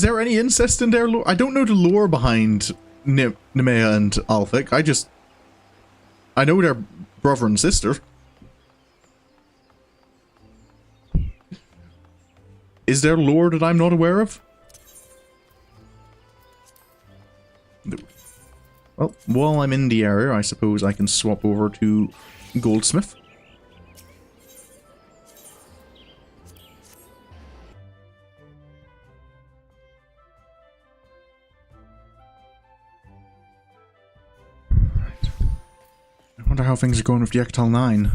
there any incest in their lore? I don't know the lore behind Nemea and Alphic. I know they're brother and sister. Is there lore that I'm not aware of? Well, while I'm in the area, I suppose I can swap over to Goldsmith. I wonder how things are going with the Ectal 9.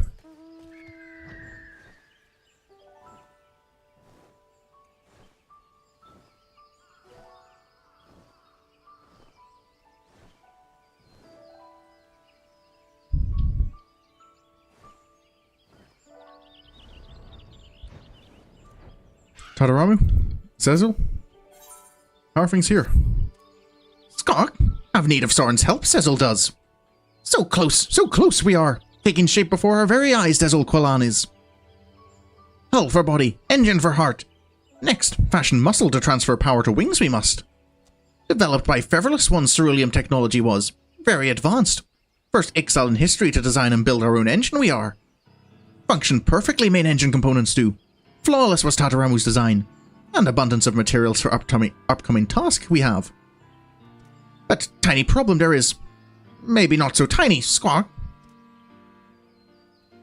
Tadaramu? Cecil? How are things here? Skok, have need of Sorin's help, Cecil does. So close we are, taking shape before our very eyes, Desil Quillan is. Hull for body, engine for heart. Next, fashion muscle to transfer power to wings we must. Developed by Featherless One's ceruleum technology was very advanced. First XIV in history to design and build our own engine we are. Function perfectly, main engine components do. Flawless was Tataramu's design, and abundance of materials for upcoming task we have. But tiny problem there is. Maybe not so tiny, Squawk.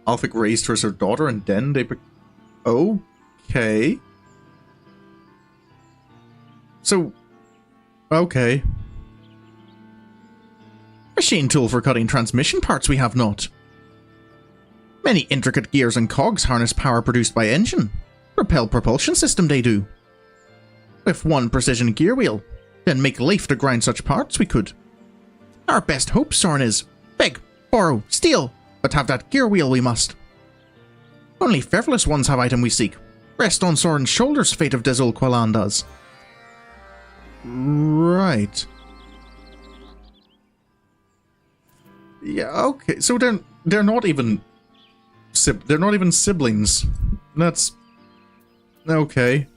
Alphic raised her as her daughter and then they okay. So, okay. Machine tool for cutting transmission parts we have not. Many intricate gears and cogs harness power produced by engine. Propulsion system they do. With one precision gear wheel, then make life to grind such parts we could. Our best hope, Sorin, is beg, borrow, steal, but have that gear wheel we must. Only Featherless Ones have item we seek. Rest on Sorin's shoulders, fate of Desil Quillan does. Right. Yeah, okay. So they're not even siblings. That's okay.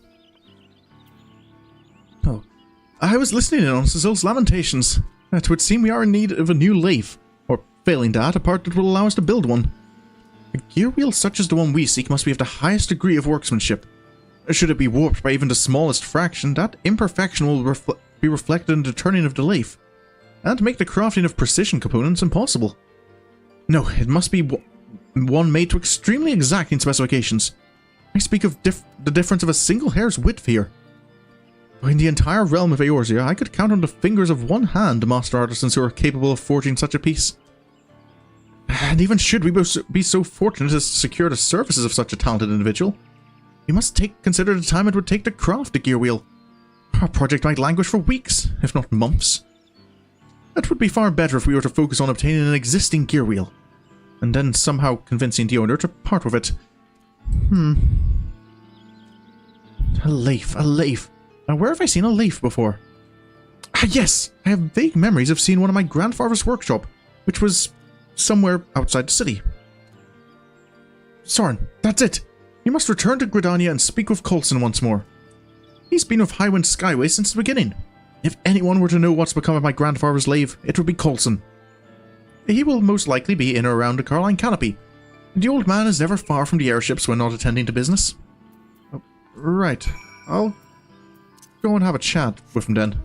Oh, I was listening in on Cecil's lamentations. It would seem we are in need of a new lathe, or failing that, a part that will allow us to build one. A gear wheel such as the one we seek must be of the highest degree of workmanship. Should it be warped by even the smallest fraction, that imperfection will be reflected in the turning of the lathe, and make the crafting of precision components impossible. No, it must be one made to extremely exacting specifications. I speak of the difference of a single hair's width here. In the entire realm of Eorzea, I could count on the fingers of one hand the master artisans who are capable of forging such a piece. And even should we be so fortunate as to secure the services of such a talented individual, we must consider the time it would take to craft the gear wheel. Our project might languish for weeks, if not months. It would be far better if we were to focus on obtaining an existing gear wheel, and then somehow convincing the owner to part with it. A lathe. Now, where have I seen a lathe before? Ah, yes! I have vague memories of seeing one in my grandfather's workshop, which was somewhere outside the city. Sorin, that's it! You must return to Gridania and speak with Coulson once more. He's been with Highwind Skyway since the beginning. If anyone were to know what's become of my grandfather's lathe, it would be Coulson. He will most likely be in or around the Carline Canopy. The old man is never far from the airships when not attending to business. Oh, right. I'll go and have a chat with him then.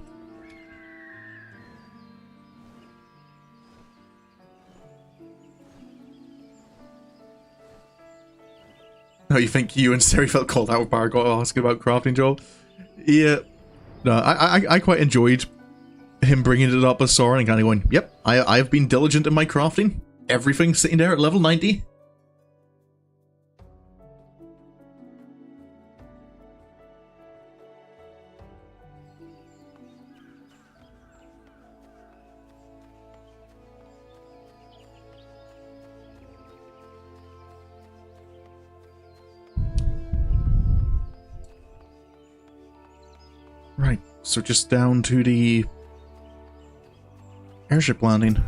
Oh, you think you and Sari felt called out by Bargot asking about crafting, Joel? Yeah. No, I quite enjoyed him bringing it up as Sorin and kind of going, yep, I've been diligent in my crafting. Everything's sitting there at level 90. Right, so just down to the airship landing.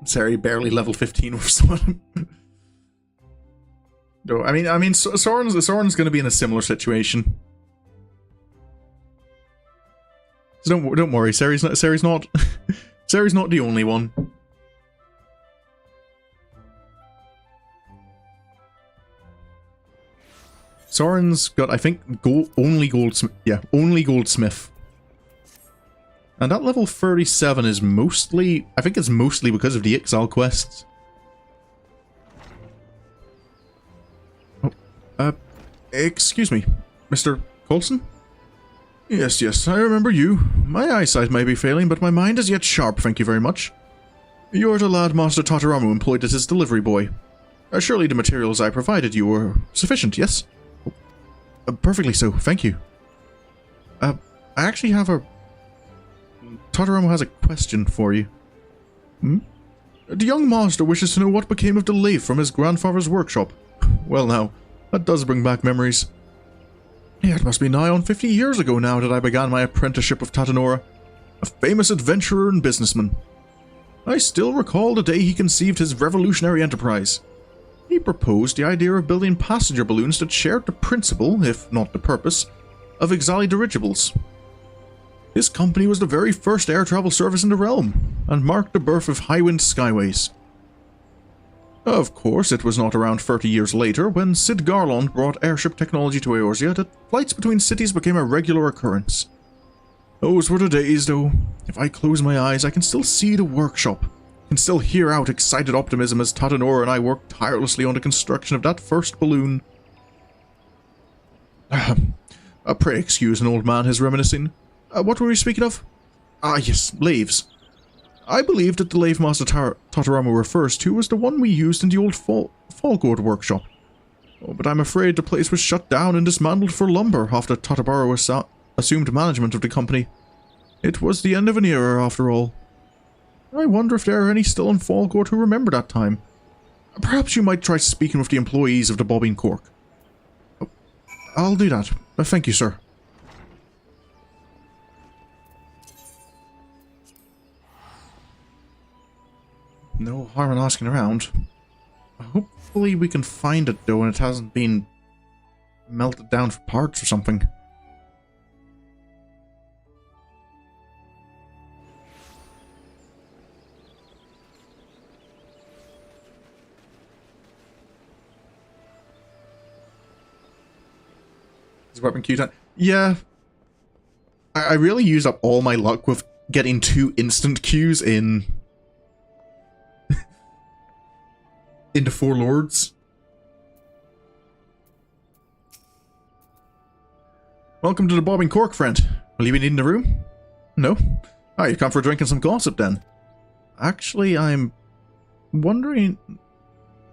Sorry, barely level 15 with someone. No, I mean, Sorin's going to be in a similar situation. So don't worry, Sari's not Sari's not the only one. Sorin's got, I think, only goldsmith. Yeah, only goldsmith. And that level 37 is mostly, I think it's mostly because of the exile quests. Oh, excuse me, Mr. Coulson? Yes, I remember you. My eyesight may be failing, but my mind is yet sharp, thank you very much. You're the lad Master Tataramu employed as his delivery boy. Surely the materials I provided you were sufficient, yes? Perfectly so, thank you. I actually have a... Tataramu has a question for you. The young master wishes to know what became of the lathe from his grandfather's workshop. Well now, that does bring back memories. Yeah, it must be nigh on 50 years ago now that I began my apprenticeship with Tatanora, a famous adventurer and businessman. I still recall the day he conceived his revolutionary enterprise. He proposed the idea of building passenger balloons that shared the principle, if not the purpose, of exile dirigibles. This company was the very first air travel service in the realm, and marked the birth of Highwind Skyways. Of course, it was not around 30 years later, when Cid Garlemald brought airship technology to Eorzea, that flights between cities became a regular occurrence. Those were the days, though. If I close my eyes, I can still see the workshop. I can still hear out excited optimism as Tatanora and I worked tirelessly on the construction of that first balloon. Pray excuse an old man his reminiscing. What were we speaking of? Ah, yes, lathes. I believe that the lathe Master Tataramu refers to was the one we used in the old Falgord workshop. Oh, but I'm afraid the place was shut down and dismantled for lumber after Tataramu assumed management of the company. It was the end of an era, after all. I wonder if there are any still in Falgord who remember that time. Perhaps you might try speaking with the employees of the Bobbing Cork. Oh, I'll do that. Thank you, sir. No harm in asking around. Hopefully we can find it, though, and it hasn't been melted down for parts or something. Is weapon Q time? Yeah. I really used up all my luck with getting 2 instant Qs in the Four Lords. Welcome to the Bobbing Cork, friend. Will you be needing a room? No? Ah, you come for a drink and some gossip then. Actually, I'm wondering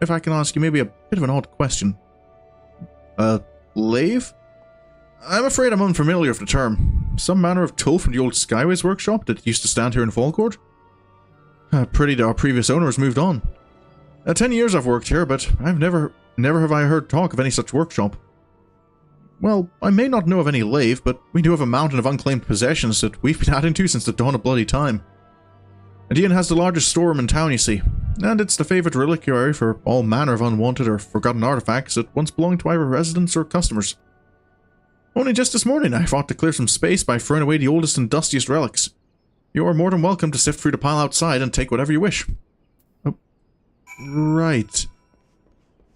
if I can ask you maybe a bit of an odd question. Lathe? I'm afraid I'm unfamiliar with the term. Some manner of tool from the old Skyways workshop that used to stand here in Falgord? Pretty that our previous owner has moved on. 10 years I've worked here, but I've never have I heard talk of any such workshop. Well, I may not know of any lathe, but we do have a mountain of unclaimed possessions that we've been adding to since the dawn of bloody time. Adean has the largest storeroom in town, you see, and it's the favourite reliquary for all manner of unwanted or forgotten artifacts that once belonged to either residents or customers. Only just this morning I fought to clear some space by throwing away the oldest and dustiest relics. You are more than welcome to sift through the pile outside and take whatever you wish. Right.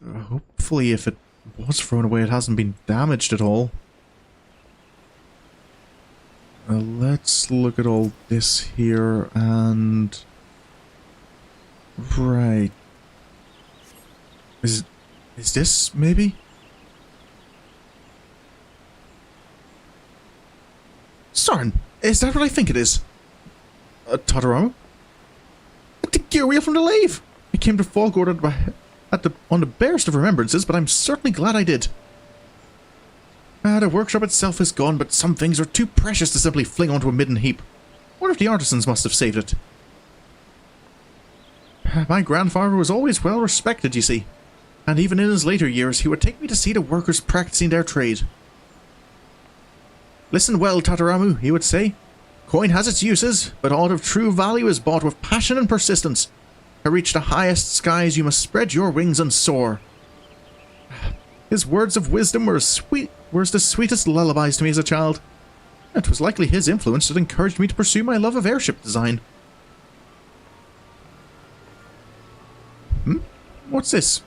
Hopefully if it was thrown away, it hasn't been damaged at all. Let's look at all this here and... Right. Is this maybe? Sorin, is that what I think it is? Totoro? The gear wheel from the lathe! I came to Fallgord on the barest of remembrances, but I'm certainly glad I did. The workshop itself is gone, but some things are too precious to simply fling onto a midden heap. Wonder if the artisans must have saved it. My grandfather was always well respected, you see. And even in his later years, he would take me to see the workers practicing their trade. Listen well, Tataramu, he would say. Coin has its uses, but aught of true value is bought with passion and persistence. To reach the highest skies, you must spread your wings and soar. His words of wisdom were as the sweetest lullabies to me as a child. It was likely his influence that encouraged me to pursue my love of airship design. What's this?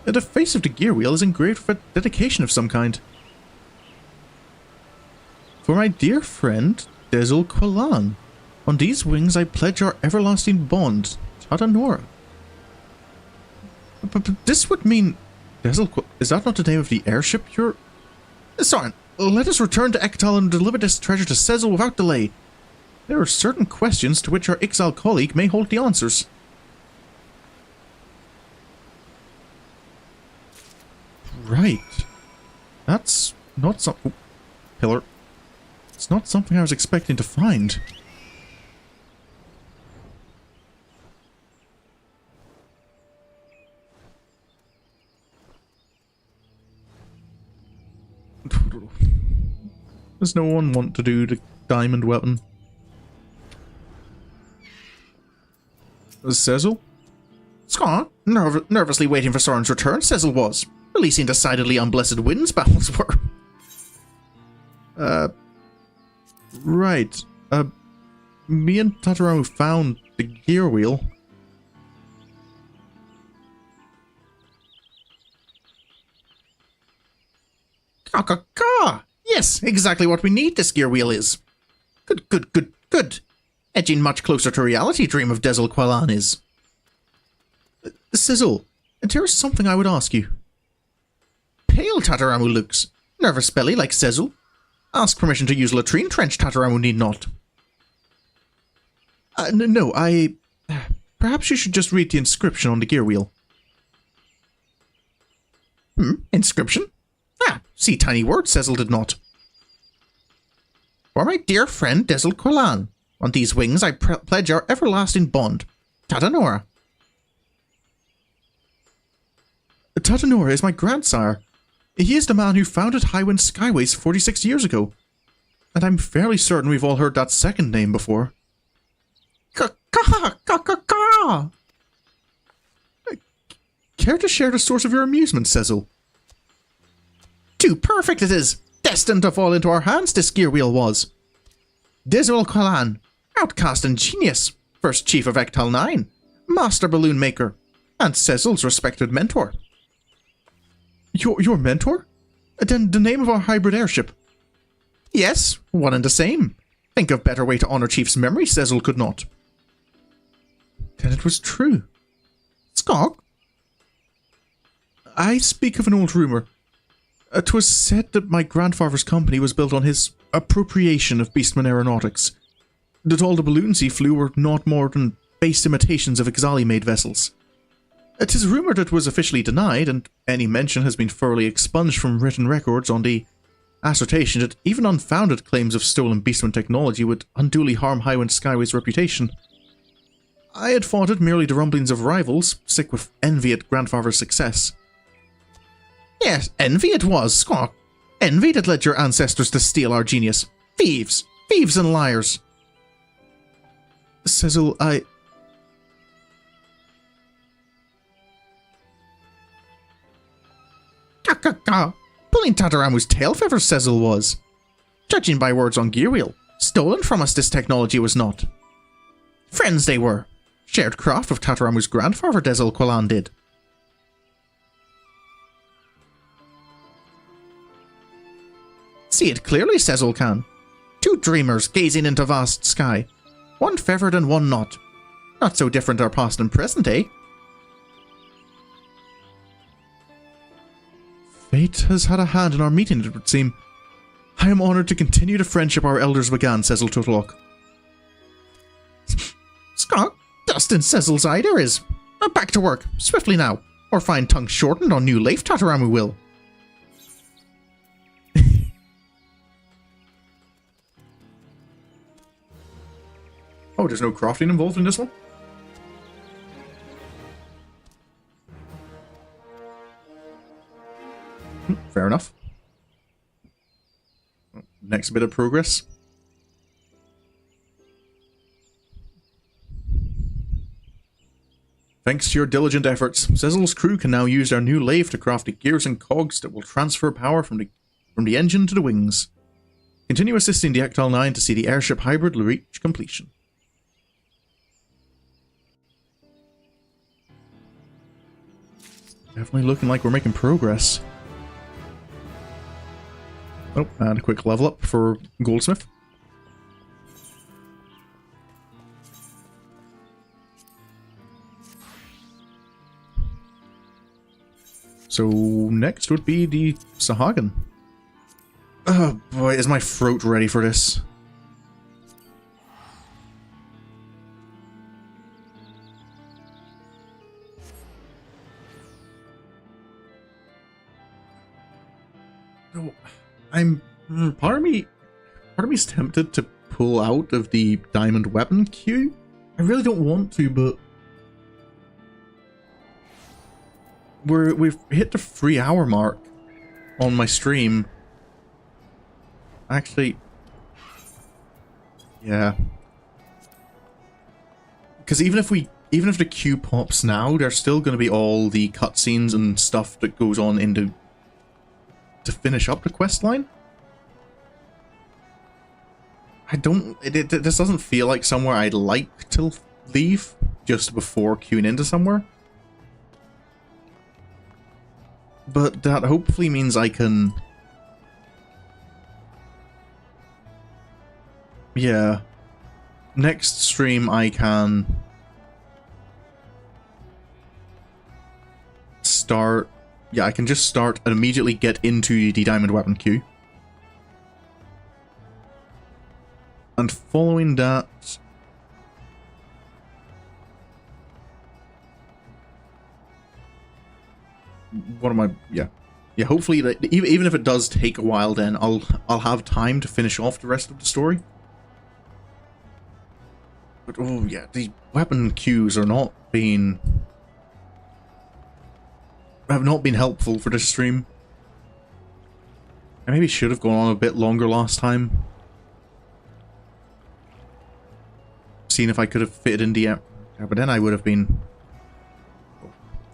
The face of the gear wheel is engraved with a dedication of some kind. For my dear friend, Dezel Qualan. On these wings I pledge our everlasting bond, Tadanora. But this would mean... Dezel, is that not the name of the airship you're... Sorin, let us return to Ektal and deliver this treasure to Sezel without delay. There are certain questions to which our Ixal colleague may hold the answers. Right. That's not something... Pillar. It's not something I was expecting to find. Does no one want to do the diamond weapon? Sezel? Scott, nervously waiting for Sorin's return, Sezel was. Releasing decidedly unblessed winds bowels were. Right. Me and Totoro found the gear wheel. Caw. Yes, exactly what we need this gear wheel is. Good. Edging much closer to reality, dream of Dezel Qualan is. Sizzle, there is something I would ask you. Pale Tataramu looks. Nervous belly like Sezel. Ask permission to use latrine trench, Tataramu need not. No, perhaps you should just read the inscription on the gear wheel. Inscription? See tiny words Sezel did not. For my dear friend Dezel Qualan. On these wings I pledge our everlasting bond. Tadanora. Tadanora is my grandsire. He is the man who founded Highwind Skyways 46 years ago. And I'm fairly certain we've all heard that second name before. Care to share the source of your amusement, Sezel? Too perfect it is! Destined to fall into our hands, this gear wheel was. Dezel Qualan, outcast and genius, first chief of Ektal 9, master balloon maker, and Sezel's respected mentor. Your mentor? Then the name of our hybrid airship? Yes, one and the same. Think of better way to honor Chief's memory, Sezel could not. Then it was true. Skog? I speak of an old rumour. 'Twas said that my grandfather's company was built on his appropriation of Beastman aeronautics. That all the balloons he flew were not more than base imitations of Ixali-made vessels. 'Tis rumoured that it was officially denied, and any mention has been thoroughly expunged from written records on the assertion that even unfounded claims of stolen Beastman technology would unduly harm Highwind Skyway's reputation. I had thought it merely the rumblings of rivals, sick with envy at grandfather's success. Yes, envy it was, Squawk. Envy that led your ancestors to steal our genius. Thieves! Thieves and liars! Sezel, Pulling Tataramu's tail feather, Sezel was. Judging by words on Gearwheel, stolen from us this technology was not. Friends they were. shared craft of Tataramu's grandfather, Desil Qualan did. See it clearly, says Ulcan. Two dreamers gazing into vast sky. One feathered and one not. Not so different our past and present, eh? Fate has had a hand in our meeting, it would seem. I am honored to continue the friendship our elders began, says Ultutlok. Skok, dust in Cecil's eye there is. Back to work, swiftly now, or find tongue shortened on new life Tataramu will. Oh, there's no crafting involved in this one? Fair enough. Next bit of progress. Thanks to your diligent efforts, Cecil's crew can now use their new lathe to craft the gears and cogs that will transfer power from the engine to the wings. Continue assisting the Ectal 9 to see the airship hybrid reach completion. Definitely looking like we're making progress. Oh, and a quick level up for Goldsmith. So next would be the Sahagin. Oh boy, is my throat ready for this? No, part of me's tempted to pull out of the diamond weapon queue. I really don't want to, but we've hit the 3-hour mark on my stream. Actually, yeah, because even if the queue pops now, there's still going to be all the cutscenes and stuff that goes on into to finish up the quest line. This doesn't feel like somewhere I'd like to leave just before queuing into somewhere. But that hopefully means I can... Yeah. Next stream I can start... Yeah, I can just start and immediately get into the diamond weapon queue. And following that... What am I... Yeah. Yeah, hopefully, even if it does take a while, then I'll have time to finish off the rest of the story. But, oh yeah, the weapon queues are not being... have not been helpful for this stream. I maybe should have gone on a bit longer last time. Seeing if I could have fitted in the... Yeah, but then I would have been...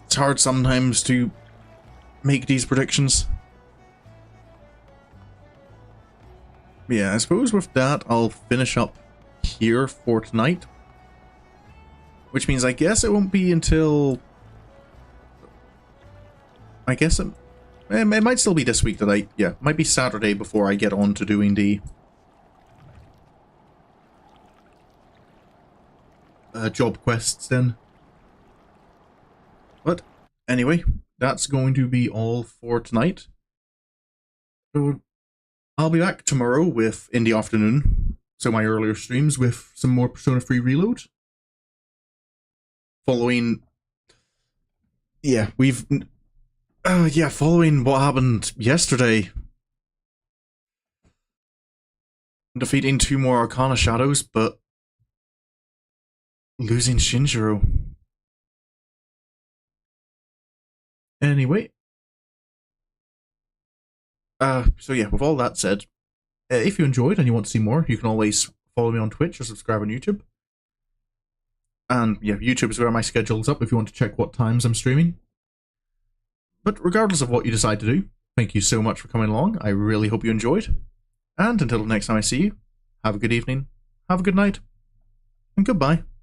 It's hard sometimes to make these predictions. Yeah, I suppose with that I'll finish up here for tonight. Which means I guess it won't be until... I guess it might still be this week that it might be Saturday before I get on to doing the job quests then. But anyway, that's going to be all for tonight. So I'll be back tomorrow in the afternoon, so my earlier streams with some more Persona 3 Reload. Following... Yeah, following what happened yesterday. Defeating 2 more Arcana Shadows, but losing Shinjiro. Anyway. So yeah, with all that said, if you enjoyed and you want to see more, you can always follow me on Twitch or subscribe on YouTube. And yeah, YouTube is where my schedule's up if you want to check what times I'm streaming. But regardless of what you decide to do, thank you so much for coming along. I really hope you enjoyed. And until the next time I see you, have a good evening, have a good night, and goodbye.